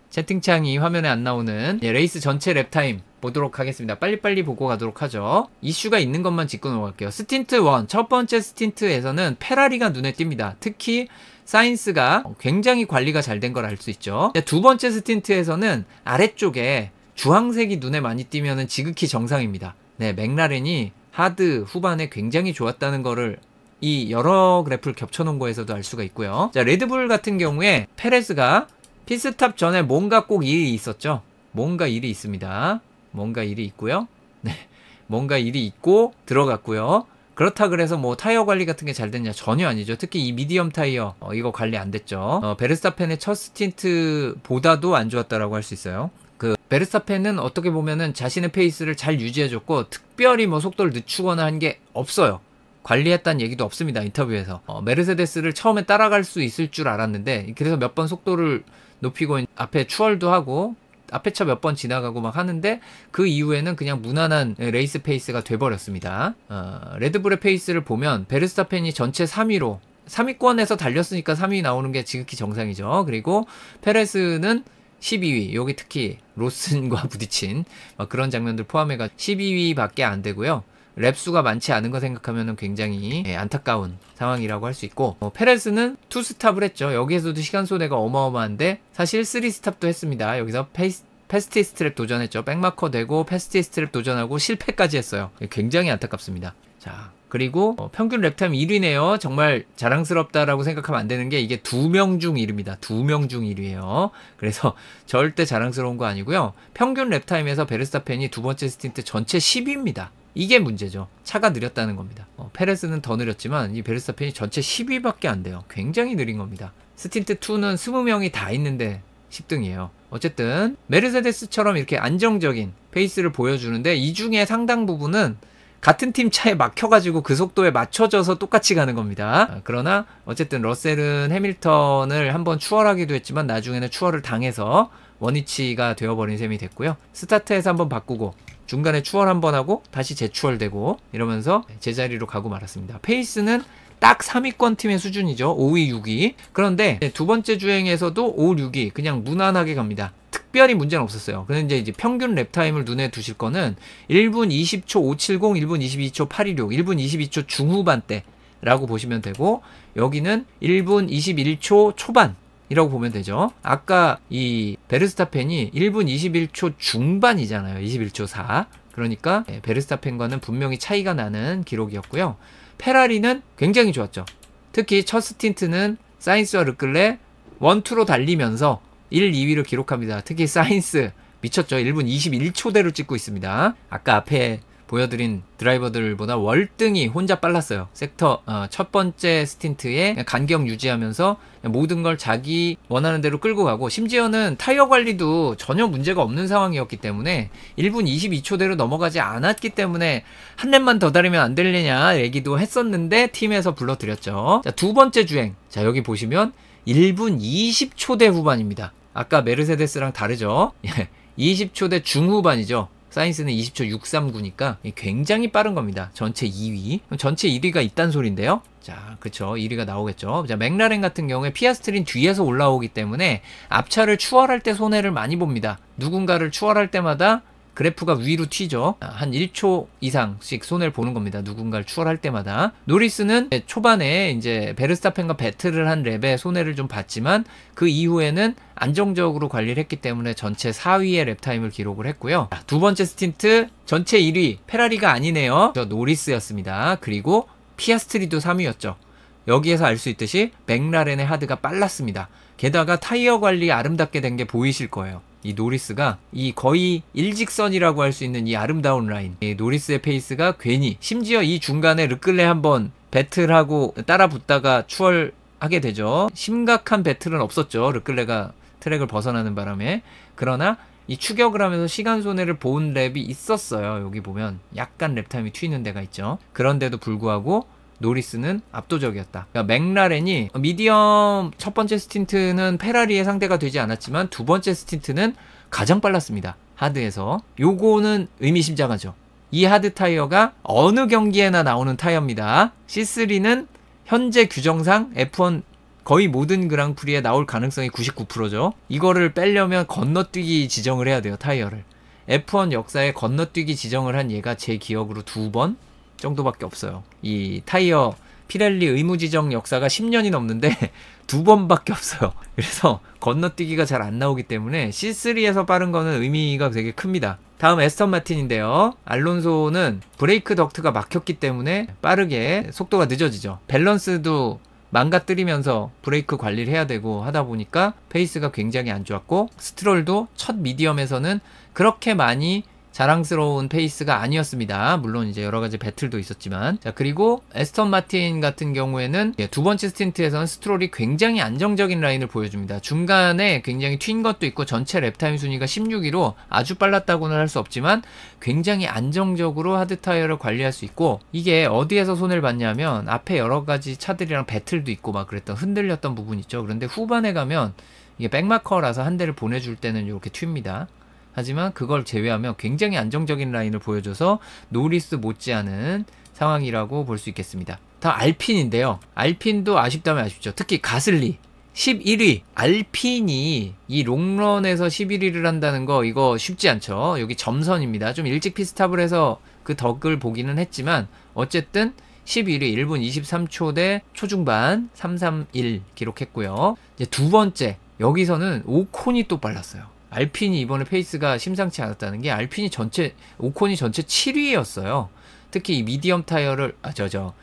채팅창이 화면에 안 나오는 레이스 전체 랩타임 보도록 하겠습니다. 빨리빨리 보고 가도록 하죠. 이슈가 있는 것만 짚고 넘어갈게요. 스틴트 1, 첫 번째 스틴트에서는 페라리가 눈에 띕니다. 특히 사인스가 굉장히 관리가 잘 된 걸 알 수 있죠. 두 번째 스틴트에서는 아래쪽에 주황색이 눈에 많이 띄면은 지극히 정상입니다. 네, 맥라렌이 하드 후반에 굉장히 좋았다는 거를 이 여러 그래프를 겹쳐놓은 거에서도 알 수가 있고요. 자, 레드불 같은 경우에 페레스가 피스탑 전에 뭔가 꼭 일이 있었죠. 뭔가 일이 있습니다. 뭔가 일이 있고요. 네, 뭔가 일이 있고 들어갔고요. 그렇다 그래서 뭐 타이어 관리 같은 게 잘 됐냐? 전혀 아니죠. 특히 이 미디엄 타이어 이거 관리 안 됐죠. 베르스타펜의 첫 스틴트보다도 안 좋았다라고 할 수 있어요. 그 베르스타펜은 어떻게 보면은 자신의 페이스를 잘 유지해줬고 특별히 뭐 속도를 늦추거나 한 게 없어요. 관리했다는 얘기도 없습니다. 인터뷰에서. 메르세데스를 처음에 따라갈 수 있을 줄 알았는데 그래서 몇 번 속도를 높이고 앞에 추월도 하고 앞에 차 몇 번 지나가고 막 하는데 그 이후에는 그냥 무난한 레이스 페이스가 돼버렸습니다. 레드불의 페이스를 보면 베르스타펜이 전체 3위로 3위권에서 달렸으니까 3위 나오는 게 지극히 정상이죠. 그리고 페레스는 12위, 여기 특히 로슨과 부딪힌 그런 장면들 포함해가 12위밖에 안 되고요. 랩수가 많지 않은 거 생각하면 굉장히 안타까운 상황이라고 할 수 있고, 페레스는 2스탑을 했죠. 여기에서도 시간 손해가 어마어마한데 사실 3스탑도 했습니다. 여기서 패스티 스트랩 도전했죠. 백마커 되고 패스티 스트랩 도전하고 실패까지 했어요. 굉장히 안타깝습니다. 자, 그리고 평균 랩타임 1위네요. 정말 자랑스럽다라고 생각하면 안 되는 게 이게 2명 중 1위입니다. 2명 중 1위예요. 그래서 절대 자랑스러운 거 아니고요. 평균 랩타임에서 베르스타펜이 두 번째 스틴트 전체 10위입니다. 이게 문제죠. 차가 느렸다는 겁니다. 페레스는 더 느렸지만 이 베르스타펜이 전체 10위밖에 안 돼요. 굉장히 느린 겁니다. 스틴트 2는 20명이 다 있는데 10등이에요. 어쨌든 메르세데스처럼 이렇게 안정적인 페이스를 보여주는데 이 중에 상당 부분은 같은 팀 차에 막혀가지고 그 속도에 맞춰져서 똑같이 가는 겁니다. 그러나 어쨌든 러셀은 해밀턴을 한번 추월하기도 했지만 나중에는 추월을 당해서 원위치가 되어버린 셈이 됐고요. 스타트에서 한번 바꾸고 중간에 추월 한번 하고 다시 재추월되고 이러면서 제자리로 가고 말았습니다. 페이스는 딱 3위권 팀의 수준이죠. 5위, 6위. 그런데 두 번째 주행에서도 5, 6위 그냥 무난하게 갑니다. 특별히 문제는 없었어요. 그런데 이제 평균 랩타임을 눈에 두실 거는 1분 20초 570, 1분 22초 816, 1분 22초 중후반대라고 보시면 되고 여기는 1분 21초 초반 이라고 보면 되죠. 아까 이 베르스타펜이 1분 21초 중반이잖아요. 21초 4. 그러니까 베르스타펜과는 분명히 차이가 나는 기록이었고요. 페라리는 굉장히 좋았죠. 특히 첫 스틴트는 사인스와 르클레 1-2로 달리면서 1, 2위를 기록합니다. 특히 사인스 미쳤죠. 1분 21초대로 찍고 있습니다. 아까 앞에 보여드린 드라이버들보다 월등히 혼자 빨랐어요. 섹터 첫 번째 스틴트에 간격 유지하면서 모든 걸 자기 원하는 대로 끌고 가고 심지어는 타이어 관리도 전혀 문제가 없는 상황이었기 때문에 1분 22초대로 넘어가지 않았기 때문에 한 랩만 더 달리면 안 되느냐 얘기도 했었는데 팀에서 불러드렸죠. 자, 두 번째 주행. 자, 여기 보시면 1분 20초대 후반입니다. 아까 메르세데스랑 다르죠. 20초대 중후반이죠. 사인스는 20초 639니까 굉장히 빠른 겁니다. 전체 2위. 전체 1위가 있단 소린데요. 자, 그쵸. 1위가 나오겠죠. 자, 맥라렌 같은 경우에 피아스트린 뒤에서 올라오기 때문에 앞차를 추월할 때 손해를 많이 봅니다. 누군가를 추월할 때마다 그래프가 위로 튀죠. 한 1초 이상씩 손해를 보는 겁니다. 누군가를 추월할 때마다. 노리스는 초반에 이제 베르스타펜과 배틀을 한 랩에 손해를 좀 봤지만 그 이후에는 안정적으로 관리를 했기 때문에 전체 4위의 랩타임을 기록을 했고요. 두 번째 스틴트 전체 1위 페라리가 아니네요. 저 노리스였습니다. 그리고 피아스트리도 3위였죠. 여기에서 알 수 있듯이 맥라렌의 하드가 빨랐습니다. 게다가 타이어 관리 아름답게 된 게 보이실 거예요. 이 노리스가 이 거의 일직선이라고 할 수 있는 이 아름다운 라인, 이 노리스의 페이스가 괜히, 심지어 이 중간에 르클레 한번 배틀하고 따라 붙다가 추월하게 되죠. 심각한 배틀은 없었죠. 르클레가 트랙을 벗어나는 바람에. 그러나 이 추격을 하면서 시간 손해를 본 랩이 있었어요. 여기 보면 약간 랩타임이 튀는 데가 있죠. 그런데도 불구하고 노리스는 압도적이었다. 그러니까 맥라렌이 미디엄 첫 번째 스틴트는 페라리의 상대가 되지 않았지만 두 번째 스틴트는 가장 빨랐습니다. 하드에서. 요거는 의미심장하죠. 이 하드 타이어가 어느 경기에나 나오는 타이어입니다. C3는 현재 규정상 F1 거의 모든 그랑프리에 나올 가능성이 99%죠. 이거를 빼려면 건너뛰기 지정을 해야 돼요. 타이어를. F1 역사에 건너뛰기 지정을 한 얘가 제 기억으로 2번 정도밖에 없어요. 이 타이어 피렐리 의무지정 역사가 10년이 넘는데 2번밖에 없어요. 그래서 건너뛰기가 잘 안 나오기 때문에 C3에서 빠른 거는 의미가 되게 큽니다. 다음 에스턴 마틴인데요. 알론소는 브레이크 덕트가 막혔기 때문에 빠르게 속도가 늦어지죠. 밸런스도 망가뜨리면서 브레이크 관리를 해야 되고 하다 보니까 페이스가 굉장히 안 좋았고, 스트롤도 첫 미디엄에서는 그렇게 많이 자랑스러운 페이스가 아니었습니다. 물론 이제 여러 가지 배틀도 있었지만. 자, 그리고 에스턴 마틴 같은 경우에는 두 번째 스틴트에서는 스트롤이 굉장히 안정적인 라인을 보여줍니다. 중간에 굉장히 튄 것도 있고 전체 랩타임 순위가 16위로 아주 빨랐다고는 할 수 없지만 굉장히 안정적으로 하드 타이어를 관리할 수 있고, 이게 어디에서 손해를 봤냐면 앞에 여러 가지 차들이랑 배틀도 있고 막 그랬던 흔들렸던 부분이 있죠. 그런데 후반에 가면 이게 백마커라서 한 대를 보내줄 때는 이렇게 튑니다. 하지만 그걸 제외하면 굉장히 안정적인 라인을 보여줘서 노리스 못지않은 상황이라고 볼 수 있겠습니다. 다음 알핀인데요. 알핀도 아쉽다면 아쉽죠. 특히 가슬리 11위. 알핀이 이 롱런에서 11위를 한다는 거 이거 쉽지 않죠. 여기 점선입니다. 좀 일찍 피스탑을 해서 그 덕을 보기는 했지만 어쨌든 11위 1분 23초대 초중반 331 기록했고요. 이제 두 번째, 여기서는 오콘이 또 빨랐어요. 알핀이 이번에 페이스가 심상치 않았다는 게 오콘이 전체 7위였어요. 특히 이 미디엄 타이어를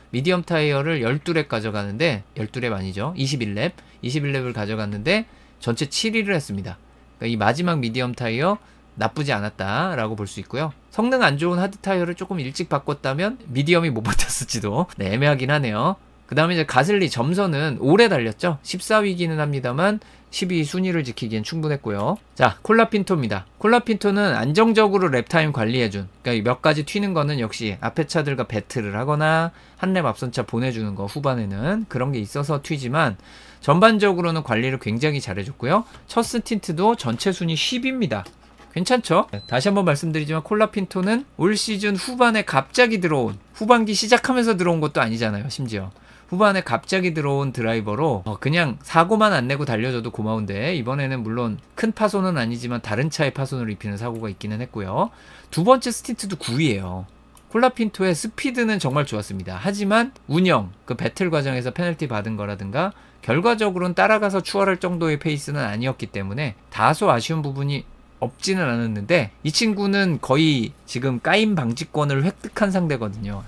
미디엄 타이어를 12랩 가져가는데, 12랩 아니죠. 21랩을 가져갔는데 전체 7위를 했습니다. 그러니까 이 마지막 미디엄 타이어 나쁘지 않았다라고 볼 수 있고요. 성능 안 좋은 하드 타이어를 조금 일찍 바꿨다면 미디엄이 못 버텼을지도. 네, 애매하긴 하네요. 그 다음에 이제 가슬리 점선은 오래 달렸죠. 14위기는 합니다만 12위 순위를 지키기엔 충분했고요. 자, 콜라핀토입니다. 콜라핀토는 안정적으로 랩타임 관리해준, 그러니까 몇 가지 튀는 거는 역시 앞에 차들과 배틀을 하거나 한 랩 앞선 차 보내주는 거, 후반에는 그런 게 있어서 튀지만 전반적으로는 관리를 굉장히 잘해줬고요. 첫 스틴트도 전체 순위 10위입니다. 괜찮죠? 다시 한번 말씀드리지만 콜라핀토는 올 시즌 후반에 갑자기 들어온, 후반기 시작하면서 들어온 것도 아니잖아요. 심지어 후반에 갑자기 들어온 드라이버로 그냥 사고만 안 내고 달려줘도 고마운데, 이번에는 물론 큰 파손은 아니지만 다른 차에 파손을 입히는 사고가 있기는 했고요. 두 번째 스틴트도 9위예요. 콜라핀토의 스피드는 정말 좋았습니다. 하지만 운영, 그 배틀 과정에서 페널티 받은 거라든가 결과적으로는 따라가서 추월할 정도의 페이스는 아니었기 때문에 다소 아쉬운 부분이 없지는 않았는데, 이 친구는 거의 지금 까임 방지권을 획득한 상태거든요.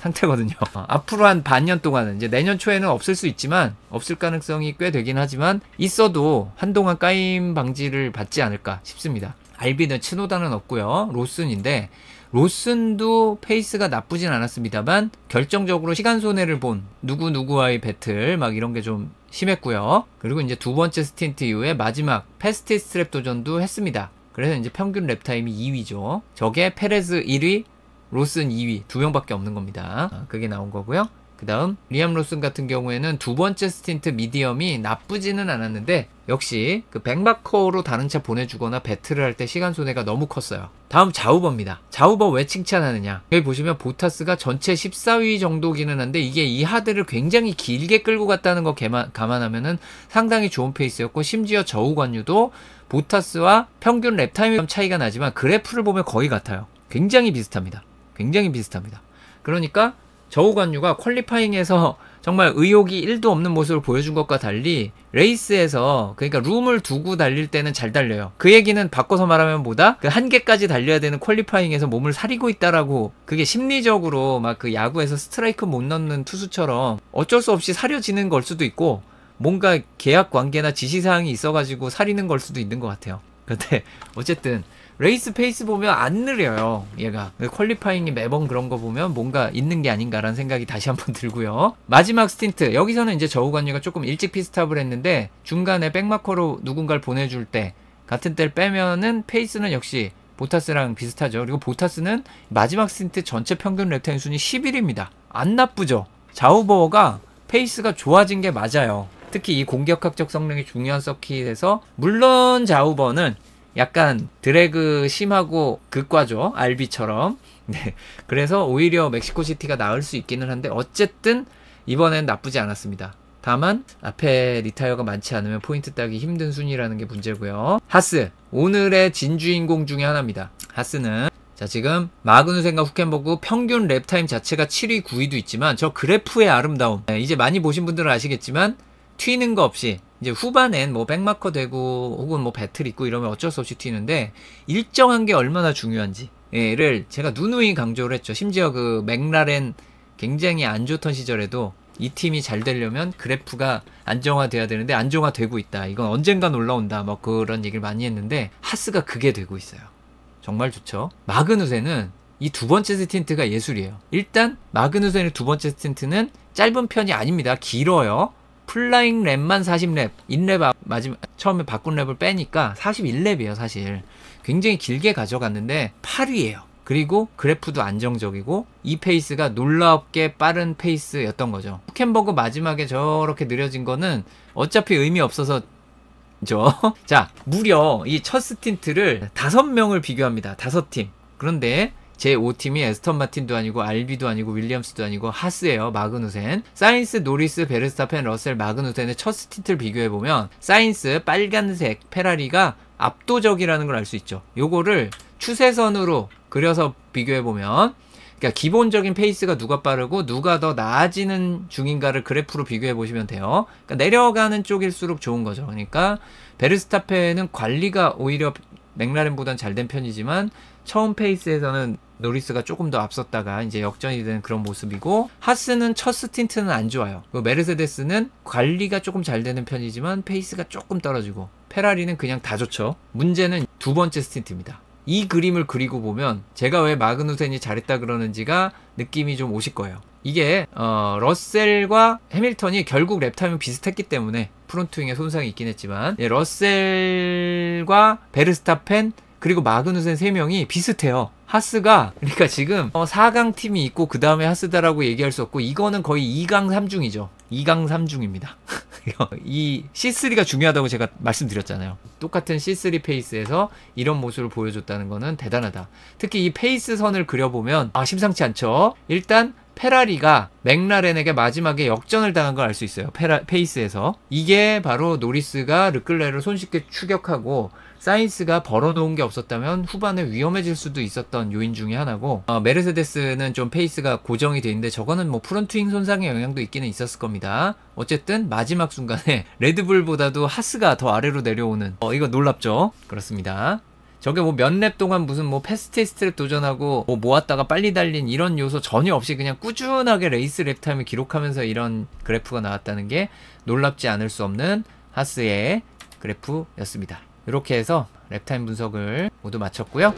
앞으로 한 반년 동안은, 이제 내년 초에는 없을 수 있지만, 없을 가능성이 꽤 되긴 하지만 있어도 한동안 까임 방지를 받지 않을까 싶습니다. 알비는 츠노다는 없고요. 로슨인데, 로슨도 페이스가 나쁘진 않았습니다만 결정적으로 시간 손해를 본 누구누구와의 배틀 막 이런 게 좀 심했고요. 그리고 이제 두 번째 스틴트 이후에 마지막 패스티스트 랩 도전도 했습니다. 그래서 이제 평균 랩타임이 2위죠. 저게 페레즈 1위, 로슨 2위, 두 명밖에 없는 겁니다. 그게 나온 거고요. 그 다음 리암 로슨 같은 경우에는 두 번째 스틴트 미디엄이 나쁘지는 않았는데 역시 그 백마커로 다른 차 보내주거나 배틀을 할 때 시간 손해가 너무 컸어요. 다음 자우버입니다. 자우버 왜 칭찬하느냐, 여기 보시면 보타스가 전체 14위 정도기는 한데 이게 이 하드를 굉장히 길게 끌고 갔다는 거 감안하면은 상당히 좋은 페이스였고, 심지어 저우 관유도 보타스와 평균 랩타임 차이가 나지만 그래프를 보면 거의 같아요. 굉장히 비슷합니다. 굉장히 비슷합니다. 그러니까 저우관유가 퀄리파잉에서 정말 의욕이 1도 없는 모습을 보여준 것과 달리 레이스에서 그러니까 룸을 두고 달릴 때는 잘 달려요. 그 얘기는 바꿔서 말하면 뭐다? 그 한계까지 달려야 되는 퀄리파잉에서 몸을 사리고 있다라고, 그게 심리적으로 막 그 야구에서 스트라이크 못 넣는 투수처럼 어쩔 수 없이 사려지는 걸 수도 있고, 뭔가 계약 관계나 지시사항이 있어가지고 사리는 걸 수도 있는 것 같아요. 근데 어쨌든 레이스 페이스 보면 안 느려요, 얘가. 퀄리파잉이 매번 그런 거 보면 뭔가 있는 게 아닌가라는 생각이 다시 한번 들고요. 마지막 스틴트, 여기서는 이제 저우관유가 조금 일찍 피스탑을 했는데 중간에 백마커로 누군가를 보내줄 때 같은 때를 빼면은 페이스는 역시 보타스랑 비슷하죠. 그리고 보타스는 마지막 스틴트 전체 평균 랩타임 순위 11입니다. 안 나쁘죠. 자우버가 페이스가 좋아진 게 맞아요. 특히 이 공격학적 성능이 중요한 서킷에서, 물론 자우버는 약간 드래그 심하고 극과죠, RB처럼. 네, 그래서 오히려 멕시코시티가 나을 수 있기는 한데 어쨌든 이번엔 나쁘지 않았습니다. 다만 앞에 리타이어가 많지 않으면 포인트 따기 힘든 순위라는 게 문제고요. 하스, 오늘의 진주인공 중에 하나입니다. 하스는 자, 지금 마그누센과 후켄버그 평균 랩타임 자체가 7위, 9위도 있지만 저 그래프의 아름다움, 이제 많이 보신 분들은 아시겠지만 튀는 거 없이 이제 후반엔 뭐 백마커 되고 혹은 뭐 배틀 있고 이러면 어쩔 수 없이 튀는데, 일정한 게 얼마나 중요한지를 제가 누누이 강조를 했죠. 심지어 그 맥라렌 굉장히 안 좋던 시절에도 이 팀이 잘 되려면 그래프가 안정화돼야 되는데 안정화되고 있다, 이건 언젠간 올라온다, 뭐 그런 얘기를 많이 했는데 하스가 그게 되고 있어요. 정말 좋죠. 마그누센은 이 두 번째 스틴트가 예술이에요. 일단 마그누센의 두 번째 스틴트는 짧은 편이 아닙니다. 길어요. 플라잉 랩만 40랩, 인랩 마지막 처음에 바꾼 랩을 빼니까 41랩이에요. 사실 굉장히 길게 가져갔는데 8위예요. 그리고 그래프도 안정적이고 이 페이스가 놀랍게 빠른 페이스였던 거죠. 후켄버그 마지막에 저렇게 느려진 거는 어차피 의미 없어서 자, 무려 이 첫 스틴트를 5명을 비교합니다. 5팀. 그런데 제 5팀이 에스턴 마틴도 아니고 알비도 아니고 윌리엄스도 아니고 하스예요. 마그누센. 사인스, 노리스, 베르스타펜, 러셀, 마그누센의 첫 스틴트를 비교해보면 사인스, 빨간색 페라리가 압도적이라는 걸 알 수 있죠. 요거를 추세선으로 그려서 비교해보면, 그러니까 기본적인 페이스가 누가 빠르고 누가 더 나아지는 중인가를 그래프로 비교해보시면 돼요. 그러니까 내려가는 쪽일수록 좋은 거죠. 그러니까 베르스타펜은 관리가 오히려 맥라렌보단 잘 된 편이지만 처음 페이스에서는 노리스가 조금 더 앞섰다가 이제 역전이 되는 그런 모습이고, 하스는 첫 스틴트는 안 좋아요. 메르세데스는 관리가 조금 잘 되는 편이지만 페이스가 조금 떨어지고, 페라리는 그냥 다 좋죠. 문제는 두 번째 스틴트입니다. 이 그림을 그리고 보면 제가 왜 마그누센이 잘했다 그러는지가 느낌이 좀 오실 거예요. 이게 러셀과 해밀턴이 결국 랩타임은 비슷했기 때문에 프론트윙에 손상이 있긴 했지만, 러셀과 베르스타펜 그리고 마그누센 3명이 비슷해요. 하스가 그러니까 지금 4강 팀이 있고 그 다음에 하스다라고 얘기할 수 없고, 이거는 거의 2강 3중이죠. 2강 3중입니다. 이 C3가 중요하다고 제가 말씀드렸잖아요. 똑같은 C3 페이스에서 이런 모습을 보여줬다는 거는 대단하다. 특히 이 페이스 선을 그려보면 심상치 않죠. 일단 페라리가 맥라렌에게 마지막에 역전을 당한 걸 알 수 있어요. 페이스에서. 이게 바로 노리스가 르클레르를 손쉽게 추격하고 사인스가 벌어놓은 게 없었다면 후반에 위험해질 수도 있었던 요인 중에 하나고, 메르세데스는 좀 페이스가 고정이 돼 있는데 저거는 뭐 프론트윙 손상의 영향도 있기는 있었을 겁니다. 어쨌든 마지막 순간에 레드불보다도 하스가 더 아래로 내려오는, 이거 놀랍죠? 그렇습니다. 저게 뭐 몇 랩 동안 무슨 뭐 패스트 트랩 도전하고 뭐 모았다가 빨리 달린 이런 요소 전혀 없이 그냥 꾸준하게 레이스 랩타임을 기록하면서 이런 그래프가 나왔다는 게 놀랍지 않을 수 없는 하스의 그래프였습니다. 이렇게 해서 랩타임 분석을 모두 마쳤고요.